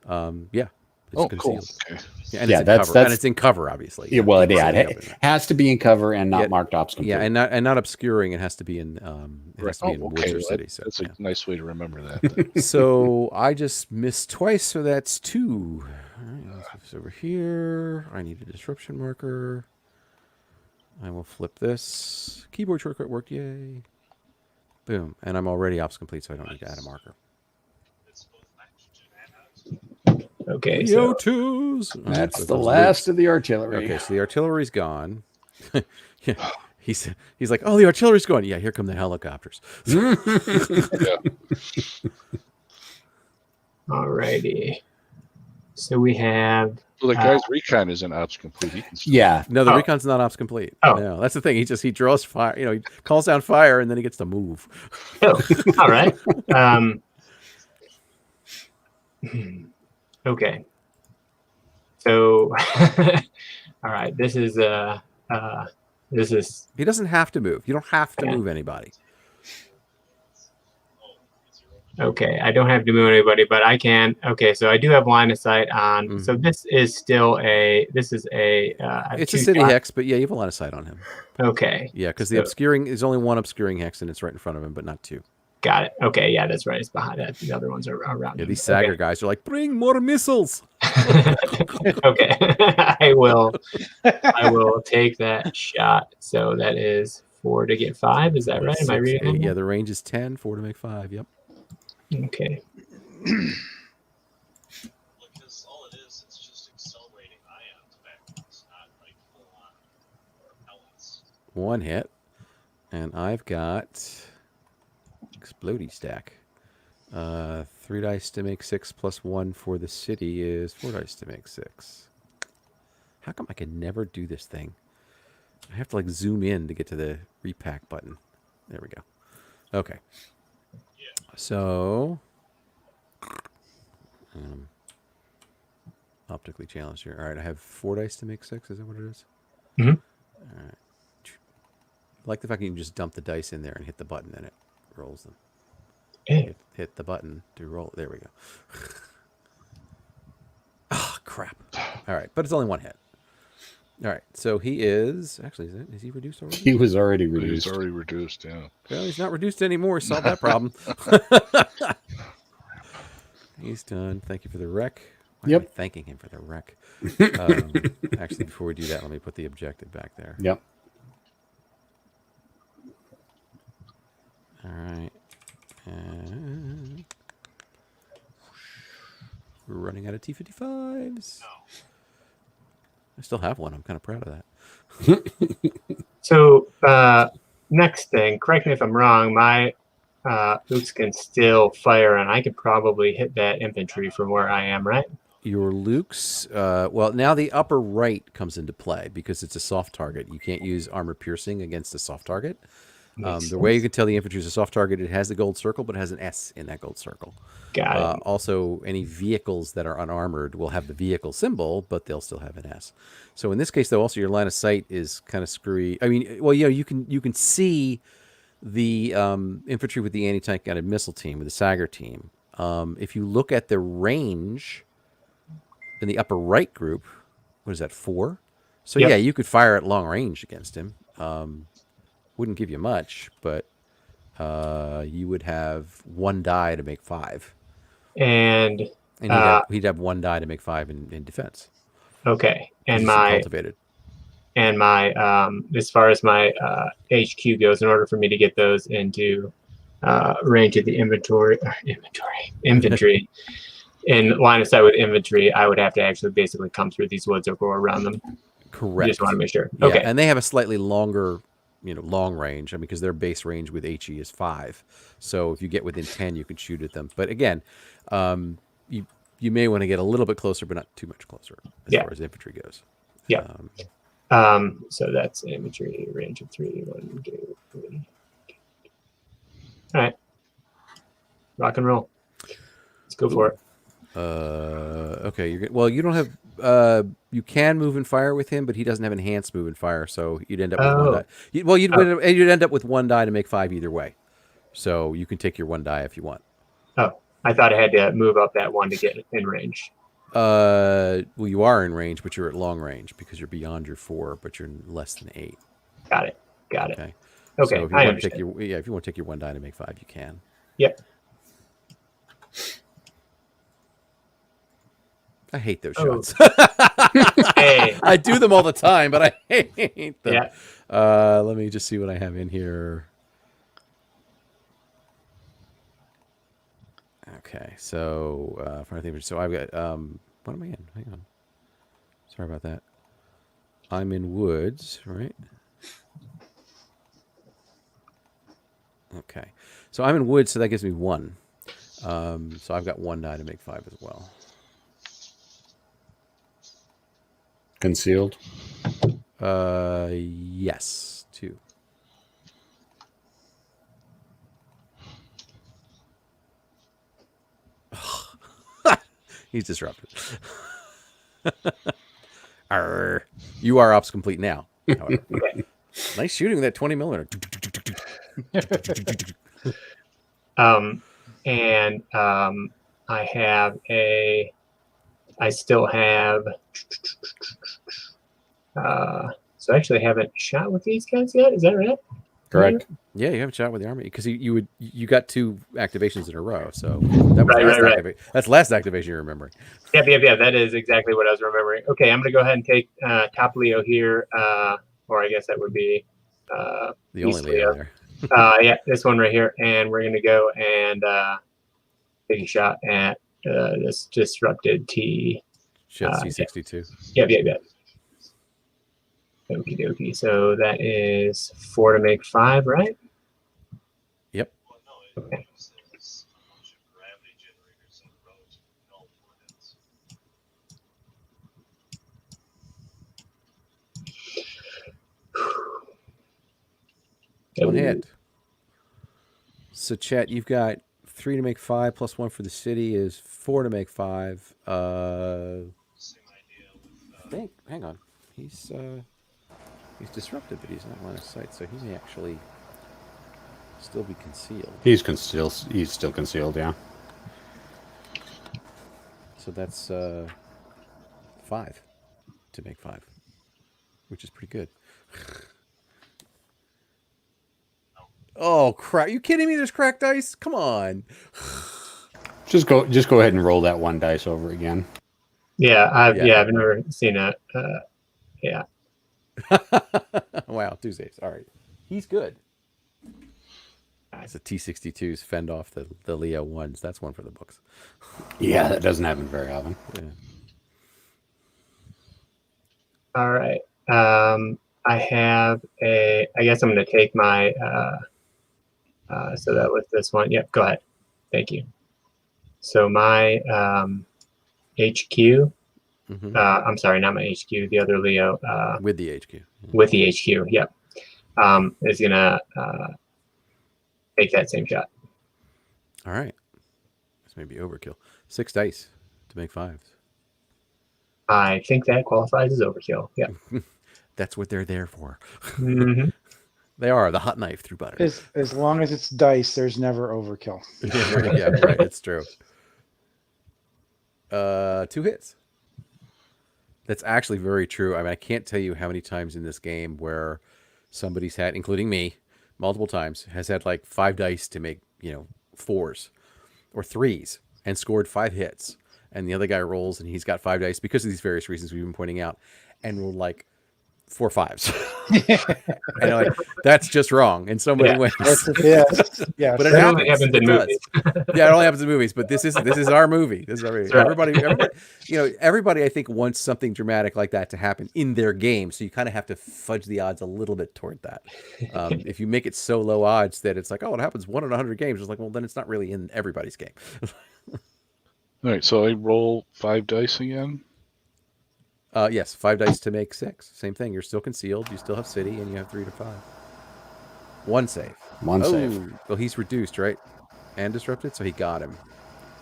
yeah, it's oh, concealed. cool. Okay. Yeah, and Yeah, it's in that's- cover. that's- And it's in cover, obviously. Yeah, well, yeah, It's it has to be in cover and not Yeah, marked ops complete. yeah, and not obscuring. It has to be in woods or Well, city. So that's yeah. a nice way to remember that. then. So I just missed twice, so that's 2. All right, let's move this over here. I need a disruption marker. I will flip this. Keyboard shortcut worked, yay. Boom. And I'm already ops complete, so I don't need to add a marker. Okay. Leo So, 2s. All right, That's so the those last of the artillery. Okay, so the artillery's gone. Yeah, he's like, oh, the artillery's gone. Yeah, here come the helicopters. alrighty. So we have. Well, the guy's recon isn't ops complete. He can still- Yeah. No, the Oh. recon's not ops complete. Oh. No, that's the thing. He draws fire. You know, he calls down fire and then he gets to move. Oh, all right. Okay. So, all right. This is. He doesn't have to move. You don't have to Yeah. move anybody. Okay, I don't have to move anybody, but I can. Okay, so I do have line of sight on. Mhm. So this is still a. This is a. It's a city hex, but yeah, you have a line of sight on him. Okay, Yeah, because the So- obscuring is only one obscuring hex, and it's right in front of him, but not 2. got it. Okay, yeah, that's right. It's behind that. The other ones are around. Yeah, him. these Sagger guys are like, bring more missiles. Okay, I will take that shot. So that is 4 to get 5. Is that right? Am I 6, reading? 8, yeah, the range is 10, 4 to make 5. Yep. Okay. Because all it is, it's just accelerating ions back. It's not like full on repellents. 1 hit, and I've got explodey stack. 3 dice to make 6 plus 1 for the city is 4 dice to make 6. How come I can never do this thing? I have to like zoom in to get to the repack button. There we go. Okay. So optically challenged here. All right, I have 4 dice to make 6. Is that what it is? Mhm. All right. I like the fact you can just dump the dice in there and hit the button and it rolls them. Hey. Hit the button to roll. There we go. Oh, crap. All right, but it's only 1 hit. All right, so he is... Actually, is he reduced already? He was already He's reduced. already reduced, yeah. Well, he's not reduced anymore. Solved that problem. He's done. Thank you for the wreck. Why am I Yep. thanking him for the wreck? Actually, before we do that, let me put the objective back there. Yep. running out of T-55s. No. I still have one. I'm kind of proud of that. So next thing, correct me if I'm wrong. My Ooks can still fire, and I could probably hit that infantry from where I am, right? Your Luke's, well, now the upper right comes into play because it's a soft target. You can't use armor piercing against a soft target. The way you can tell the infantry is a soft target, it has the gold circle, but it has an S in that gold circle. Got it. Also, any vehicles that are unarmored will have the vehicle symbol, but they'll still have an S. So in this case, though, also your line of sight is kind of screwy. I mean, well, you can see the infantry with the anti-tank guided missile team, with the Sager team. If you look at the range in the upper right group, what is that, 4? So Yep. yeah, you could fire at long range against him. Wouldn't give you much, but you would have 1 die to make 5. And he'd have 1 die to make 5 in defense. okay, and He's my cultivated. and my as far as my HQ goes, in order for me to get those into range of the infantry in line of sight with infantry, I would have to actually basically come through these woods or go around them. Correct. Just want to make sure. Yeah, Okay. and they have a slightly longer, long range. I mean, because their base range with HE is 5. So if you get within 10, you can shoot at them. But again, you may want to get a little bit closer, but not too much closer as far as infantry goes. Yeah. So that's infantry range of 3. 1, 2, 3. All right. Rock and roll. Let's go for it. Okay. You don't have. You can move and fire with him, but he doesn't have enhanced move and fire, so you'd end up with 1 die. You'd end up with 1 die to make 5 either way. So you can take your 1 die if you want. Oh, I thought I had to move up that 1 to get in range. Well, you are in range, but you're at long range because you're beyond your 4, but you're less than 8. Got it. Okay. Okay. So if you I want to understand. if you want to take your 1 die to make 5, you can. Yep. I hate those Oh. shots. Hey. I do them all the time, but I hate them. Yeah. Let me just see what I have in here. Okay, so so I've got what am I in? Hang on. Sorry about that. I'm in woods, right? Okay, so I'm in woods, so that gives me 1. So I've got 1 die to make 5 as well. Concealed. Yes, 2. He's disrupted. Arr. You are ops complete now. However. Nice shooting with that 20 millimeter. I still have so I actually haven't shot with these guys yet. Is that right? Correct. Yeah, you haven't shot with the army because you got 2 activations in a row. So that was Right. That's the last activation you're remembering. Yeah. That is exactly what I was remembering. Okay, I'm going to go ahead and take top Leo here, or I guess that would be The only East Leo there. Yeah, this one right here, and we're going to go and take a shot at this disrupted T. Shit, C62. Yeah. Okie dokie. So that is 4 to make 5, right? Yep. Well, no, Okay. there's a bunch of gravity generators and relative null coordinates. One hit. So, Chet, you've got 3 to make 5 plus 1 for the city is 4 to make 5. Same idea with Hang on. He's disrupted, but he's not line of sight, so he may actually still be concealed. He's still concealed, yeah. So that's 5 to make 5, which is pretty good. Oh crap! You kidding me? There's cracked dice. Come on. Just go ahead and roll that 1 dice over again. Yeah, I've never seen it. Yeah. Wow, 2 saves. All right, he's good. It's the T-62s fend off the Leo 1s. That's one for the books. Yeah, that doesn't happen very often. Yeah. All right. I have a. I guess I'm going to take my. So that was this one. Yep. Go ahead. Thank you. So my HQ. Hmm. I'm sorry, not my HQ. The other Leo. With the HQ. With the HQ. Yep. Is going to take that same shot. All right. This may be overkill. 6 dice to make 5s. I think that qualifies as overkill. Yep. That's what they're there for. Mm-hmm. They are the hot knife through butter. As long as it's dice, there's never overkill. Yeah, right. It's true. 2 hits. That's actually very true. I mean, I can't tell you how many times in this game where somebody's had, including me, multiple times, has had like 5 dice to make, 4s or 3s and scored 5 hits. And the other guy rolls and he's got 5 dice because of these various reasons we've been pointing out, and rolled like 4 5s. And you're like, that's just wrong in so many ways. Yeah. But it That happens. only happens in It does. movies. Yeah, it only happens in movies. But this is our movie. This is our movie. That's right. Everybody, I think, wants something dramatic like that to happen in their game. So you kind of have to fudge the odds a little bit toward that. If you make it so low odds that it's like, oh, it happens 1 in 100 games, it's like, well, then it's not really in everybody's game. All right, so I roll 5 dice again. Yes, 5 dice to make 6. Same thing. You're still concealed. You still have city, and you have 3 to 5. 1 save. One save. Well, he's reduced, right? And disrupted, so he got him.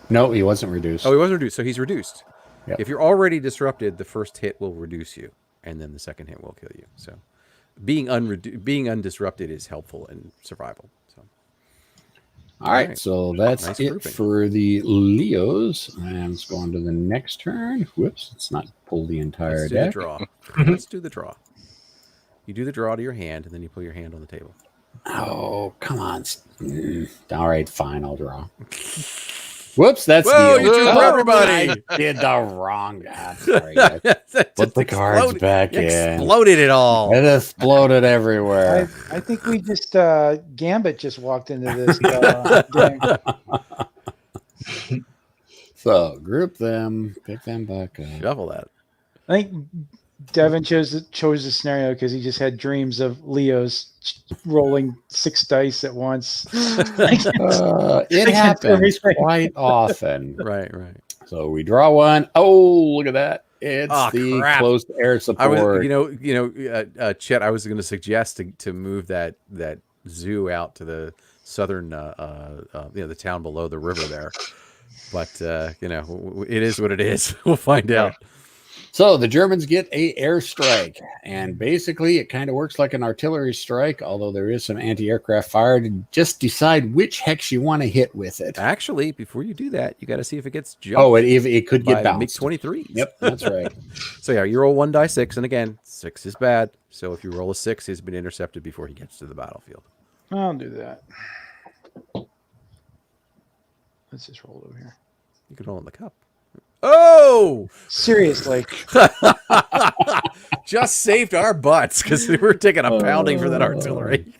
No, he wasn't reduced. Oh, he wasn't reduced, so he's reduced. Yep. If you're already disrupted, the first hit will reduce you, and then the second hit will kill you. So, being undisrupted is helpful in survival. So, All right, so that's Nice it grouping. for the Leos. And let's go on to the next turn. Whoops, it's not pull the entire let's do the deck. draw. Let's do the draw. You do the draw to your hand, and then you pull your hand on the table. Oh, come on. All right, fine, I'll draw. Whoops, that's Whoa, the you drew for everybody. I did the wrong. Sorry, guys. Put the cards back in. Exploded it all. It exploded everywhere. I think we just Gambit just walked into this game. So group them, pick them back up. Shuffle that. I think Devin chose the scenario because he just had dreams of Leos rolling 6 dice at once. It happens quite often. Right. So we draw one. Oh, look at that! It's the crap. close air support. I was, Chet, I was going to suggest to move that zoo out to the southern, the town below the river there. But it is what it is. We'll find out. So the Germans get a airstrike, and basically it kind of works like an artillery strike, although there is some anti-aircraft fire to just decide which hex you want to hit with it. Actually, before you do that, you got to see if it gets jumped. Oh, it could get by bounced. MiG-23s. Yep, that's right. So yeah, you roll 1 die 6, and again, 6 is bad. So if you roll a 6, he's been intercepted before he gets to the battlefield. I'll do that. Let's just roll over here. You can roll in the cup. Oh! Seriously. Just saved our butts because we were taking a pounding for that artillery.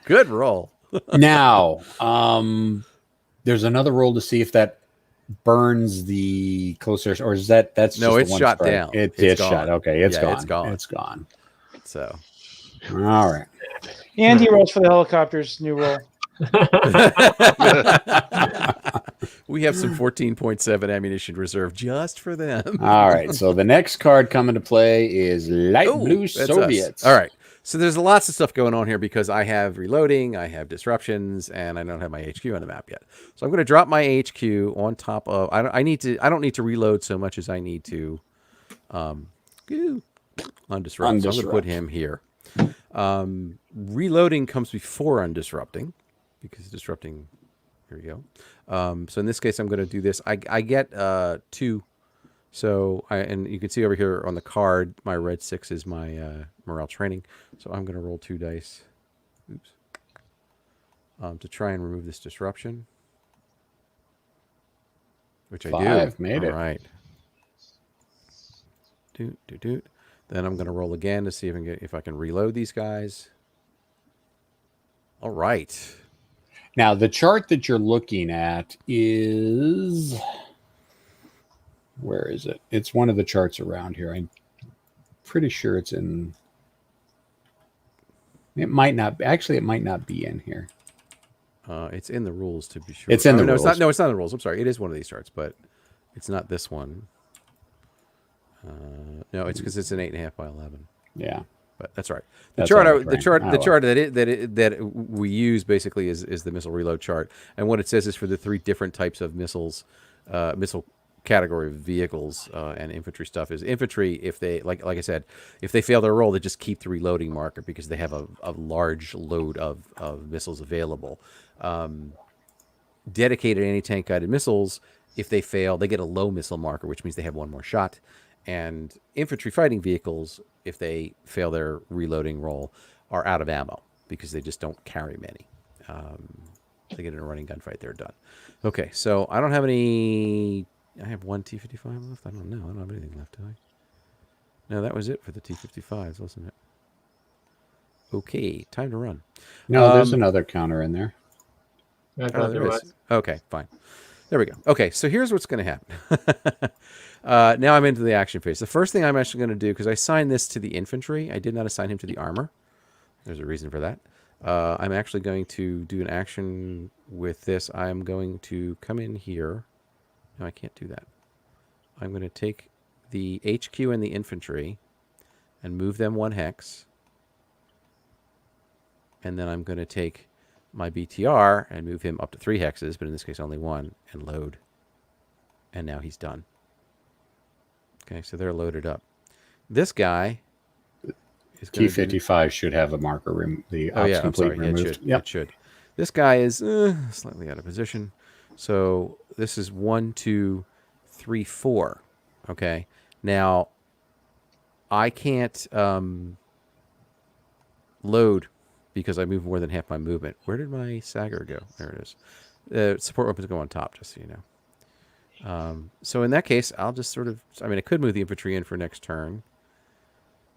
Good roll. Now, there's another roll to see if that burns the closer, or is that's No, just it's one shot strike? down. It's It's shot. gone. Okay, it's Yeah, gone. it's gone. It's gone. So All right. Andy rolls for the helicopters. New roll. we have some 14.7 ammunition reserve just for them. All right. So the next card coming to play is light Oh, blue that's us. Soviets. All right. So there's lots of stuff going on here because I have reloading, I have disruptions, and I don't have my HQ on the map yet. So I'm going to drop my HQ on top of. I don't need to reload so much as I need to undisrupt. So I'm going to put him here. Reloading comes before undisrupting because disrupting. Here we go. So in this case, I'm going to do this. I get 2. So and you can see over here on the card, my red 6 is my morale training. So I'm going to roll 2 dice. Oops. To try and remove this disruption, which I do. 5 made it. All right. Doot. Then I'm going to roll again to see if I can reload these guys. All right. Now, the chart that you're looking at is, where is it? It's one of the charts around here. I'm pretty sure it's in. It might not. Actually, it might not be in here. It's in the rules to be sure. It's in the no, rules. It's not. No, it's not in the rules. I'm sorry. It is one of these charts, but it's not this one. No, it's because it's an 8.5 by 11. Yeah. But that's right. That's The all right, chart Frank. that we use basically is the missile reload chart, and what it says is for the 3 different types of missiles, missile category of vehicles and infantry stuff is infantry. If they like I said, if they fail their roll, they just keep the reloading marker because they have a large load of missiles available. Dedicated anti-tank guided missiles, if they fail, they get a low missile marker, which means they have 1 more shot. And infantry fighting vehicles, if they fail their reloading roll, are out of ammo because they just don't carry many. They get in a running gunfight, they're done. Okay, so I don't have any. I have 1 T-55 left. I don't know. I don't have anything left, do I? No, that was it for the T-55s, wasn't it? Okay, time to run. No, there's another counter in there. I Oh, thought there there is. was. Okay, fine. There we go. Okay, so here's what's going to happen. Now I'm into the action phase. The first thing I'm actually going to do, because I assigned this to the infantry, I did not assign him to the armor. There's a reason for that. I'm actually going to do an action with this. I'm going to come in here. No, I can't do that. I'm going to take the HQ and the infantry and move them 1 hex. And then I'm going to take my BTR and move him up to 3 hexes, but in this case only 1, and load. And now he's done. Okay, so they're loaded up. This guy is going to T-55 should have a marker. The ops complete removed. It should. It should. This guy is slightly out of position. So this is 1, 2, 3, 4. Okay. Now I can't load because I moved more than half my movement. Where did my Sagger go? There it is. Support weapons go on top, just so you know. So in that case, I'll just sort of. I mean, I could move the infantry in for next turn.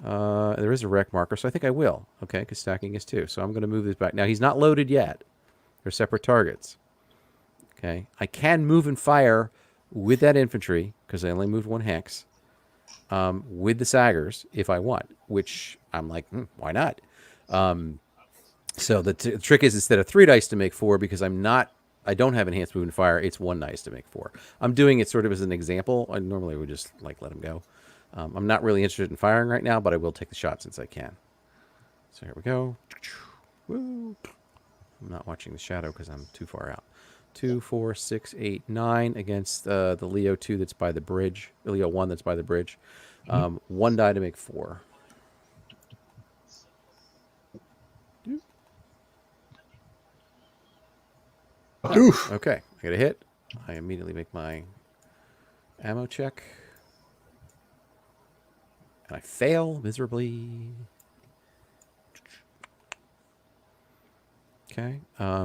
There is a wreck marker, so I think I will. Okay, because stacking is 2. So I'm going to move this back. Now he's not loaded yet. They're separate targets. Okay, I can move and fire with that infantry because I only moved 1 hex. With the Saggers if I want, which I'm like, why not? So the trick is instead of 3 dice to make 4, because I don't have enhanced movement fire, it's 1 dice to make 4. I'm doing it sort of as an example. I normally would just like let him go. I'm not really interested in firing right now, but I will take the shot since I can. So here we go. Woo. I'm not watching the shadow because I'm too far out. 2, 4, 6, 8, 9 against the Leo 2 that's by the bridge. The Leo 1 that's by the bridge. 1 die to make 4. Oof. Okay, I get a hit. I immediately make my ammo check. And I fail miserably. Okay.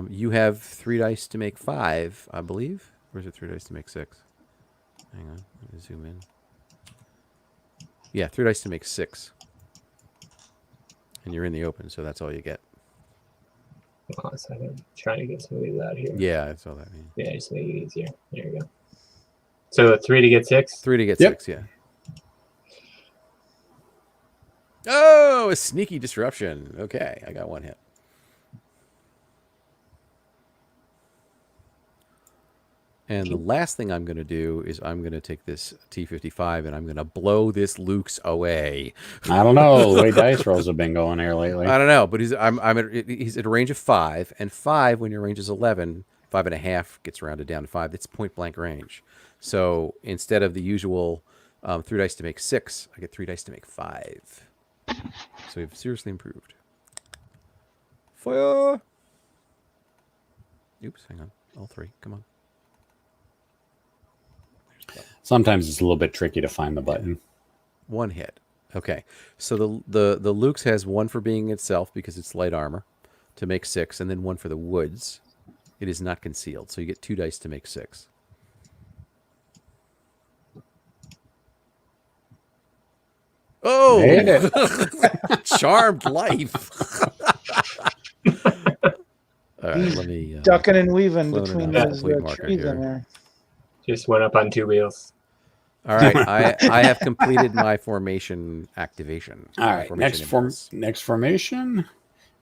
You have 3 dice to make 5, I believe. Or is it 3 dice to make 6? Hang on. Let me zoom in. Yeah, 3 dice to make 6. And you're in the open, so that's all you get. Hold on a second. Trying to get some of these out here. Yeah, that's all that means. Yeah, just make it easier. There you go. So 3 to get 6? 3 to get Yep. 6, yeah. Oh, a sneaky disruption. Okay, I got 1 hit. And the last thing I'm going to do is I'm going to take this T-55 and I'm going to blow this Luke's away. I don't know. The way dice rolls have been going here lately. I don't know, but he's at a range of 5, and 5 when your range is 11, 5.5 gets rounded down to 5. It's point blank range. So instead of the usual 3 dice to make 6, I get 3 dice to make 5. So we've seriously improved. Fire! Oops, hang on. All 3, come on. Sometimes it's a little bit tricky to find the button. 1 hit. Okay, so the Luke's has 1 for being itself because it's light armor to make 6, and then 1 for the woods. It is not concealed, so you get 2 dice to make 6. Oh, charmed life. He's let me ducking and weaving clone between it up. those Complete marker trees in here. there. Just went up on 2 wheels. All right, I have completed my formation activation. All My right, formation impulse. next formation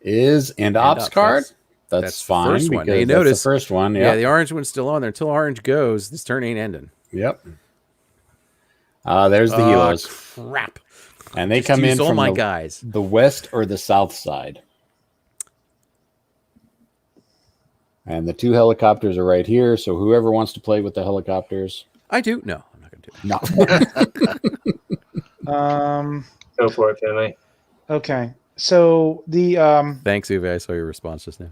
is end End ops ops, card. That's that's the fine first one. Now, because you that's notice- the first one. Yeah, Yeah. the orange one's still on there. Until orange goes, this turn ain't ending. Yep. There's the Oh, helos, crap. and they Just come in used all from my the, guys. the west or the south side. And the 2 helicopters are right here. So whoever wants to play with the helicopters, I do. No, I'm not going to do it. no. Go for it, Finley. Okay. So the Thanks, Uwe. I saw your response just now.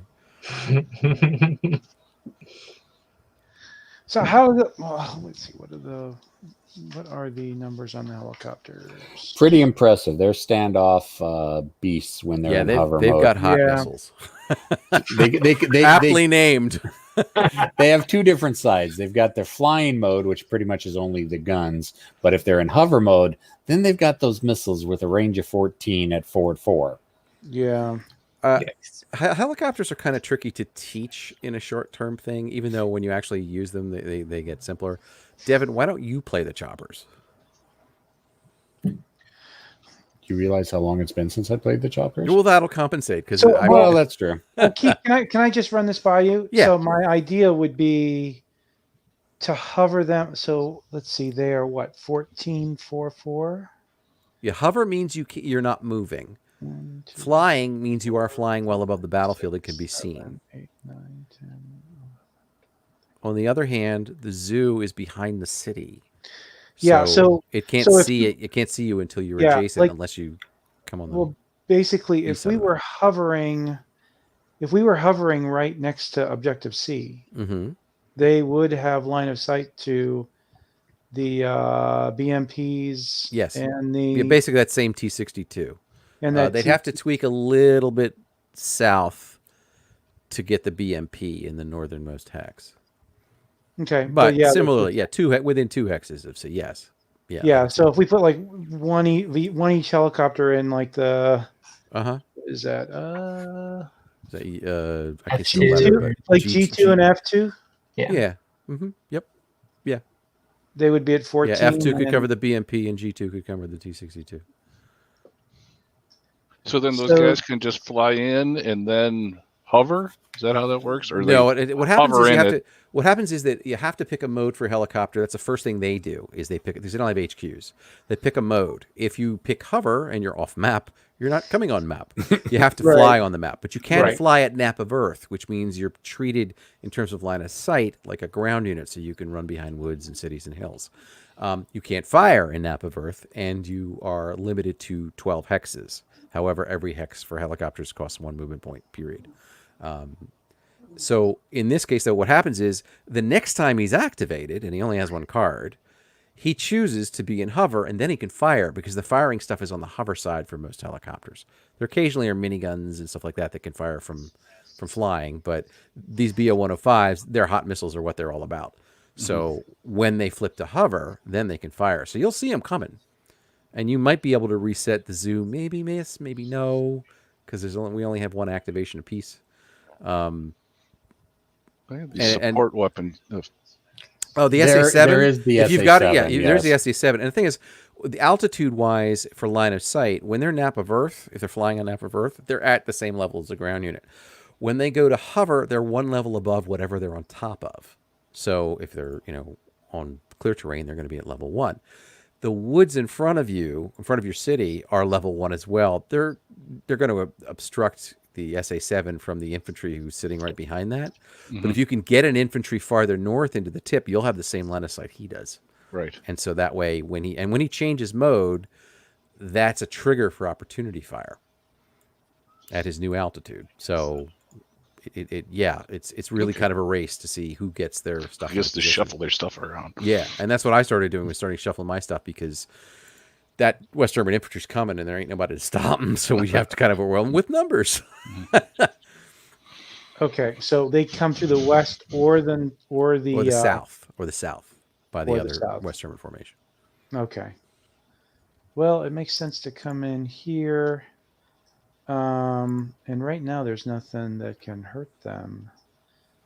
so how the let's see what are the numbers on the helicopters? Pretty impressive. They're standoff beasts when they're Yeah, in hover they've mode. got hot Yeah. missiles. they Aptly named. they have 2 different sides. They've got their flying mode, which pretty much is only the guns. But if they're in hover mode, then they've got those missiles with a range of 14 at forward 4. Yeah. Yes. Helicopters are kind of tricky to teach in a short-term thing, even though when you actually use them, they get simpler. Devin, why don't you play the choppers? Do you realize how long it's been since I played the choppers? Well, that'll compensate because So, Well, that's true. Keith, can I just run this by you? Yeah. So my idea would be to hover them. So let's see, they are what 14.44. yeah, hover means you're not moving. 1, 2, Flying means you are flying well above the battlefield and can be 7, seen. 8, 9, 10. On the other hand, the zoo is behind the city. Yeah, so it can't so if see it. It can't see you until you're Yeah, adjacent, like- unless you come on the. Well, basically, east if side we of it. were hovering right next to Objective C, Mm-hmm. they would have line of sight to the BMPs. Yes. And the Yeah, basically that same T-62. and that They'd have to tweak a little bit south to get the BMP in the northernmost hex. Okay, But yeah, similarly, within 2 hexes of C. Yes. Yeah. yeah. So if we put like one each helicopter in like the Uh-huh. is that I can F2. still let it, but like G2 and F2, Yeah. Mm-hmm. Yep. they would be at 14. Yeah, F2 could and- cover the BMP and G2 could cover the T-62. So then those So- guys can just fly in and then hover? Is that how that works? Or No, what happens is hover in what happens is that you have to pick a mode for a helicopter. That's the first thing they do is they pick, because they don't have HQs. They pick a mode. If you pick hover and you're off map, you're not coming on map. You have to Right. fly on the map, but you can't Right. fly at nap of Earth, which means you're treated in terms of line of sight like a ground unit, so you can run behind woods and cities and hills. You can't fire in nap of Earth, and you are limited to 12 hexes. However, every hex for helicopters costs 1 movement point, period. So in this case, though, what happens is the next time he's activated, and he only has 1 card, he chooses to be in hover, and then he can fire, because the firing stuff is on the hover side for most helicopters. There occasionally are miniguns and stuff like that can fire from flying, but these BO-105s, their hot missiles are what they're all about. So when they flip to hover, then they can fire. So you'll see them coming. And you might be able to reset the zoo, maybe miss, maybe no, because we only have 1 activation apiece. the and- support weapon. Oh, the There SA-7. is the if you've got it, SA-7, there's the yes. SA-7. And the thing is, the altitude-wise for line of sight, when they're nap of Earth, if they're flying on nap of Earth, they're at the same level as the ground unit. When they go to hover, they're 1 level above whatever they're on top of. So if they're on clear terrain, they're going to be at level 1. The woods in front of you, in front of your city, are level 1 as well. They're going to obstruct the SA-7 from the infantry who's sitting right behind that. But if you can get an infantry farther north into the tip, you'll have the same line of sight he does. Right. And so that way, when he changes mode, that's a trigger for opportunity fire at his new altitude. So it's really kind of a race to see who gets their stuff. I guess in to position. shuffle their stuff around. Yeah, and that's what I started doing, was starting shuffling my stuff, because that West German infantry's coming and there ain't nobody to stop them, so we have to kind of overwhelm them with numbers. Okay, so they come through the west or the or the south by the or the other south. West German formation. Okay. Well, it makes sense to come in here. And right now there's nothing that can hurt them.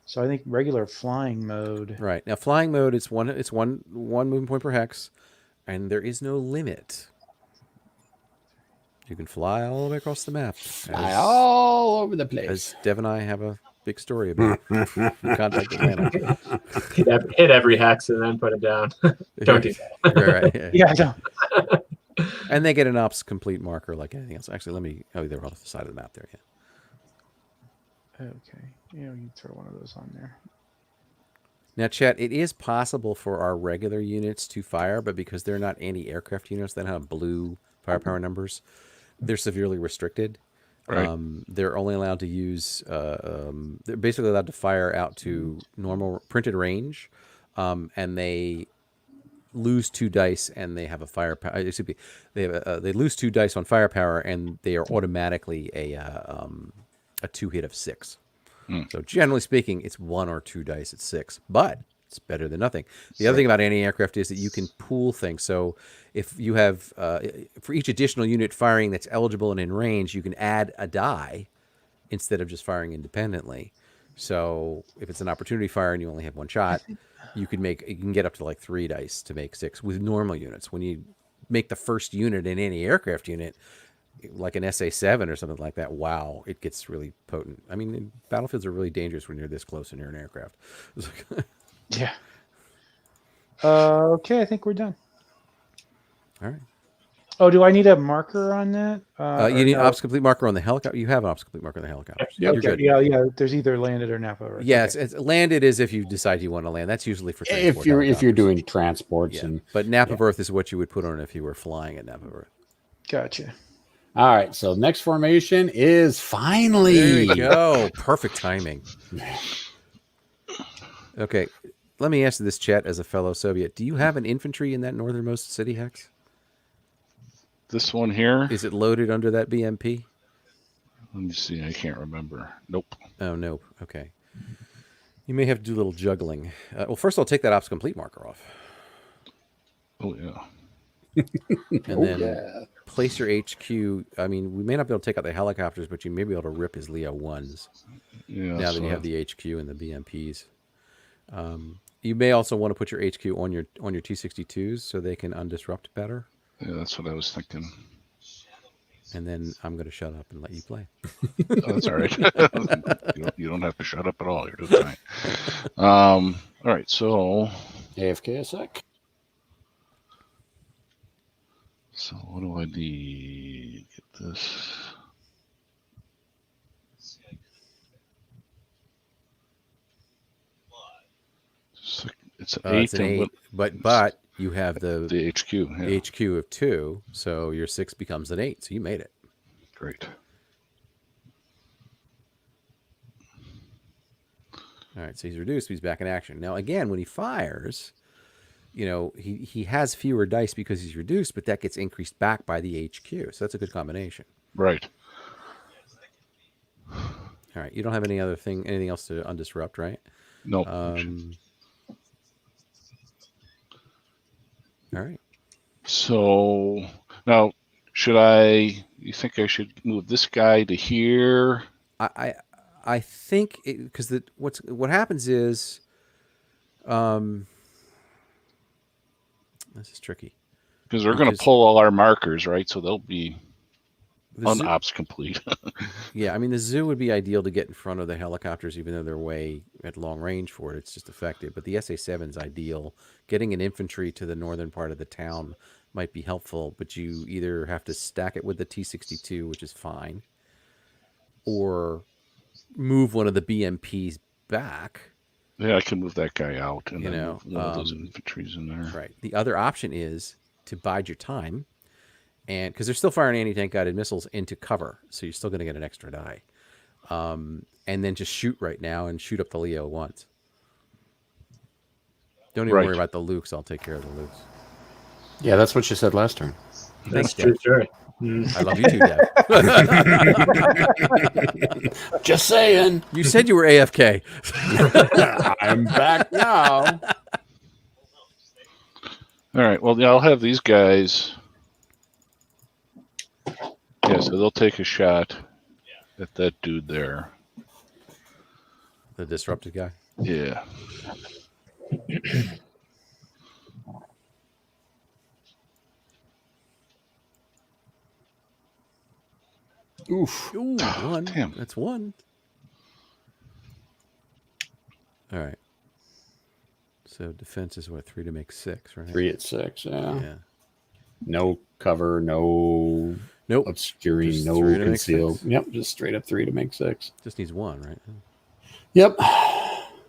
So I think regular flying mode. Right. Now flying mode is one movement point per hex, and there is no limit. You can fly all the way across the map. Fly all over the place. As Dev and I have a big story about. Contact Atlanta. Hit every hex and then put it down. Don't do that. Right. Yeah. Yeah, I don't. And they get an ops complete marker like anything else. Actually, let me. Oh, they're off the side of the map there. Yeah. Okay. You can throw one of those on there. Now, chat, it is possible for our regular units to fire, but because they're not anti-aircraft units that have blue firepower numbers, they're severely restricted. Right. They're only allowed to use. They're basically allowed to fire out to normal printed range, and they lose 2 dice, and they have a firepower. Excuse me, they lose 2 dice on firepower, and they are automatically a 2 hit of 6. So generally speaking, it's 1 or 2 dice at 6, but it's better than nothing. The other thing about anti-aircraft is that you can pool things. So if you have, for each additional unit firing that's eligible and in range, you can add a die instead of just firing independently. So if it's an opportunity fire and you only have 1 shot, you can get up to like 3 dice to make 6 with normal units. When you make the first unit in any aircraft unit, like an SA-7 or something like that, wow, it gets really potent. I mean, battlefields are really dangerous when you're this close and you're an aircraft. Yeah. Okay, I think we're done. All right. Oh, do I need a marker on that? You need an ops complete marker on the helicopter. You have an ops complete marker on the helicopter. Yep. You're good. Yeah. There's either landed or Napa. Right? Yeah, Okay. it's landed is if you decide you want to land. That's usually for transport If you're helicopters. doing transports Yeah. and But Napa Earth is what you would put on if you were flying at Napa Earth. Gotcha. all right. So next formation is There finally. you go. Perfect timing. Okay. Let me ask this, chat, as a fellow Soviet. Do you have an infantry in that northernmost city hex? This one here. Is it loaded under that BMP? Let me see. I can't remember. Nope. Oh, no. Okay. You may have to do a little juggling. Well, first I'll take that ops complete marker off. Oh yeah. And then place your HQ. I mean, we may not be able to take out the helicopters, but you may be able to rip his Leo 1s Yeah. now that you have the HQ and the BMPs. You may also want to put your HQ on your T-62s so they can undisrupt better. Yeah, that's what I was thinking. And then I'm going to shut up and let you play. Oh, that's all right. you don't have to shut up at all. You're just fine. All right. So AFK a sec. what do I need? Get this. It's an 8. It's an 8, but you have the HQ. Yeah. HQ of 2, so your 6 becomes an 8. So you made it. Great. All right, so he's reduced. He's back in action. Now, again, when he fires, he has fewer dice because he's reduced, but that gets increased back by the HQ. So that's a good combination. Right. All right, you don't have anything else to undisrupt, right? Nope. All right. So now, you think I should move this guy to here? I think because what happens is, this is tricky. Because we're going to pull all our markers, right? So they'll be unops complete. Yeah, I mean, the zoo would be ideal to get in front of the helicopters, even though they're way at long range for it. It's just effective. But the SA-7 is ideal. Getting an infantry to the northern part of the town might be helpful, but you either have to stack it with the T-62, which is fine, or move one of the BMPs back. Yeah, I can move that guy out and then move one of those infantries in there. Right. The other option is to bide your time, and because they're still firing anti-tank guided missiles into cover, so you're still going to get an extra die. And then just shoot right now and shoot up the Leo once. Don't even worry about the Lukes. I'll take care of the Lukes. Yeah, that's what you said last turn. That's true story. I love you too, Dev. Just saying. You said you were AFK. I'm back now. All right. Well, yeah, I'll have these guys. Yeah, so they'll take a shot at that dude there. The disrupted guy. Yeah. Oof. Ooh, one. Damn. That's one. All right. So defense is what, 3 to make 6, right? 3 at 6. Yeah. Yeah. No cover, no Nope. obscuring, Just no 3 to make conceal. 6. Yep, just straight up 3 to make 6. Just needs 1, right? Yep.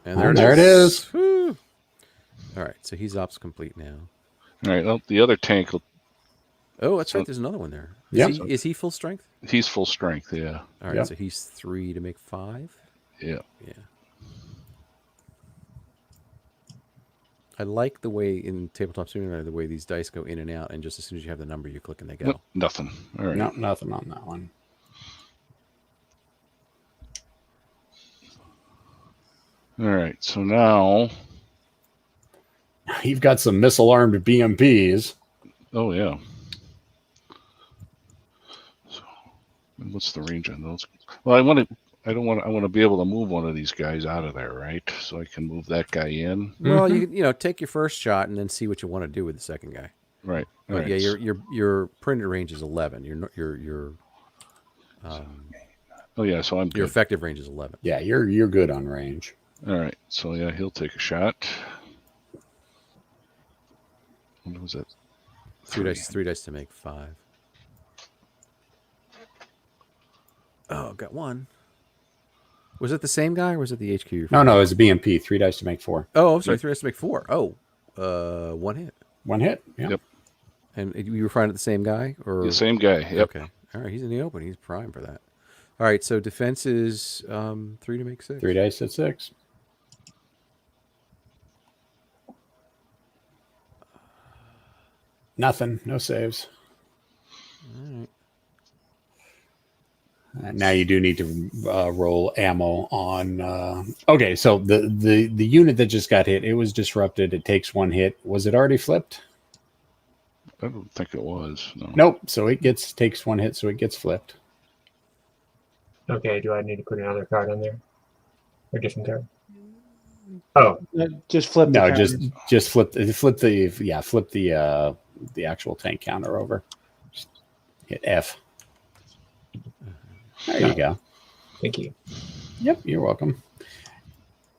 And There it is. Whew. All right. So he's ops complete now. All right. Well, the other tank, Oh, that's So- right. There's another one there. Yep. Is he full strength? he's full strength. Yeah. All right. Yep. So he's 3 to make 5. Yeah. Yeah. I like the way in Tabletop Simulator, the way these dice go in and out, and just as soon as you have the number, you click and they go. Nope, nothing. All right. No, nothing on that one. All right. So now, You've got some missile-armed BMPs. oh yeah. So, and what's the range on those? Well, I want to be able to move one of these guys out of there, right? So I can move that guy in. Well, you take your first shot and then see what you want to do with the second guy. Right. All But right. yeah, your printed range is 11. Your Oh yeah. So I'm your good. effective range is 11. Yeah, you're good on range. All right. So yeah, he'll take a shot. What was that? 3 dice to make 5. Oh, got 1. Was it the same guy or was it the HQ? No, it's a BMP. 3 dice to make 4. Oh, I'm sorry, 3 dice to make 4. Oh, 1 hit. 1 hit. Yeah. Yep. And you were finding the same guy, or The same guy. Yep. Okay, all right. He's in the open. He's prime for that. All right. So defense is 3 to make 6. 3 dice at 6. Nothing. No saves. All right. Now you do need to roll ammo on. Okay, so the unit that just got hit, it was disrupted. It takes 1 hit. Was it already flipped? I don't think it was. No. Nope. So it takes 1 hit, so it gets flipped. Okay, do I need to put another card on there? Or different card? Oh, Just flip the No, counters. just flip the actual tank counter over. Just hit F. There you go. thank you. Yep, you're welcome.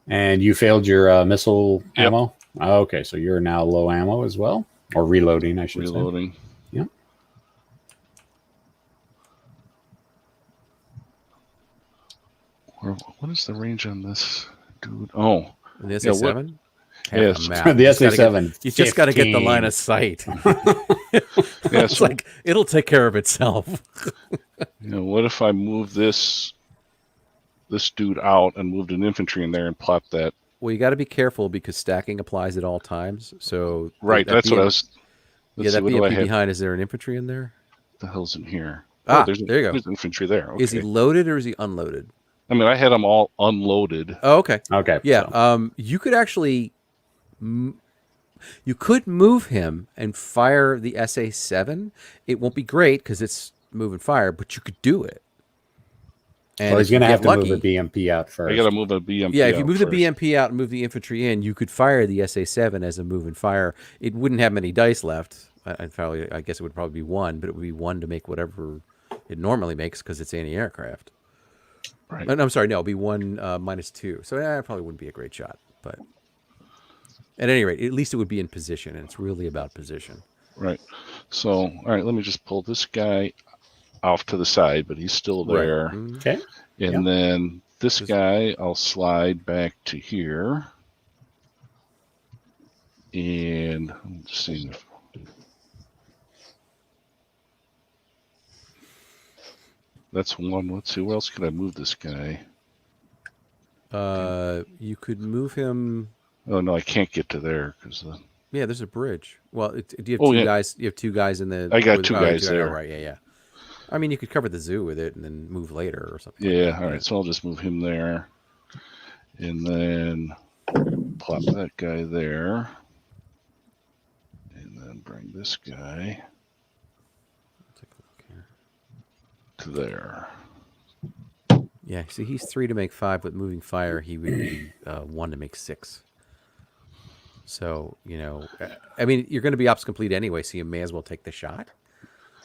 And you failed your missile Yep. ammo? Okay, so you're now low ammo as well? Or reloading, I should say. Reloading. Yep. What is the range on this dude? Oh, And the Yeah, what- SA7. Yes. The SA7. You just got to get the 15. line of sight. yeah. It's So like it'll take care of itself. what if I move this dude out and moved an infantry in there and plopped that? Well, you got to be careful because stacking applies at all times. So Right. that That's what I BM was. Yeah, Let's that see, what do I BMP have? behind. Is there an infantry in there? The hell's in here? Ah, there's there you go. There's infantry there. Okay. Is he loaded or is he unloaded? I mean, I had them all unloaded. Oh, okay. Okay. Yeah. so- You could actually, you could move him and fire the SA7. It won't be great because it's move and fire, but you could do it. And well, he's if you going to have get to lucky, move a BMP out first. I got to move a BMP. yeah, if you out move the first. BMP out and move the infantry in, you could fire the SA7 as a move and fire. It wouldn't have many dice left. I guess it would probably be 1, but it would be 1 to make whatever it normally makes because it's anti-aircraft. Right. No, I'm sorry, no, it'd be 1 -2. So it probably wouldn't be a great shot, but at any rate, at least it would be in position, and it's really about position. Right. So, all right, let me just pull this guy off to the side, but he's still there. Right. Mhm. Okay. And then this guy, I'll slide back to here. And I'm just seeing if. That's one. Let's see. Where else could I move this guy? You could move him. Oh, no, I can't get to there because Yeah, there's a bridge. Well, do you have Oh, two yeah. guys? You have 2 guys in the. I got 2 guys oh, there. Right? Yeah. I mean, you could cover the zoo with it and then move later or something. like yeah. that. All right. So I'll just move him there. And then plop that guy there. And then bring this guy Take a look here. to there. Yeah, see, he's 3 to make 5, but moving fire, he would be 1 to make 6. So, I mean, you're going to be ops complete anyway, so you may as well take the shot.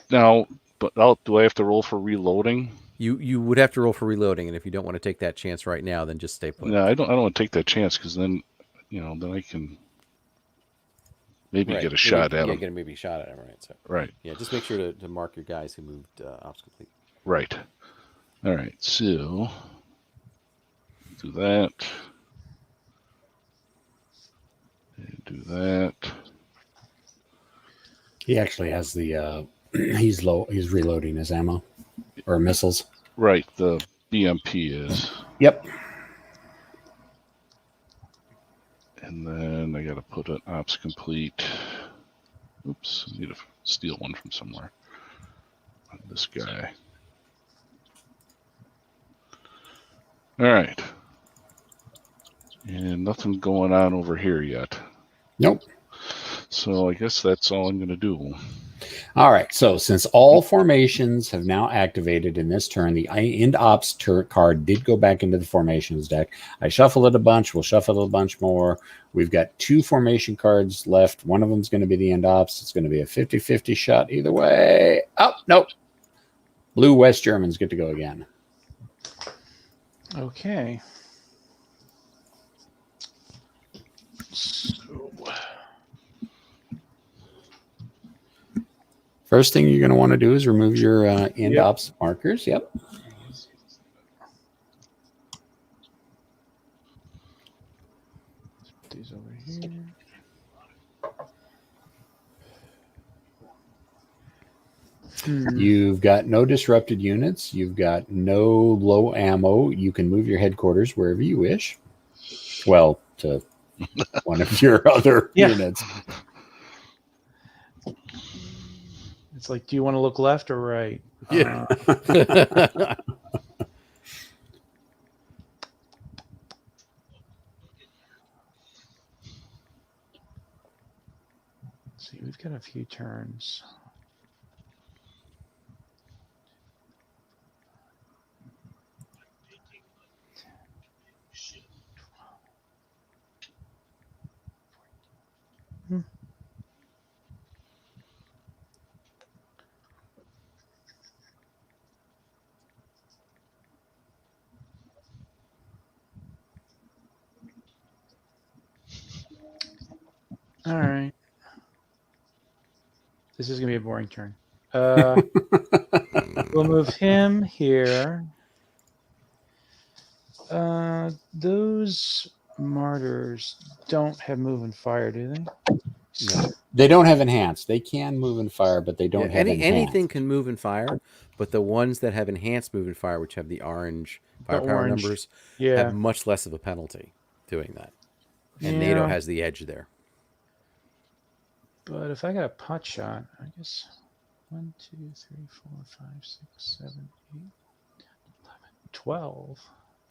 Now, do I have to roll for reloading? You would have to roll for reloading, and if you don't want to take that chance right now, then just stay put. No, I don't want to take that chance because then, then I can maybe get a shot at him. Get maybe a shot at him, right? So, right. Yeah, just make sure to mark your guys who moved ops complete. Right. All right. So do that. And do that. He actually has the he's reloading his ammo or missiles. Right, the BMP is. Yep. And then I got to put an ops complete. Oops, I need to steal one from somewhere. This guy. All right. And nothing going on over here yet. Nope. So I guess that's all I'm going to do. All right. So since all formations have now activated in this turn, the end ops card did go back into the formations deck. I shuffled it a bunch. We'll shuffle it a bunch more. We've got 2 formation cards left. One of them is going to be the end ops. It's going to be a 50-50 shot either way. Oh, nope. Blue West Germans get to go again. Okay. So, first thing you're going to want to do is remove your end ops markers. Yep. put these over here. You've got no disrupted units. You've got no low ammo. You can move your headquarters wherever you wish. Well, to one of your other units. It's like, do you want to look left or right? Yeah. See, we've got a few turns. All right. This is going to be a boring turn. We'll move him here. Those martyrs don't have move and fire, do they? No. They don't have enhanced. They can move and fire, but they don't have enhanced. Anything can move and fire, but the ones that have enhanced move and fire, which have the orange firepower numbers, have much less of a penalty doing that. And NATO has the edge there. But if I got a pot shot, I guess 1, 2, 3, 4, 5, 6, 7, 8, 11, 12.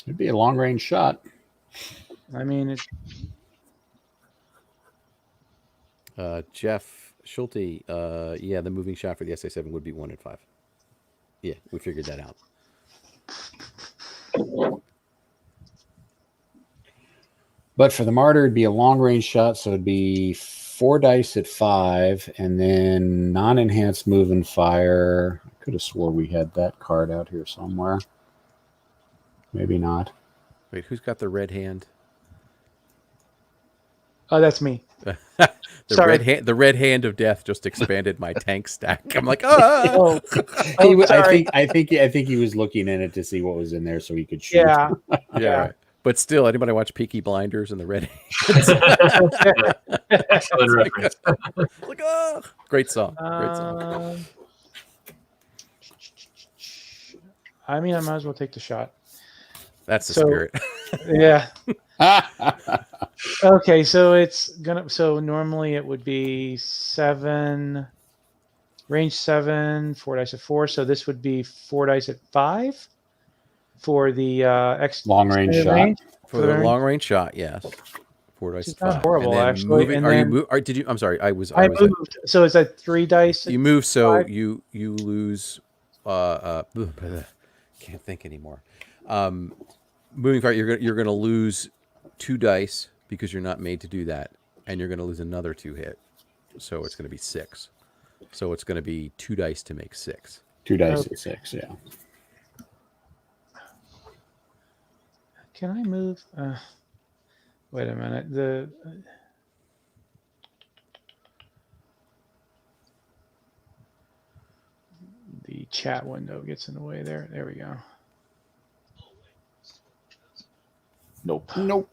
It'd be a long range shot. I mean, Jeff Schulte, the moving shot for the SA-7 would be 1 in 5. Yeah, we figured that out. But for the martyr, it'd be a long range shot, so it'd be 4 dice at 5, and then non-enhanced move and fire. I could have swore we had that card out here somewhere. Maybe not. Wait, who's got the red hand? Oh, that's me. The red hand of death just expanded my tank stack. I'm like, oh. I think he was looking in it to see what was in there so he could shoot. Yeah. Right. But still, anybody watch Peaky Blinders and the red hands? Excellent reference. Like, oh, great song. Great song. I mean, I might as well take the shot. That's the spirit. Yeah. Okay, so so normally it would be 7, range 7, 4 dice at 4. So this would be 4 dice at 5 for the long range shot. Range, for the long range shot, yes. 4 dice at 5. Not horrible, actually. Did you? I'm sorry. I moved. So is that 3 dice? You move, so 5? you lose. Can't think anymore. Moving forward, you're gonna lose 2 dice because you're not made to do that, and you're gonna lose another 2 hit, so it's gonna be 6. So it's gonna be 2 dice to make 6. 2 dice Okay. and 6. Yeah. Can I move? Wait a minute. The chat window gets in the way there. There we go. Nope. Nope.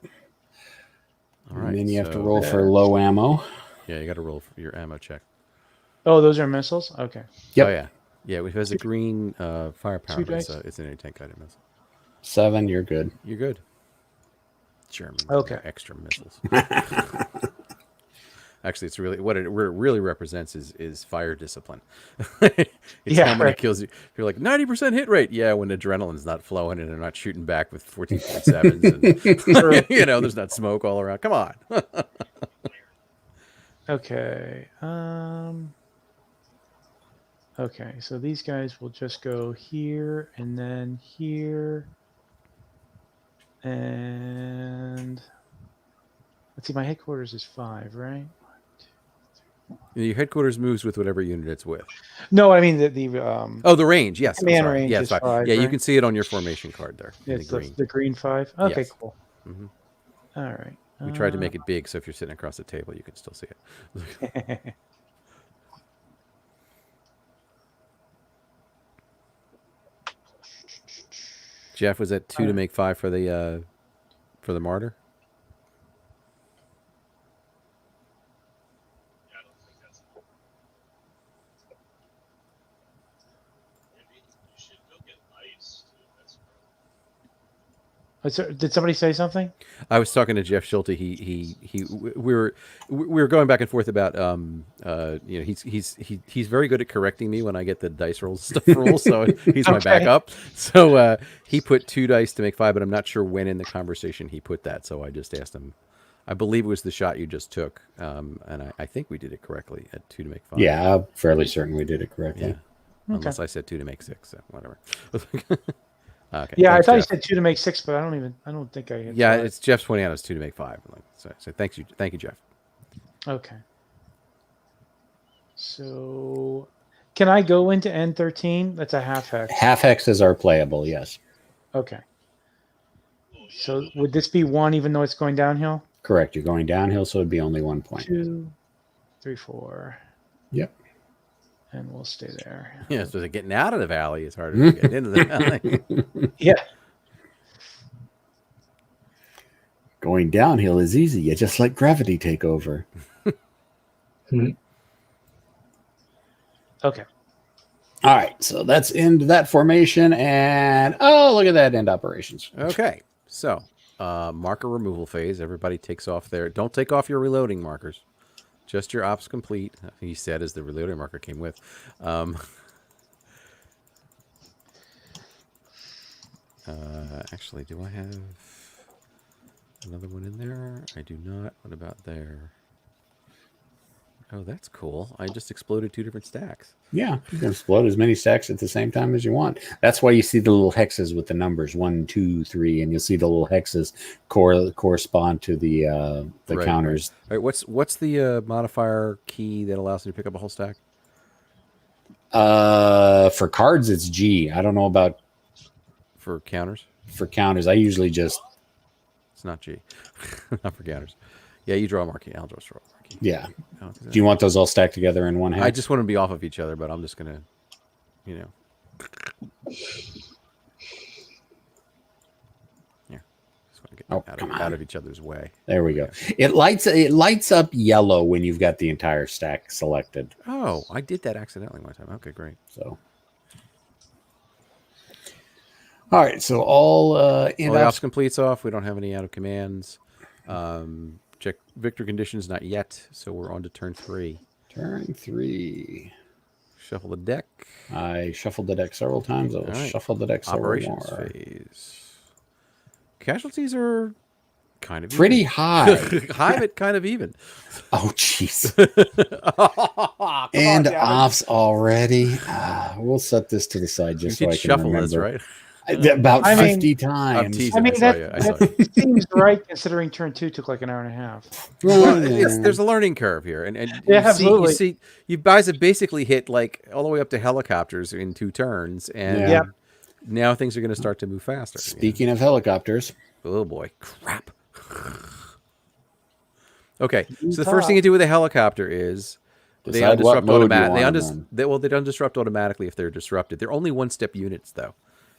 All right. And then you have to so- roll for low ammo. Yeah, you got to roll for your ammo check. Oh, those are missiles? Okay. Yep. Oh yeah. Yeah, if it has a green firepower, 2 it's dice? an anti-tank item missile. 7, you're good. You're good. German. Okay. Extra missiles. Actually, it's really what it really represents is fire discipline. It's Yeah, how many right. kills you're like 90% hit rate. Yeah, when adrenaline's not flowing and they're not shooting back with 14.7s and you know, there's not smoke all around. Come on. Okay. Okay, so these guys will just go here and then here. And let's see, my headquarters is 5, right? Your headquarters moves with whatever unit it's with. No, I mean the Oh, the range. Yes. I'm Command sorry. range Yes, is 5. 5, Yeah, you right? can see it on your formation card there. In it's the green. the green 5. Okay, Yes. cool. Mhm. All right. We tried to make it big, so if you're sitting across the table, you can still see it. Jeff, was that 2 to make 5 for the martyr? Yeah, I don't think that's. Maybe you should go get ice, dude. That's Did somebody say something? I was talking to Jeff Schulte. We were going back and forth about you know, he's very good at correcting me when I get the dice rolls stuff roll, so he's my Okay. backup. So he put 2 dice to make 5, but I'm not sure when in the conversation he put that. So I just asked him. I believe it was the shot you just took, and I think we did it correctly at 2 to make 5. Yeah, I'm fairly certain we did it correctly. Yeah. Okay. Unless I said 2 to make 6, so whatever. Okay. Yeah, thanks, I thought you Jeff. said 2 to make 6, but I don't think I hit Yeah, 5. it's Jeff's pointing out it's 2 to make 5. So thank you, Jeff. Okay. So can I go into N13? That's a half hex. Half hexes are playable, yes. Okay. So would this be 1 even though it's going downhill? Correct. You're going downhill, so it'd be only 1 point. 2, 3, 4. Yep. And we'll stay there. Yeah, so getting out of the valley is harder than getting into the valley. Yeah. Going downhill is easy. You just let gravity take over. Okay. All right, so that's end that formation, and oh, look at that, end operations. Okay, so marker removal phase. Everybody takes off their. Don't take off your reloading markers. Just your ops complete. He said as the reloading marker came with. Actually, do I have another one in there? I do not. What about there? Oh, that's cool. I just exploded 2 different stacks. Yeah, you can explode as many stacks at the same time as you want. That's why you see the little hexes with the numbers 1, 2, 3, and you'll see the little hexes correspond to the Right, counters. All right, what's the modifier key that allows you to pick up a whole stack? For cards, it's G. I don't know about For counters? for counters. I usually just It's not G. Not for counters. Yeah, you draw a marquee. I'll just draw a marquee. yeah. I don't do that. Do you want those all stacked together in one hex? I just want them to be off of each other, but I'm just gonna, you know. Yeah. Just want to get Oh, them come on. out of each other's way. There we go. It lights up yellow when you've got the entire stack selected. Oh, I did that accidentally one time. Okay, great. So, all right. So all end All the ops ops. completes off. We don't have any out of commands. Check victory conditions, not yet. So we're on to turn 3. Turn 3. Shuffle the deck. I shuffled the deck several times. I will All right. shuffle the deck several Operations more. phase. Casualties are kind of Pretty even. high. High, but kind of even. Oh, jeez. Come And on, Gavin. offs already. We'll set this to the side You just so did I can shuffle remember. this, right? About I mean, 50 I'm times. teasing. I mean, I saw you. I saw you. that seems right considering turn 2 took like an hour and a half. Well, there's a learning curve here, and Yeah, you absolutely. see, you guys have basically hit like all the way up to helicopters in 2 turns, and Yeah. now things are going to start to move faster. Speaking of helicopters, Oh boy, crap. Okay, so the first thing you do with a helicopter is they decide what undisrupt mode you automatically. want 'em in. They don't disrupt automatically if they're disrupted. They're only 1-step units though.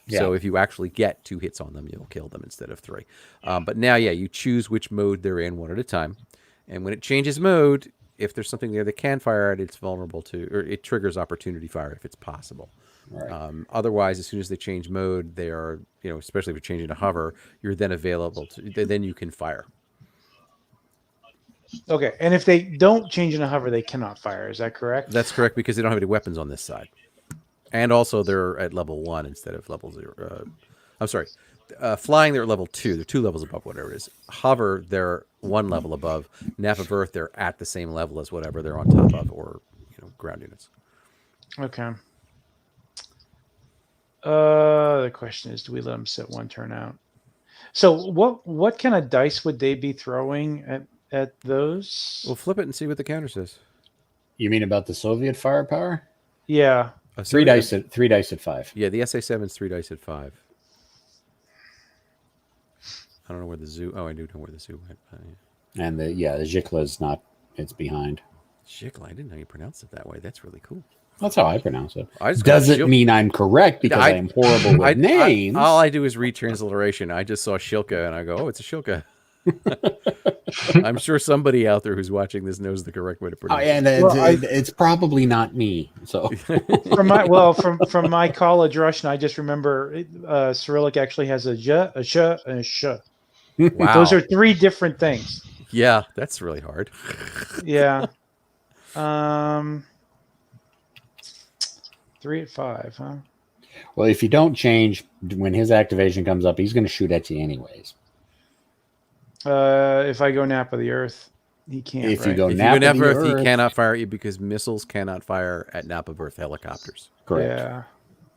So Yeah. if you actually get 2 hits on them, you'll kill them instead of 3. But now, you choose which mode they're in one at a time. And when it changes mode, if there's something there that can fire at, it's vulnerable to, or it triggers opportunity fire if it's possible. Right. Otherwise, as soon as they change mode, they are, especially if you're changing to hover, you're then available to, then you can fire. Okay, and if they don't change into hover, they cannot fire. Is that correct? That's correct, because they don't have any weapons on this side. And also, they're at level 1 instead of level 0. I'm sorry. Flying, they're at level 2. They're 2 levels above whatever it is. Hover, they're 1 level above. Nap of Earth, they're at the same level as whatever they're on top of, or ground units. Okay. The question is, do we let them sit 1 turn out? So what kind of dice would they be throwing at those? We'll flip it and see what the counter says. You mean about the Soviet firepower? Yeah. 3 dice at 5. Yeah, the SA-7's 3 dice at 5. I don't know where the zoo. Oh, I do know where the zoo went. And the Zhikla is not. It's behind. Zhikla, I didn't know you pronounced it that way. That's really cool. That's how I pronounce it. I just call it Doesn't mean I'm correct because I'm horrible with names. all I do is read transliteration. I just saw Shilka and I go, oh, it's a Shilka. I'm sure somebody out there who's watching this knows the correct way to pronounce it. And it's probably not me. So from my college Russian, I just remember Cyrillic actually has a j, a sh, and a sh. Wow. Those are 3 different things. Yeah, that's really hard. Yeah. 3 at 5, huh? well, if you don't change when his activation comes up, he's going to shoot at you anyways. If I go Nap of the Earth, he can't. If you right? go If Nap you go of Nap the Earth, he Earth- cannot fire at you because missiles cannot fire at Nap of Earth helicopters. Correct. Yeah.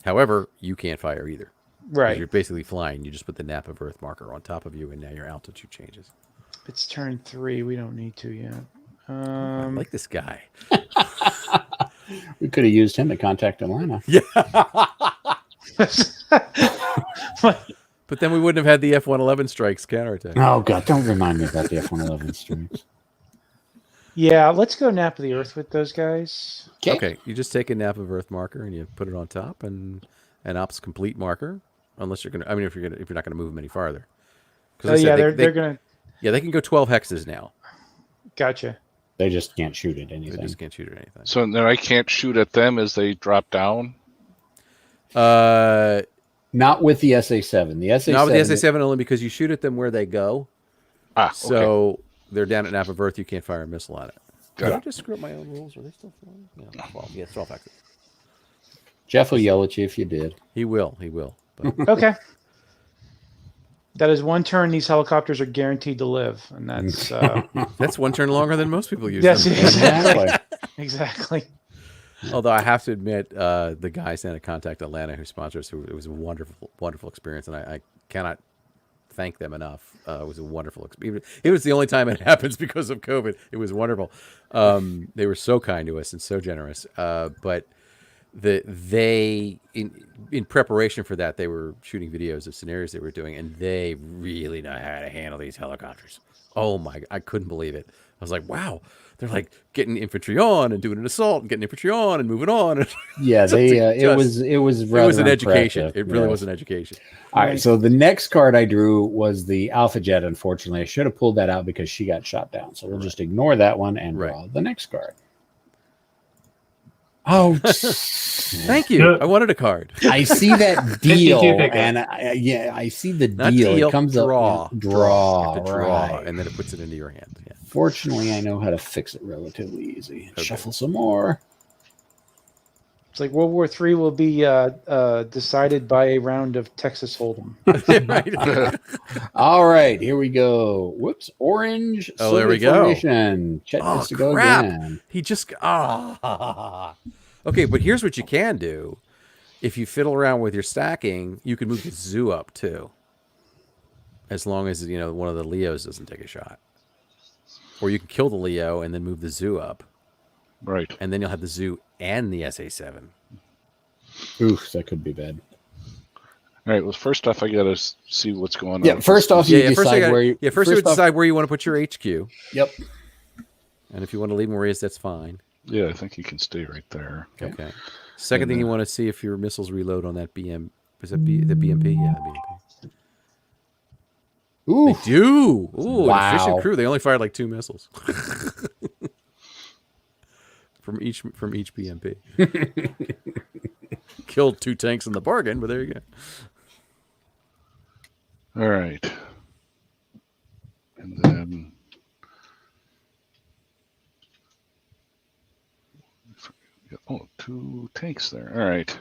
However, you can't fire either. 'Cause Right. You're basically flying. You just put the Nap of Earth marker on top of you, and now your altitude changes. It's turn 3. We don't need to yet. I like this guy. We could have used him to contact Atlanta. Yeah. But then we wouldn't have had the F-111 strikes counterattack. Oh God! Don't remind me about the F-111 strings. Yeah, let's go Nap of the Earth with those guys. Okay, you just take a Nap of Earth marker and you put it on top, and an ops complete marker. Unless you're gonna, I mean, if you're not gonna move them any farther. Oh yeah, they're gonna. Yeah, they can go 12 hexes now. Gotcha. They just can't shoot at They anything. just can't shoot at anything. So then I can't shoot at them as they drop down. Not with the SA-7. The SA-7. Not with the SA-7 only because you shoot at them where they go. Ah, okay. So they're down at Nap of Earth. You can't fire a missile at it. Got Did it. I just screw up my own rules? Are they still flying? No, 12. Yeah, 12 hexes. Jeff will yell at you if you did. He will. He will. But Okay. That is 1 turn. These helicopters are guaranteed to live, and that's that's 1 turn longer than most people use. yes, them. exactly. Exactly. Although I have to admit, the guys down at Contact Atlanta who sponsored us, it was a wonderful, wonderful experience, and I cannot thank them enough. It was a wonderful experience. It was the only time it happens because of COVID. It was wonderful. They were so kind to us and so generous. But they in preparation for that, they were shooting videos of scenarios they were doing, and they really know how to handle these helicopters. Oh my! I couldn't believe it. I was like, wow. They're like getting infantry on and doing an assault and getting infantry on and moving on. Yeah, they. It was rather an education. impressive. It really Yes. was an education. All right, so the next card I drew was the Alpha Jet. Unfortunately, I should have pulled that out because she got shot down. So we'll just ignore that one and draw the next card. Oh, Thank you. I wanted a card. I see that deal, 52 pickup. and I see the Not deal. deal, It comes draw. up draw, You have to draw, right. and then it puts it into your hand. Yeah. Fortunately, I know how to fix it relatively easy. Okay. Shuffle some more. It's like World War III will be decided by a round of Texas Hold'em. Right. All right, here we go. Whoops, orange. Oh, there we Soviet go. formation. Chet Oh, gets to go crap. again. He just Okay, but here's what you can do. if you fiddle around with your stacking, you can move the zoo up too. As long as, one of the Leos doesn't take a shot. Or you can kill the Leo and then move the zoo up. Right. And then you'll have the zoo and the SA7. Oof, that could be bad. All right. Well, first off, I got to see what's going on. Yeah, first off, you decide where you... First you decide where you want to put your HQ. Yep. And if you want to leave him where he is, that's fine. Yeah, I think he can stay right there. Okay. Second thing you want to see if your missiles reload on that BM... Is that the BMP? Yeah, the BMP. Ooh. They do. Ooh, Wow. an efficient crew. They only fired like 2 missiles. from each BMP. Killed 2 tanks in the bargain, but there you go. All right. And then... Oh, 2 tanks there. All right.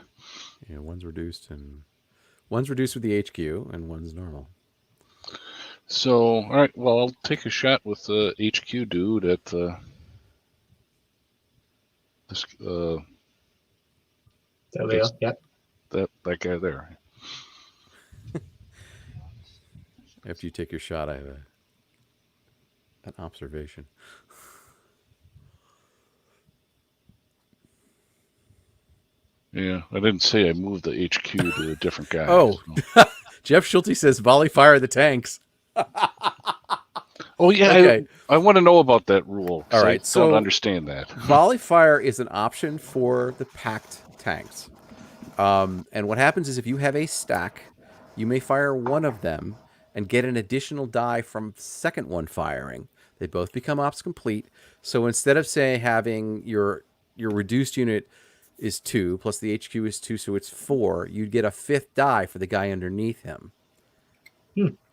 Yeah, one's reduced with the HQ and one's normal. So, all right. Well, I'll take a shot with the HQ dude at this That Leo, yep. that guy there. After you take your shot, I have an observation. Yeah, I didn't say I moved the HQ to a different guy. Oh, so. Jeff Schulte says volley fire the tanks. Oh yeah, Okay. I want to know about that rule. All right, I so- don't understand that. Volley fire is an option for the packed tanks. And what happens is if you have a stack, you may fire one of them and get an additional die from the second one firing. They both become ops complete. So instead of, say, having your reduced unit is 2 plus the HQ is 2, so it's 4, you'd get a 5th die for the guy underneath him.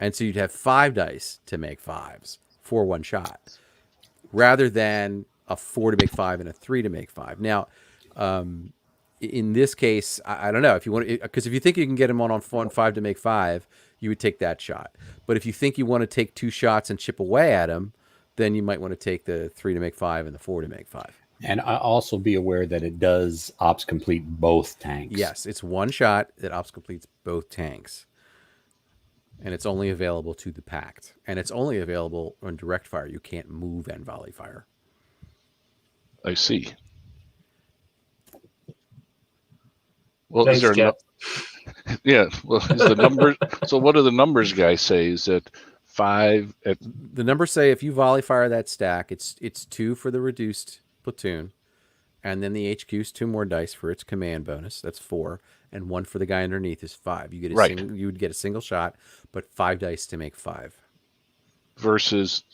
And so you'd have 5 dice to make 5s for one shot, rather than a 4 to make 5 and a 3 to make 5. Now, in this case, I don't know if you want, because if you think you can get him on 5 to make 5, you would take that shot. But if you think you want to take 2 shots and chip away at him, then you might want to take the 3 to make 5 and the 4 to make 5. And also be aware that it does ops complete both tanks. Yes, it's one shot that ops completes both tanks. And it's only available to the packed. And it's only available on direct fire. You can't move and volley fire. I see. Well, Thanks, is there Jeff. Yeah. Well, is the number? So, what do the numbers guys say? Is it 5 at? The numbers say if you volley fire that stack, it's 2 for the reduced platoon, and then the HQ's 2 more dice for its command bonus. That's 4, and 1 for the guy underneath is 5. You get you would get a single shot, but 5 dice to make 5. Versus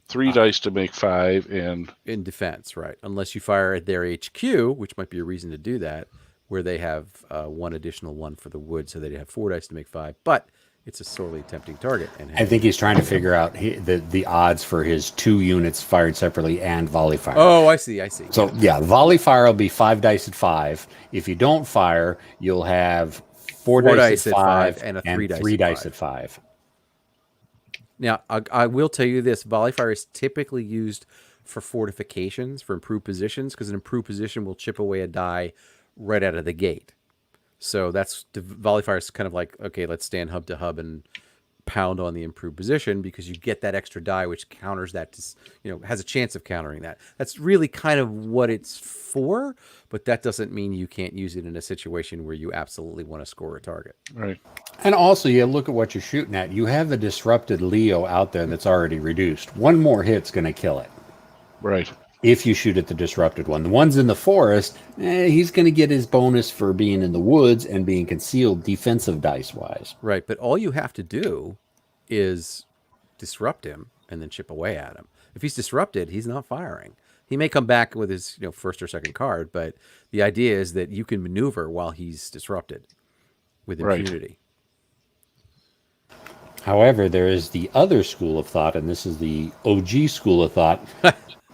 3 dice to make 5 and In defense, right? Unless you fire at their HQ, which might be a reason to do that, where they have 1 additional 1 for the wood, so they'd have 4 dice to make 5. But it's a sorely tempting target. And I think he's trying to figure out the odds for his 2 units fired separately and volley fire. Oh, I see. So yeah, volley fire will be 5 dice at 5. If you don't fire, you'll have 4 dice at 5 and a 3 dice at 5. Now, I will tell you this: volley fire is typically used for fortifications, for improved positions, because an improved position will chip away a die right out of the gate. So that's the volley fire is kind of like, okay, let's stand hub to hub and pound on the improved position, because you get that extra die, which counters that, has a chance of countering that. That's really kind of what it's for, but that doesn't mean you can't use it in a situation where you absolutely want to score a target. right. And also, you look at what you're shooting at. You have a disrupted Leo out there that's already reduced. One more hit's going to kill it. Right. If you shoot at the disrupted one. The one's in the forest, he's going to get his bonus for being in the woods and being concealed defensive dice-wise. Right, but all you have to do is disrupt him and then chip away at him. If he's disrupted, he's not firing. He may come back with his first or second card, but the idea is that you can maneuver while he's disrupted with impunity. However, there is the other school of thought, and this is the OG school of thought.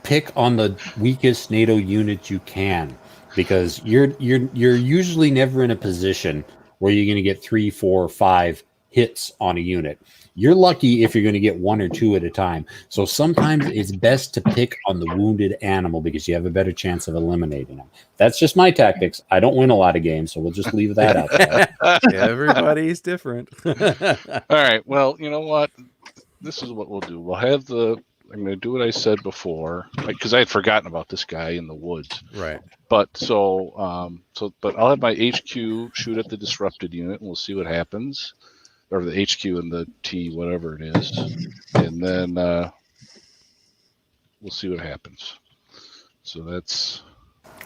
Pick on the weakest NATO unit you can, because you're usually never in a position where you're going to get 3, 4, 5 hits on a unit. You're lucky if you're going to get 1 or 2 at a time. So sometimes it's best to pick on the wounded animal because you have a better chance of eliminating them. That's just my tactics. I don't win a lot of games, so we'll just leave that out there. Everybody's different. All right. Well, you know what? This is what we'll do. We'll have the. I'm going to do what I said before because I had forgotten about this guy in the woods. Right. But but I'll have my HQ shoot at the disrupted unit, and we'll see what happens, or the HQ and the T, whatever it is, and then we'll see what happens. So that's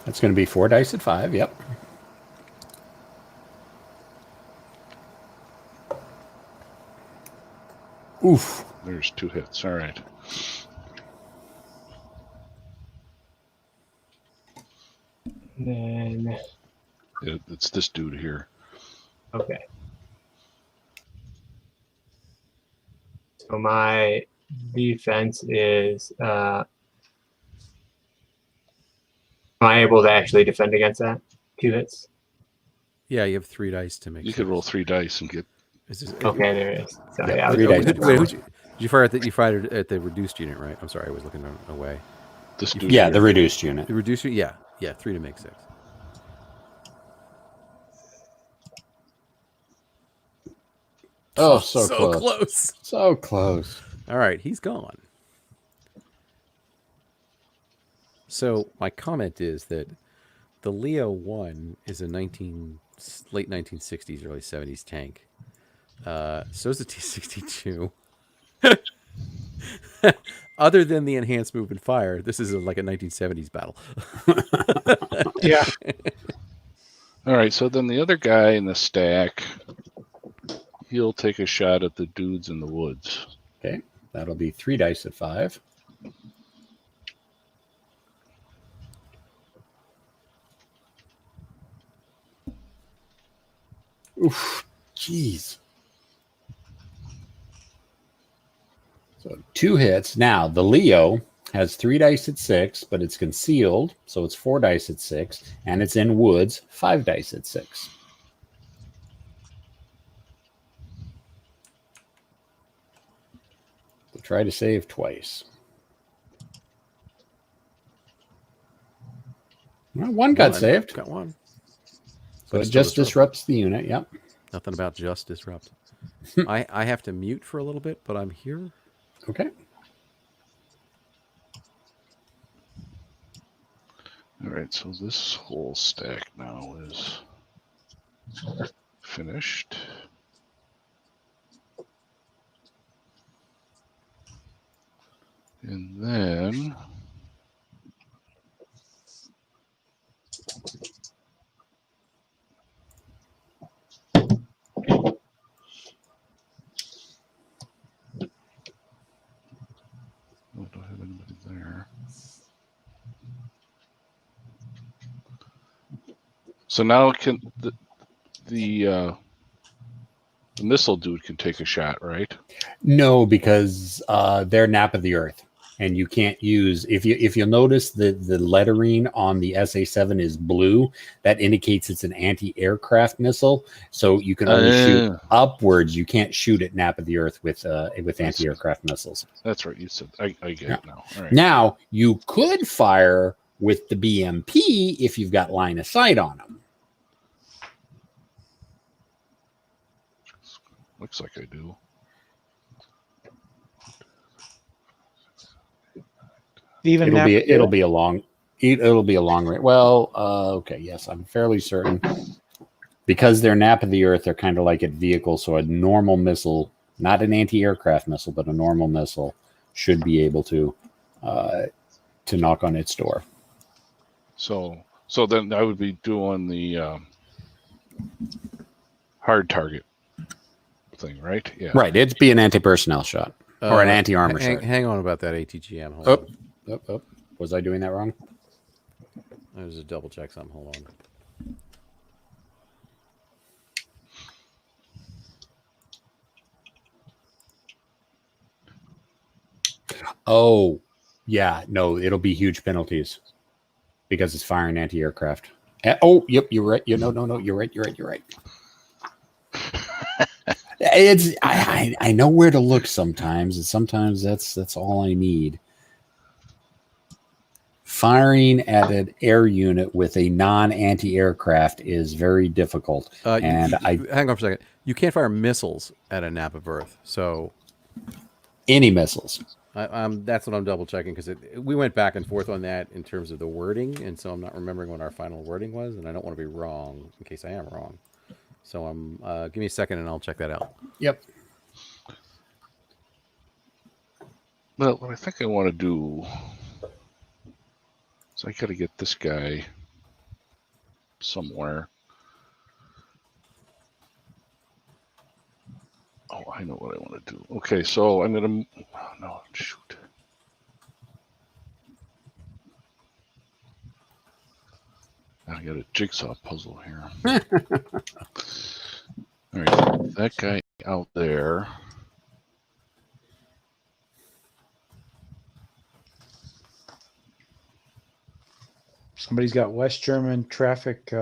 going to be 4 dice at 5. Yep. Oof. There's 2 hits. All right. Then It's this dude here. okay. So my defense is am I able to actually defend against that? 2 hits? Yeah, you have 3 dice to make. You could roll 3 dice and get. Is this, Okay, there it is. So, Yeah, yeah, 3 dice. Did you fire at you fired at the reduced unit, right? I'm sorry, I was looking away. This dude Yeah, here. the reduced unit. The reduced unit, yeah, 3 to make 6. Oh, so close. close. So close. All right, he's gone. So my comment is that the Leo 1 is a late 1960s, early 70s tank. So is the T-62. Other than the enhanced move and fire, this is like a 1970s battle. Yeah. All right, so then the other guy in the stack, he'll take a shot at the dudes in the woods. Okay, that'll be 3 dice at 5. Oof, jeez. So 2 hits. Now, the Leo has 3 dice at 6, but it's concealed, so it's 4 dice at 6, and it's in woods, 5 dice at 6. We'll try to save twice. Well, one got saved. Got one. So But it just disrupts the unit. Yep. Nothing about just disrupt. I have to mute for a little bit, but I'm here. Okay. All right, so this whole stack now is finished. And then I don't have anybody there. So now can the missile dude can take a shot, right? No, because they're nap of the earth, and you can't use if you'll notice the lettering on the SA-7 is blue. That indicates it's an anti-aircraft missile. So you can only shoot upwards. You can't shoot at nap of the earth with anti-aircraft missiles. That's right. You said I get it now. All right. Now you could fire with the BMP if you've got line of sight on them. Looks like I do. Even It'll be a long range. Well, okay, yes, I'm fairly certain because they're nap of the earth. They're kind of like a vehicle, so a normal missile, not an anti-aircraft missile, but a normal missile, should be able to knock on its door. So then I would be doing the hard target thing, right? Yeah. Right, it'd be an anti-personnel shot or an anti-armor shot. Hang on about that ATGM. Hold on. Was I doing that wrong? There's a double check something. Hold on. Oh, yeah, no, it'll be huge penalties because it's firing anti-aircraft. Oh, yep, you're right. No, you're right. It's I know where to look sometimes, and sometimes that's all I need. Firing at an air unit with a non-anti-aircraft is very difficult, and hang on for a second. You can't fire missiles at a nap of Earth, so any missiles. that's what I'm double checking because we went back and forth on that in terms of the wording, and so I'm not remembering what our final wording was, and I don't want to be wrong in case I am wrong. So give me a second and I'll check that out. Yep. Well, what I think I want to do is I got to get this guy somewhere. Oh, I know what I want to do. Okay, so I'm going to... Oh, no, shoot. I got a jigsaw puzzle here. All right, that guy out there. Somebody's got West German traffic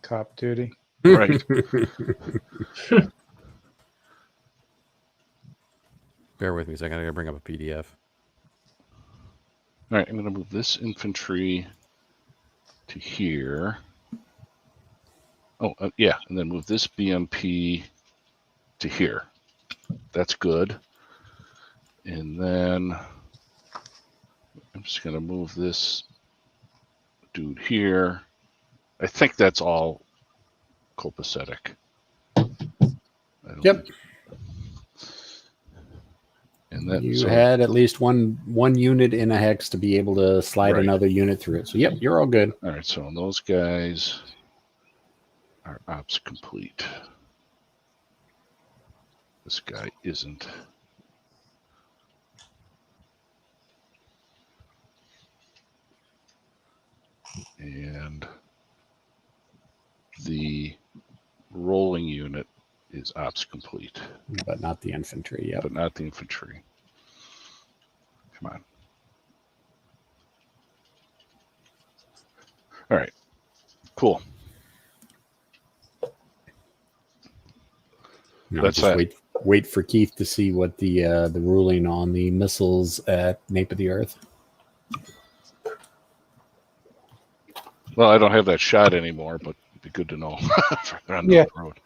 cop duty. Right. Bear with me a second. I got to bring up a PDF. All right, I'm going to move this infantry to here. Oh, yeah, and then move this BMP to here. That's good. And then I'm just going to move this dude here. I think that's all copacetic. Yep. And then You had at least one unit in a hex to be able to slide Right. another unit through it. So yep, you're all good. All right, so those guys are ops complete. This guy isn't. And the rolling unit is ops complete, But not the infantry. Yep. but not the infantry. Come on. All right, cool. No, That's just that. wait for Keith to see what the ruling on the missiles at Nape of the Earth. Well, I don't have that shot anymore, but it'd be good to know further on Yeah. the road.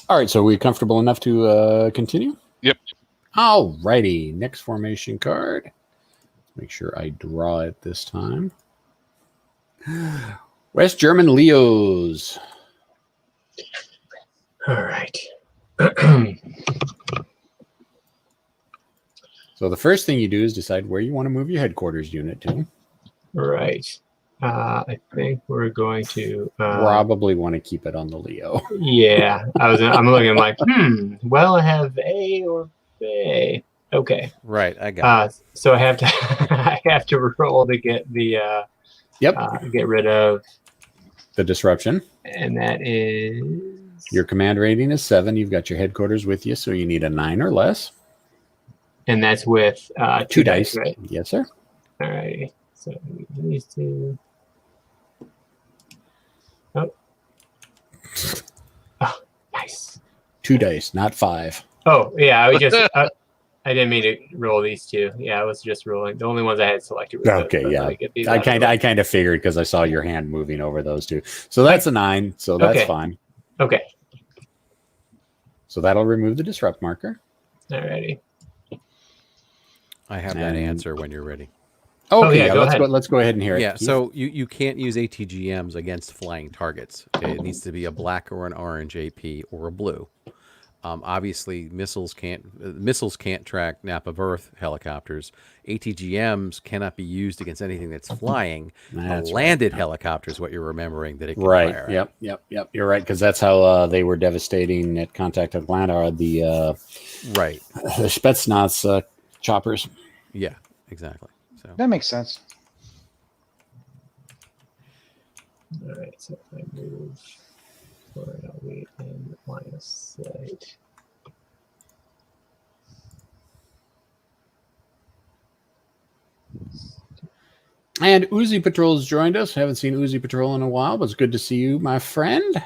All right, so are we comfortable enough to continue? Yep. All righty, next formation card. Make sure I draw it this time. West German Leos. All right. So the first thing you do is decide where you want to move your headquarters unit to. Right. I think we're going to Probably want to keep it on the Leo. Yeah, I'm looking like, well, I have A or B. Okay. Right, I got it. So I have to I have to roll to get the get rid of The disruption. and that is Your command rating is 7. You've got your headquarters with you, so you need a 9 or less. and that's with 2 dice. right? Yes, sir. All right. So these two. Oh, nice. 2 dice, not 5. Oh yeah, I was just I didn't mean to roll these two. Yeah, I was just rolling. The only ones I had selected were Okay, those, yeah. I get these I out of the kind way. of figured because I saw your hand moving over those two. So that's a 9. So that's Okay. fine. Okay. So that'll remove the disrupt marker. Alrighty. I have that And- answer when you're ready. Okay, yeah, yeah, go let's ahead. go. Let's go ahead and hear it. Yeah, Keith. so you can't use ATGMs against flying targets. Okay? It needs to be a black or an orange AP or a blue. Obviously, missiles can't track nap of Earth helicopters. ATGMs cannot be used against anything that's flying. That's A right. landed helicopter is what you're remembering that it can Right. fire at. Yep. You're right because that's how they were devastating at Contact Atlanta. The Right. the Spetsnaz choppers. Yeah. Exactly. So That makes sense. All right. So if I move forward, I'll wait and line of sight. And Uzi Patrol has joined us. Haven't seen Uzi Patrol in a while, but it's good to see you, my friend.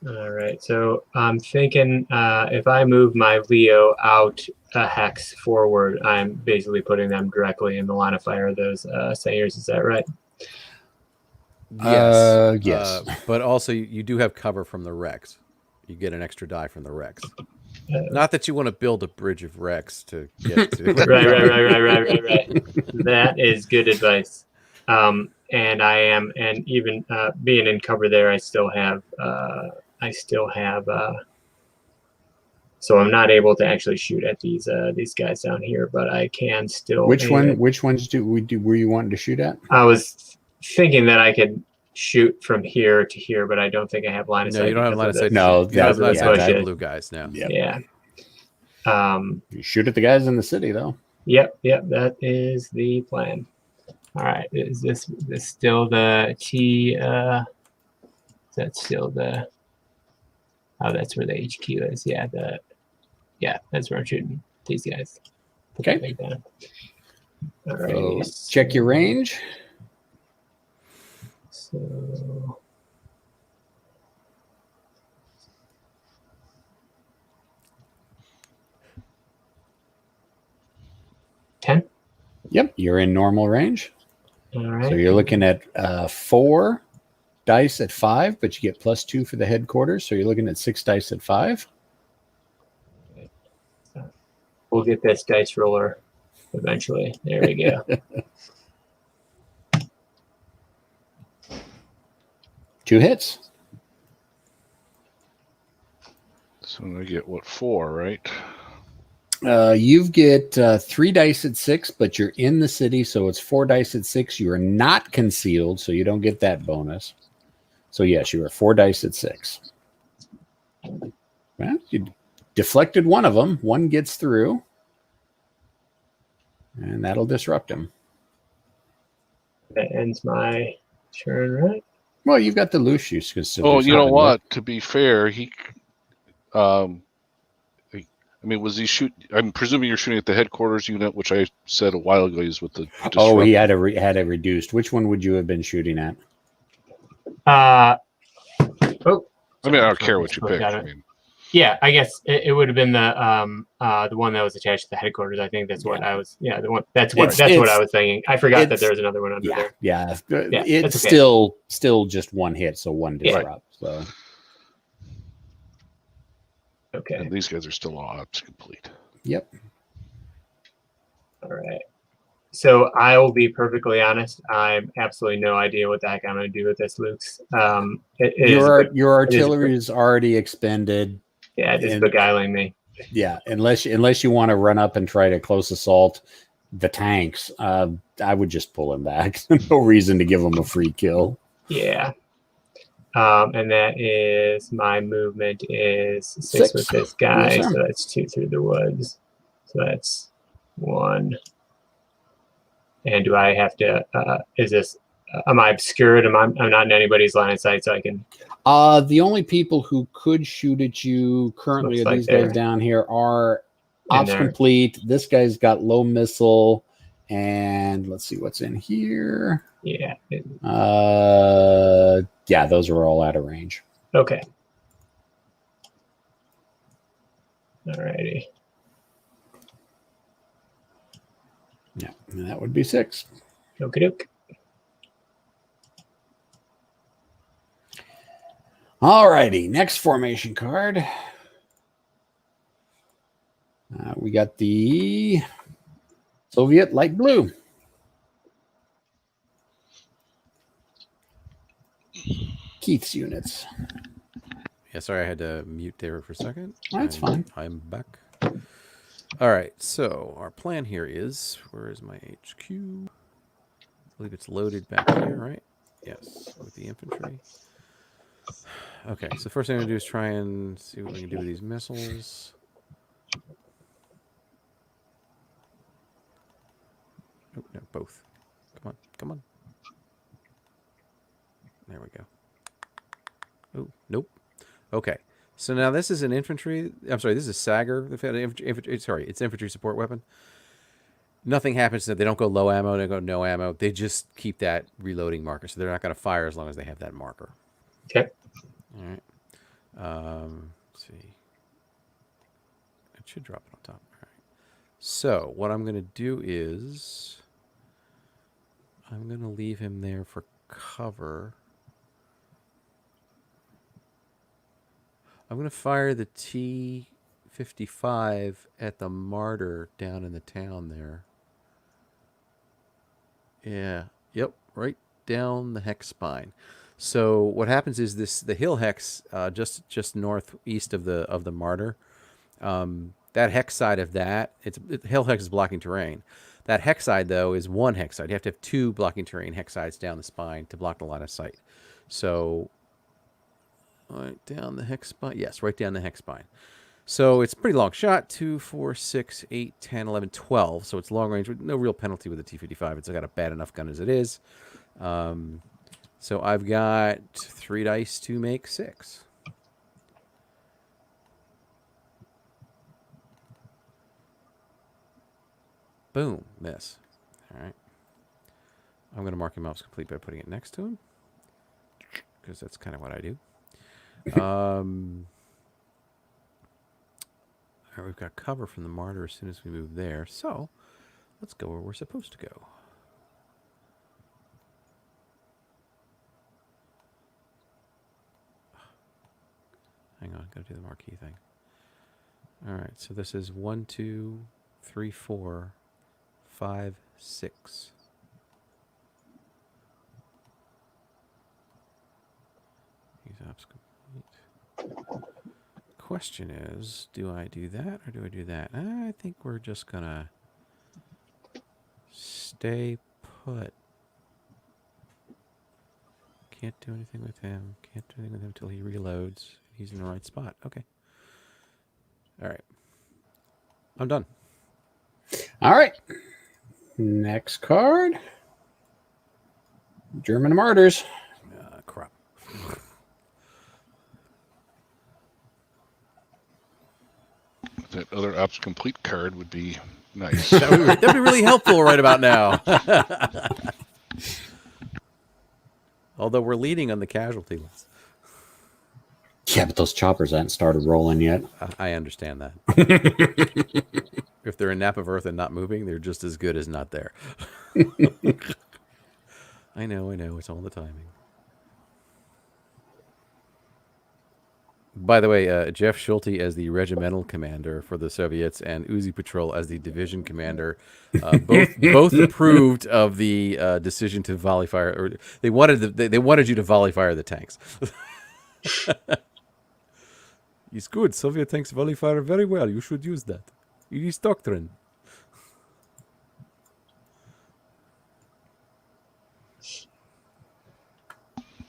All right, so I'm thinking if I move my Leo out a hex forward, I'm basically putting them directly in the line of fire of those Sayers. Is that right? Yes. Yes. But also, you do have cover from the Rex. You get an extra die from the Rex. Not that you want to build a bridge of Rex to get to. Right. That is good advice. And I am, and even being in cover there, I still have. So I'm not able to actually shoot at these guys down here, but I can still. Which ones were you wanting to shoot at? I was thinking that I could shoot from here to here, but I don't think I have line of sight. No, you don't have line of sight. No, that's yeah, blue guys now. Yeah. You shoot at the guys in the city, though. Yep. That is the plan. All right. Is this still the T? Is that still the? Oh, that's where the HQ is. Yeah. That's where I'm shooting these guys. Okay. All right. So check your range. So. Yep, you're in normal range. All right. So you're looking at 4 dice at 5, but you get +2 for the headquarters. So you're looking at 6 dice at 5. We'll get this dice roller eventually. There we go. 2 hits. So I get what, 4, right? You get 3 dice at 6, but you're in the city, so it's 4 dice at 6. You are not concealed, so you don't get that bonus. So yes, you are 4 dice at 6. Well, you deflected one of them. One gets through, and that'll disrupt him. That ends my turn, right? Well, you've got the Lucius. Oh, you know what? To be fair, he. I mean, was he shoot? I'm presuming you're shooting at the headquarters unit, which I said a while ago is with the. Oh, he had a reduced. Which one would you have been shooting at? I mean, I don't care what you pick. I mean, yeah, I guess it would have been the one that was attached to the headquarters. I think that's what I was. Yeah, the one. That's what I was thinking. I forgot that there was another one under there. Yeah, Yeah, it's okay. still just one hit, so one disrupt. So. Okay. And these guys are still all ops complete. Yep. All right. So I will be perfectly honest. I have absolutely no idea what the heck I'm going to do with this, Luke's. Your artillery is already expended. Yeah, just beguiling me. Yeah, unless you want to run up and try to close assault the tanks, I would just pull him back. No reason to give him a free kill. Yeah. And that is my movement is 6 with this guy, yes, so that's 2 through the woods. So that's 1. And do I have to? Is this? Am I obscured? I'm not in anybody's line of sight, so I can. The only people who could shoot at you currently are these guys down here are ops complete. This guy's got low missile, and let's see what's in here. Yeah. Yeah, those are all out of range. Okay. Alrighty. Yeah, and that would be 6. Okie doke. Alrighty, next formation card. We got the Soviet light blue. Keith's units. Yeah, sorry, I had to mute there for a second. That's fine. I'm back. All right, so our plan here is, where is my HQ? I believe it's loaded back here, right? Yes, with the infantry. Okay, so first thing I'm going to do is try and see what we can do with these missiles. Oh, no, both. Come on. There we go. Oh, nope. Okay. So now this is an infantry. I'm sorry, this is a Sager. It's infantry support weapon. nothing happens to them. They don't go low ammo. They go no ammo. They just keep that reloading marker, so they're not going to fire as long as they have that marker. Okay. All right. Let's see. It should drop it on top. All right. So what I'm going to do is I'm going to leave him there for cover. I'm going to fire the T-55 at the martyr down in the town there. Yeah. Yep. Right down the hex spine. So what happens is the hill hex just northeast of the martyr. That hex side of that, hill hex is blocking terrain. That hex side though is one hex side. You have to have two blocking terrain hex sides down the spine to block the line of sight. So right down the hex spine. Yes, right down the hex spine. So it's a pretty long shot. 2, 4, 6, 8, 10, 11, 12. So it's long range with no real penalty with the T-55. It's got a bad enough gun as it is. So I've got 3 dice to make 6. Boom, miss. All right. I'm going to mark him off as complete by putting it next to him, because that's kind of what I do. All right, we've got cover from the martyr as soon as we move there. So let's go where we're supposed to go. Hang on, gotta do the marquee thing. All right, so this is 1, 2, 3, 4, 5, 6. These ops complete. Question is, do I do that or do I do that? I think we're just gonna stay put. Can't do anything with him. Can't do anything with him until he reloads. He's in the right spot. Okay. All right. I'm done. All right. Next card. German Martyrs. Crap. That other ops complete card would be nice. That'd be really helpful right about now. Although we're leading on the casualty list. Yeah, but those choppers haven't started rolling yet. I understand that. If they're in nap of earth and not moving, they're just as good as not there. I know. It's all the timing. By the way, Jeff Schulte as the regimental commander for the Soviets and Uzi Patrol as the division commander, both approved of the decision to volley fire. Or they wanted you to volley fire the tanks. It's good. Soviet tanks volley fire very well. You should use that. It is doctrine.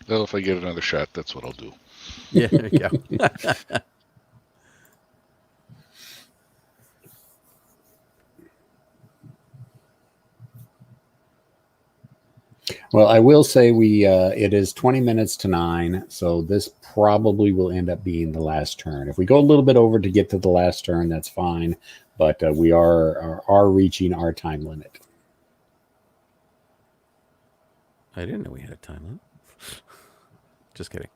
Well, if I get another shot, that's what I'll do. Yeah, there you go. Well, I will say it is 20 minutes to 9, so this probably will end up being the last turn. If we go a little bit over to get to the last turn, that's fine, but we are reaching our time limit. I didn't know we had a time limit. Just kidding.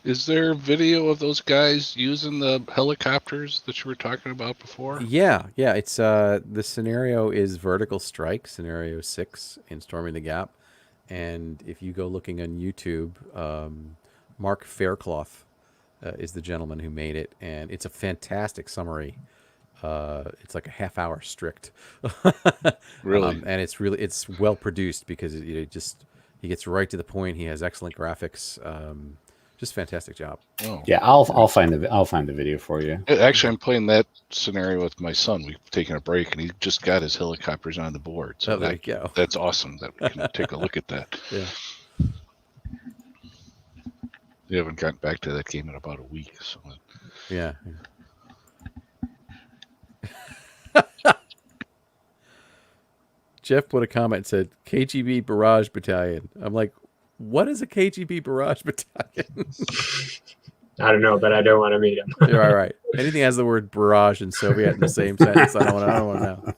Is there video of those guys using the helicopters that you were talking about before? Yeah. It's the scenario is Vertical Strike, scenario 6 in Storming the Gap, and if you go looking on YouTube, Mark Faircloth is the gentleman who made it, and it's a fantastic summary. It's like a half-hour strict. Really? And it's well produced because he gets right to the point. He has excellent graphics. Just fantastic job. Oh. Yeah, I'll find the video for you. Actually, I'm playing that scenario with my son. We've taken a break, and he just got his helicopters on the board. So there you go. That's awesome that we can take a look at that. Yeah. We haven't gotten back to that game in about a week. So. Yeah. Jeff put a comment, said KGB Barrage Battalion. I'm like, What is a KGB barrage battalion? I don't know, but I don't want to meet him. You're all right. Anything has the word barrage and Soviet in the same sentence, I don't want to know.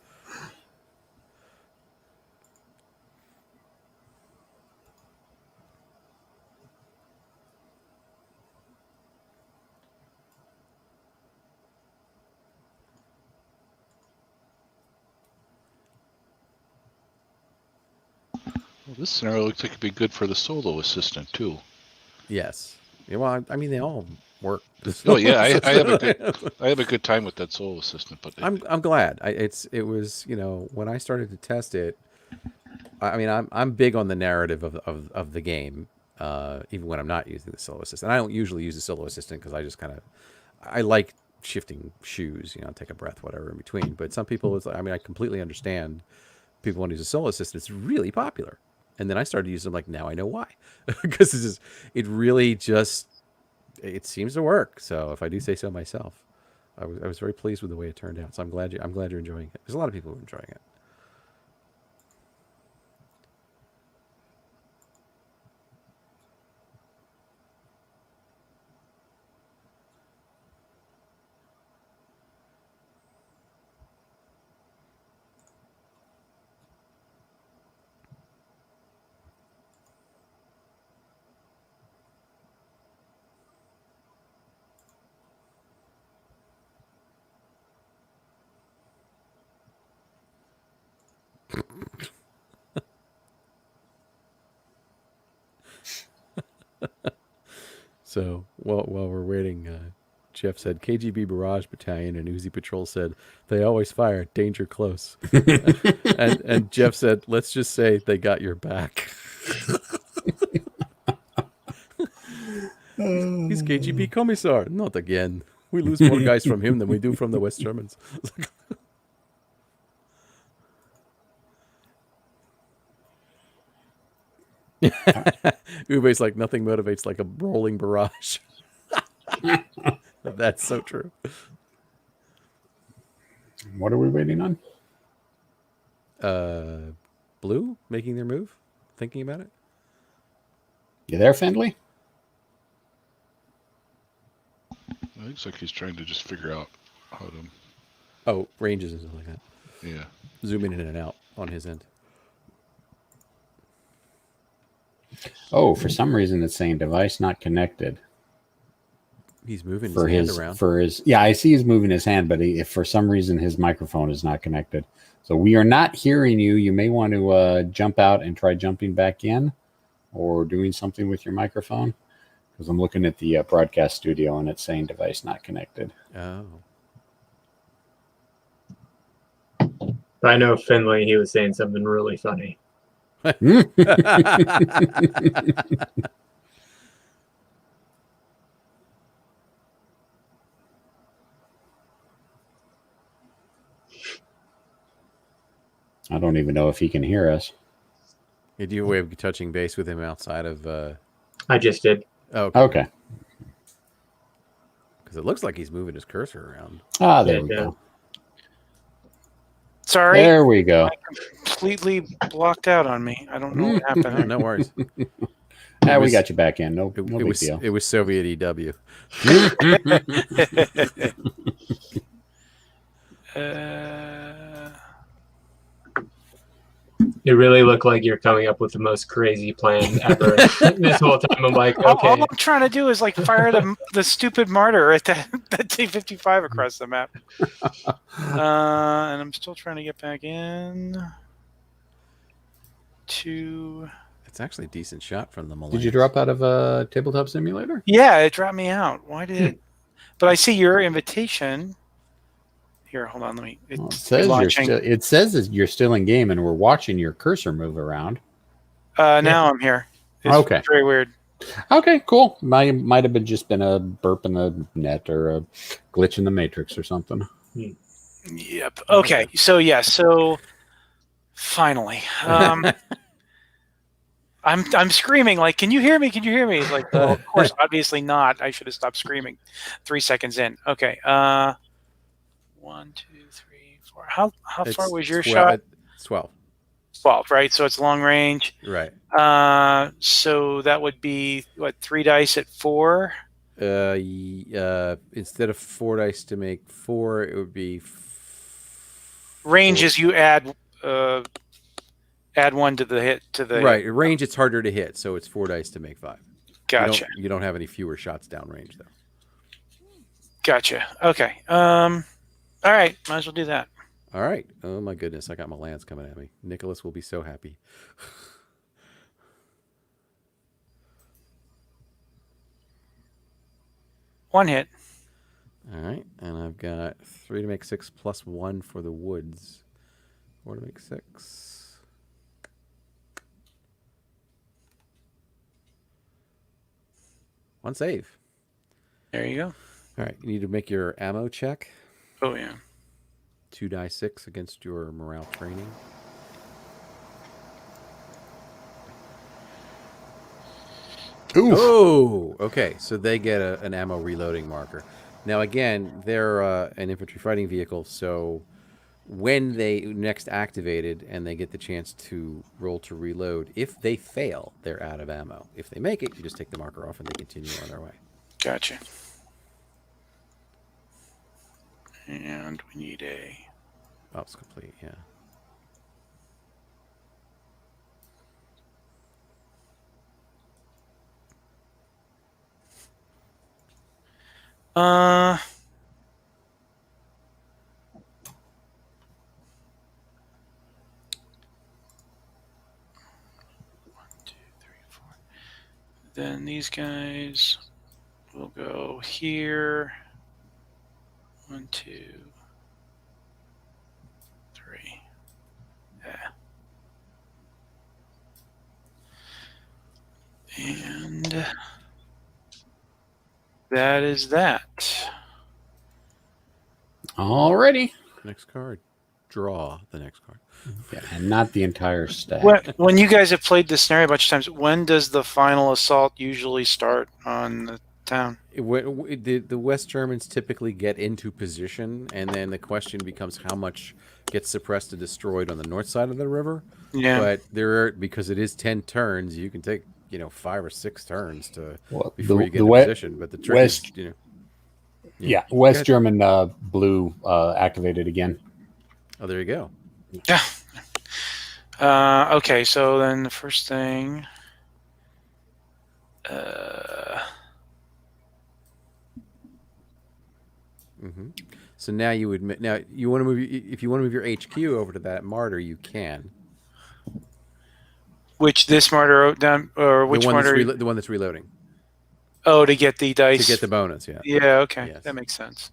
Well, this scenario looks like it'd be good for the solo assistant too. Yes. Yeah, well, I mean, they all work. Oh yeah, I have a good time with that solo assistant, but I'm glad. It was, you know, when I started to test it. I mean, I'm big on the narrative of the game, even when I'm not using the solo assistant. I don't usually use the solo assistant because I just I like shifting shoes, you know, take a breath, whatever in between. But some people, it's like, I mean, I completely understand people want to use a solo assistant. It's really popular. And then I started using them, like, now I know why. Because it really just, it seems to work. So if I do say so myself, I was very pleased with the way it turned out. So I'm glad you're enjoying it. There's a lot of people who are enjoying it. So while we're waiting, Jeff said KGB Barrage Battalion, and Uzi Patrol said they always fire, danger close. and Jeff said, let's just say they got your back. He's KGB Commissar. Not again. We lose more guys from him than we do from the West Germans. Ube's like, nothing motivates like a rolling barrage. That's so true. What are we waiting on? Blue making their move, thinking about it. You there, Fendley? it looks like he's trying to just figure out how to. Oh, ranges and stuff like that. Yeah. Zooming in and out on his end. Oh, for some reason it's saying device not connected. He's moving For his his, hand around. for his, yeah, I see he's moving his hand, but if for some reason his microphone is not connected. So we are not hearing you. You may want to jump out and try jumping back in or doing something with your microphone, because I'm looking at the broadcast studio and it's saying device not connected. Oh. I know Finley, he was saying something really funny. I don't even know if he can hear us. Do you have a way of touching base with him outside of... I just did. Oh, Okay. Because it looks like he's moving his cursor around. Ah, there Yeah, we yeah. go. Sorry, There we go. completely blocked out on me. I don't know what Oh, happened. no worries. Ah, we was- got you back in. No, It, no it big was deal. it was Soviet EW. It really looked like you're coming up with the most crazy plan ever. This whole time I'm like, all okay. I'm trying to do is like fire the stupid martyr at the T-55 across the map. And I'm still trying to get back in to... It's actually a decent shot from the Malays. Did you drop out of a tabletop simulator? Yeah, it dropped me out. Why did it? But I see your invitation. Here, hold on. Let me... Well, It's relaunching. it says that you're still in game, and we're watching your cursor move around. Now I'm here. It's Okay. very weird. Okay, cool. Might have been just been a burp in the net or a glitch in the matrix or something. Yep. Okay. So yeah. So finally, I'm screaming like, "Can you hear me? Can you hear me?" It's like, well, of course, obviously not. I should have stopped screaming 3 seconds in. Okay. 1, 2, 3, 4. How far was your shot? It's 12. 12, right? So it's long range. Right. So that would be what, 3 dice at 4? Instead of 4 dice to make 4, it would be Range is you add 1 to the hit right. Range, it's harder to hit, so it's 4 dice to make 5. Gotcha. You don't have any fewer shots downrange though. Gotcha. Okay. All right. Might as well do that. All right. Oh my goodness, I got my lance coming at me. Nicholas will be so happy. One hit. All right, and I've got 3 to make 6 plus 1 for the woods. 4 to make 6. One save. There you go. All right, you need to make your ammo check. Oh yeah. 2 die 6 against your morale training. Oof. Oh, okay. So they get an ammo reloading marker. Now, again, they're an infantry fighting vehicle, so when they next activated and they get the chance to roll to reload, if they fail, they're out of ammo. If they make it, you just take the marker off and they continue on their way. Gotcha. And we need a... Oh, it's complete, yeah. Uh... 1, 2, 3, 4. Then these guys will go here. 1, 2, 3. Yeah. And that is that. Alrighty. Next card. Draw the next card. Yeah, and not the entire stack. When you guys have played this scenario a bunch of times, when does the final assault usually start on the town? The West Germans typically get into position, and then the question becomes how much gets suppressed and destroyed on the north side of the river. Yeah. But because it is 10 turns, you can take 5 or 6 turns before you get the in position. But the trick West, is, West German blue activated again. Oh, there you go. Yeah. Okay, so then the first thing. So now you want to move. If you want to move your HQ over to that martyr, you can. Which this martyr down, or which martyr? The one that's reloading. Oh, to get the dice. To get the bonus, yeah. Yeah. Okay, Yes. that makes sense.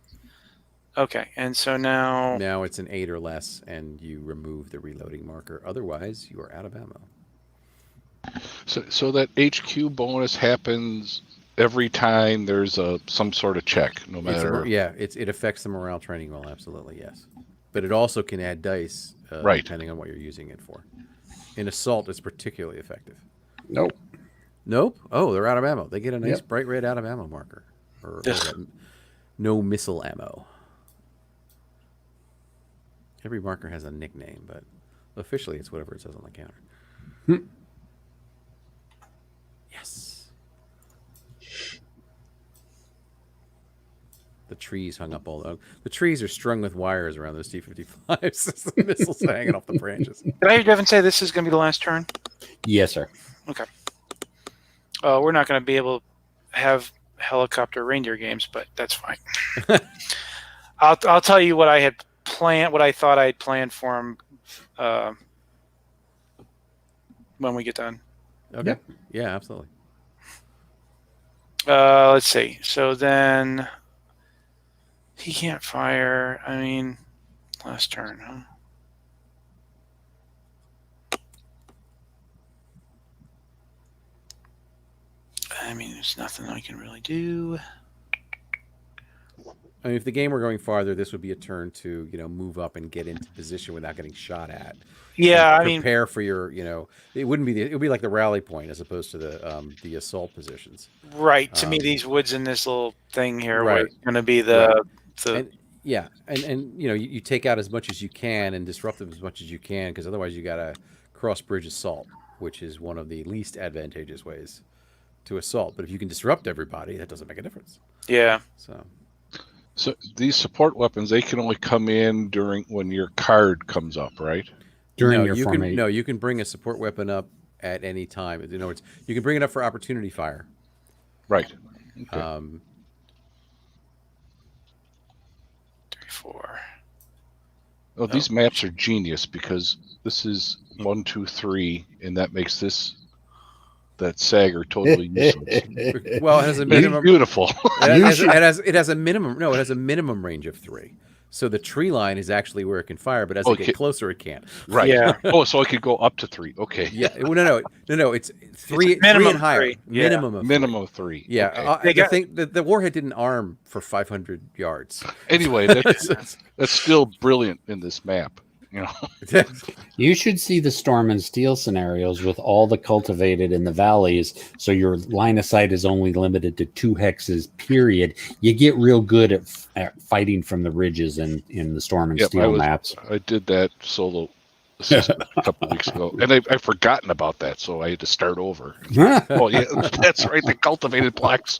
Okay, and so now. Now it's an 8 or less, and you remove the reloading marker. Otherwise, you are out of ammo. So that HQ bonus happens every time there's some sort of check, no matter. It affects the morale training roll, absolutely, yes. But it also can add dice, right, depending on what you're using it for. In assault, it's particularly effective. Nope. Oh, they're out of ammo. They get a nice bright red out of ammo marker, or no missile ammo. Every marker has a nickname, but officially it's whatever it says on the counter. Yes. The trees hung up the trees are strung with wires around those T-55s. The missiles hanging off the branches. Did I hear Devin say this is going to be the last turn? Yes, sir. Okay. We're not going to be able to have helicopter reindeer games, but that's fine. I'll tell you what I had planned, what I thought I had planned for him when we get done. Okay. Yep. Yeah, absolutely. Let's see. So then he can't fire. I mean, last turn, huh? I mean, there's nothing I can really do. I mean, if the game were going farther, this would be a turn to, move up and get into position without getting shot at. Yeah, prepare for your, it wouldn't be it would be like the rally point as opposed to the assault positions. Right. To me, these woods in this little thing here right. were going to be the. And you take out as much as you can and disrupt them as much as you can, because otherwise you got to cross-bridge assault, which is one of the least advantageous ways to assault. But if you can disrupt everybody, that doesn't make a difference. Yeah. So these support weapons, they can only come in during when your card comes up, right? During your formation. You can bring a support weapon up at any time. In other words, you can bring it up for opportunity fire. Right. Okay. 3, 4. Oh, these maps are genius because this is 1, 2, 3, and that makes that Sager totally useless. Well, it has a It's minimum. beautiful. It has a minimum. No, it has a minimum range of 3. So the tree line is actually where it can fire, but as it gets closer, it can't. Right. Yeah. Oh, so it could go up to 3. Okay. Yeah. Well, no. It's 3, minimum 3 and higher. 3. Yeah. Minimum of 3. Yeah. Okay. The warhead didn't arm for 500 yards. Anyway, that's still brilliant in this map. You should see the Storm and Steel scenarios with all the cultivated in the valleys, so your line of sight is only limited to 2 hexes, period. You get real good at fighting from the ridges in the Storm and Steel maps. I did that solo a couple weeks ago, and I've forgotten about that, so I had to start over. Oh, yeah, that's right, the cultivated blocks.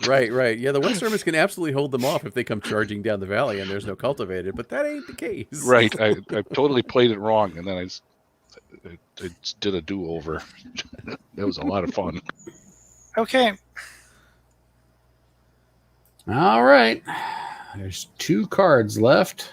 Right. Yeah, the Westerners can absolutely hold them off if they come charging down the valley and there's no cultivated, but that ain't the case. Right. I totally played it wrong, and then I did a do-over. That was a lot of fun. Okay. All right. There's 2 cards left.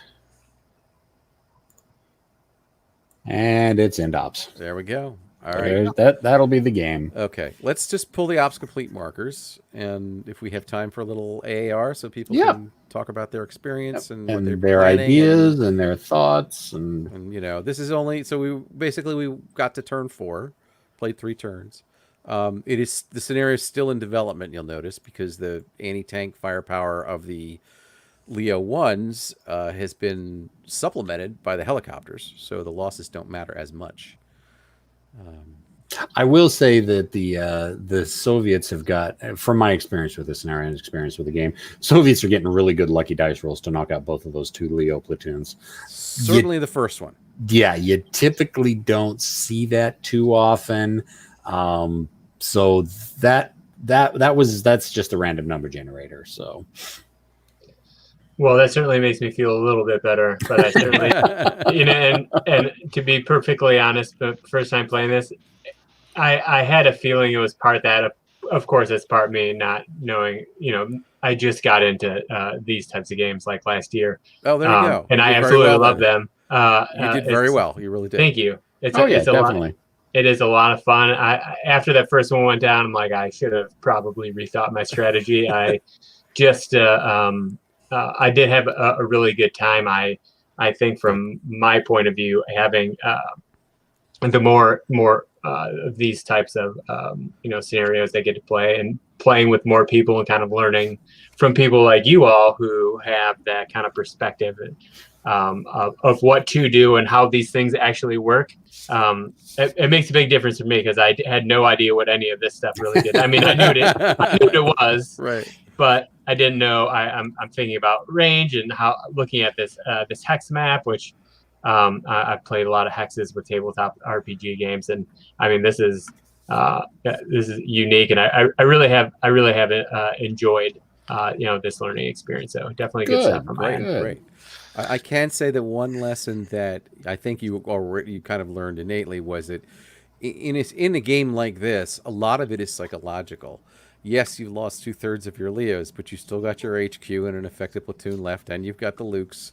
And it's end ops. There we go. All right. That'll be the game. Okay. Let's just pull the ops complete markers, and if we have time for a little AAR so people can talk about their experience and what they're their ideas and their thoughts and this is only so we got to turn 4, played 3 turns. It is the scenario is still in development, you'll notice, because the anti-tank firepower of the Leo 1s has been supplemented by the helicopters, so the losses don't matter as much. I will say that the Soviets have got, from my experience with this scenario and experience with the game, Soviets are getting really good lucky dice rolls to knock out both of those 2 Leo platoons. Certainly the first one. Yeah, you typically don't see that too often. So that's just a random number generator. So. Well, that certainly makes me feel a little bit better, but I certainly, and to be perfectly honest, the first time playing this, I had a feeling it was part that, of course, it's part me not knowing, I just got into these types of games like last year. Oh, there you go. And I absolutely love them. You did very well. You really did. Thank you. It's definitely. It is a lot of fun. After that first one went down, I'm like, I should have probably rethought my strategy. I just, I did have a really good time. I think from my point of view, having the more of these types of scenarios they get to play and playing with more people and kind of learning from people like you all who have that kind of perspective of what to do and how these things actually work. It makes a big difference for me because I had no idea what any of this stuff really did. I mean, I knew it was right, but I didn't know. I'm thinking about range and how looking at this hex map, which I've played a lot of hexes with tabletop RPG games, and I mean this is unique, and I really have enjoyed this learning experience. So definitely good stuff from my end. Great. I can say that one lesson that I think you kind of learned innately was that in a game like this, a lot of it is psychological. Yes, you lost 2/3 of your Leos, but you still got your HQ and an effective platoon left, and you've got the Lukes,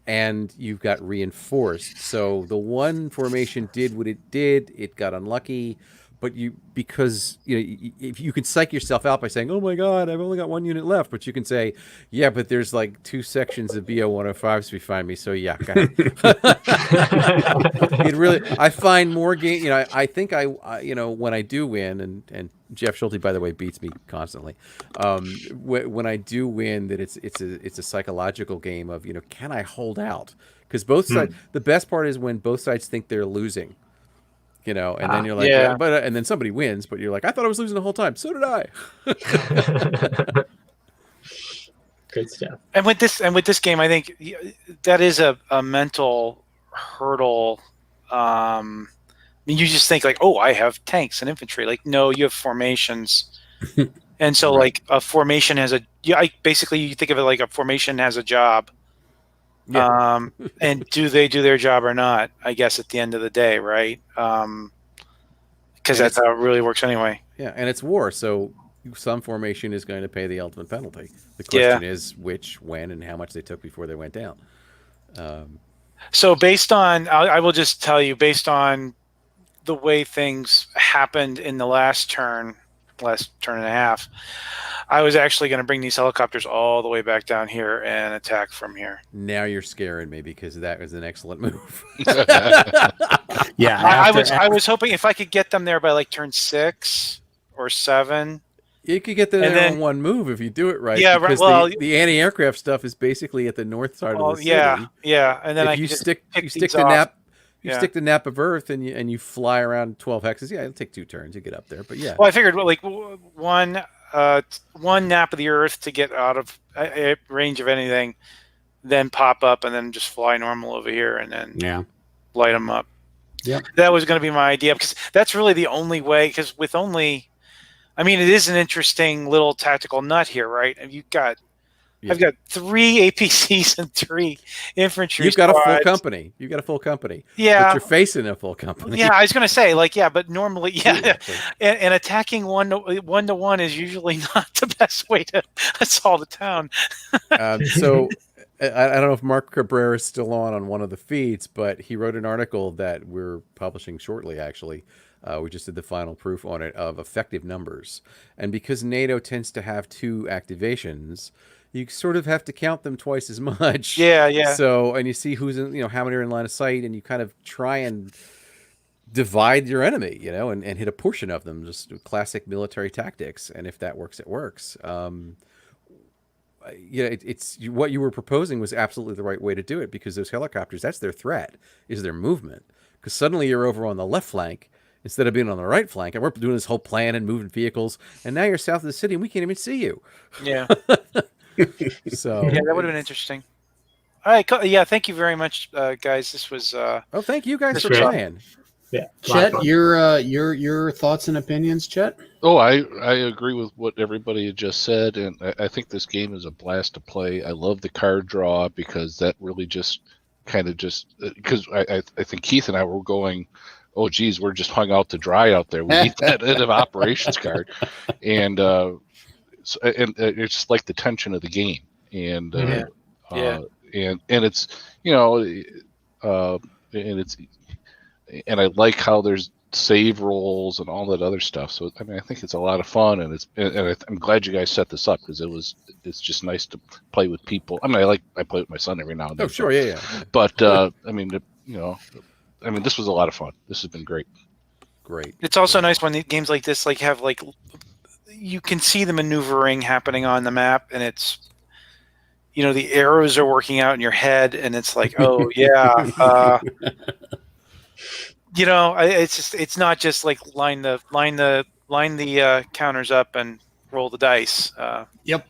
and you've got reinforced. So the one formation did what it did. It got unlucky, but because if you can psych yourself out by saying, "Oh my God, I've only got 1 unit left," but you can say, "Yeah, but there's like 2 sections of BO 105s behind me." So yeah, it really. I find more game. I think I when I do win, and Jeff Schulte, by the way, beats me constantly. When I do win, that it's a psychological game of can I hold out? Because both sides. The best part is when both sides think they're losing. And then you're like, but and then somebody wins, but you're like, I thought I was losing the whole time. So did I. Good stuff. And with this game, I think that is a mental hurdle, mean, you just think like, oh, I have tanks and infantry. Like, no, you have formations. And so Right. like a formation has basically you think of it like a formation has a job. Yeah. And do they do their job or not? I guess at the end of the day, right? Because that's how it really works anyway. Yeah, and it's war, so some formation is going to pay the ultimate penalty. The question is which, when, and how much they took before they went down. So based on, I will just tell you, based on the way things happened in the last turn and a half, I was actually going to bring these helicopters all the way back down here and attack from here. Now you're scaring me because that was an excellent move. Yeah, I was hoping if I could get them there by like turn 6 or 7. You could get there on one move if you do it right. Yeah, right. Because Well, the anti-aircraft stuff is basically at the north side of the city. Yeah, and then if I you can stick the nap of Earth and you fly around 12 hexes. Yeah, it'll take 2 turns to get up there. But yeah. Well, I figured like one nap of the Earth to get out of range of anything, then pop up and then just fly normal over here and then light them up. Yeah, that was going to be my idea because that's really the only way. Because with only, I mean, it is an interesting little tactical nut here, right? I've got 3 APCs and 3 infantry. You've got a full company. Yeah, but you're facing a full company. Yeah, I was going to say, like, yeah, but normally, and attacking one to one is usually not the best way to assault a town. So I don't know if Mark Cabrera is still on one of the feeds, but he wrote an article that we're publishing shortly, actually. We just did the final proof on it of effective numbers. And because NATO tends to have 2 activations, you sort of have to count them twice as much. Yeah. So, and you see who's in, how many are in line of sight, and you kind of try and divide your enemy, and hit a portion of them, just classic military tactics. And if that works, it works. It's what you were proposing was absolutely the right way to do it, because those helicopters, that's their threat, is their movement. Because suddenly you're over on the left flank instead of being on the right flank, and we're doing this whole plan and moving vehicles, and now you're south of the city and we can't even see you. Yeah. So yeah, that would have been interesting. All right, yeah, thank you very much, guys. This was thank you guys for playing. Yeah, Chet, your thoughts and opinions, Chet? Oh, I agree with what everybody had just said, and I think this game is a blast to play. I love the card draw because that really just because I think Keith and I were going, oh geez, we're just hung out to dry out there. We need that end of operations card, and it's just like the tension of the game, and and it's and I like how there's save rolls and all that other stuff. So I mean, I think it's a lot of fun, and I'm glad you guys set this up because it's just nice to play with people. I mean, I play with my son every now and then. Oh sure, yeah. But I mean, this was a lot of fun. This has been great. Great. It's also nice when games like this have you can see the maneuvering happening on the map, and it's the arrows are working out in your head, and it's like, oh yeah. It's not just like line the counters up and roll the dice. Yep.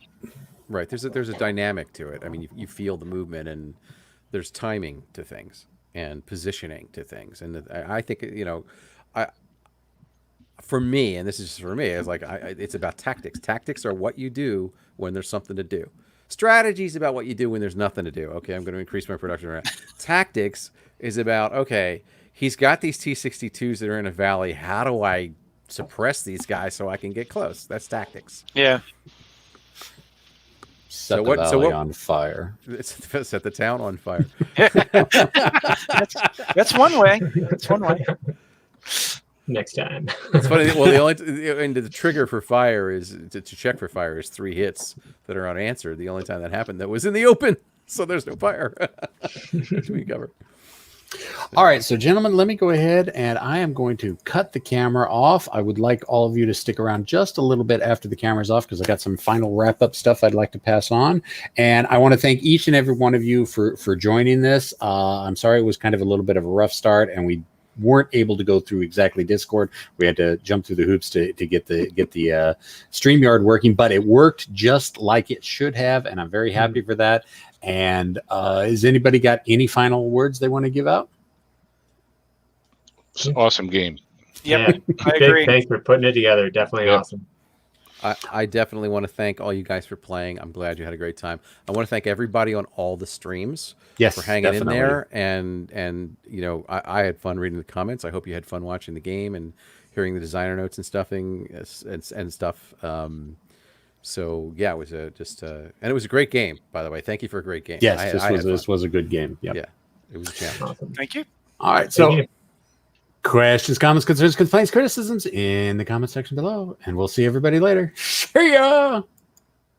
Right. There's a dynamic to it. I mean, you feel the movement, and there's timing to things and positioning to things. And I think for me, and this is just for me, it's about tactics. Tactics are what you do when there's something to do. Strategy is about what you do when there's nothing to do. Okay, I'm going to increase my production rate. Tactics is about, okay, he's got these T-62s that are in a valley. How do I suppress these guys so I can get close? That's tactics. Yeah. Set the valley on fire. Set the town on fire. That's one way. That's one way. Next time. It's funny. Well, the trigger for fire is to check for fire is 3 hits that are unanswered. The only time that happened, that was in the open, so there's no fire. We cover. All right, so gentlemen, let me go ahead and I am going to cut the camera off. I would like all of you to stick around just a little bit after the camera's off because I got some final wrap-up stuff I'd like to pass on. And I want to thank each and every one of you for joining this. I'm sorry it was kind of a little bit of a rough start, and we weren't able to go through exactly Discord. We had to jump through the hoops to get the StreamYard working, but it worked just like it should have, and I'm very happy for that. And has anybody got any final words they want to give out? It's an awesome game. Yep, Yeah. I Big agree. thanks for putting it together. Definitely Yeah. awesome. I definitely want to thank all you guys for playing. I'm glad you had a great time. I want to thank everybody on all the streams Yes, for hanging definitely. in there. And you know, I had fun reading the comments. I hope you had fun watching the game and hearing the designer notes and stuffing and stuff. So yeah, it was and it was a great game, by the way. Thank you for a great game. Yes, I had this fun. was a good game. Yep. Yeah, it was a challenge. Awesome. Thank you. All right. Thank So you. questions, comments, concerns, complaints, criticisms in the comment section below. And we'll see everybody later. See ya.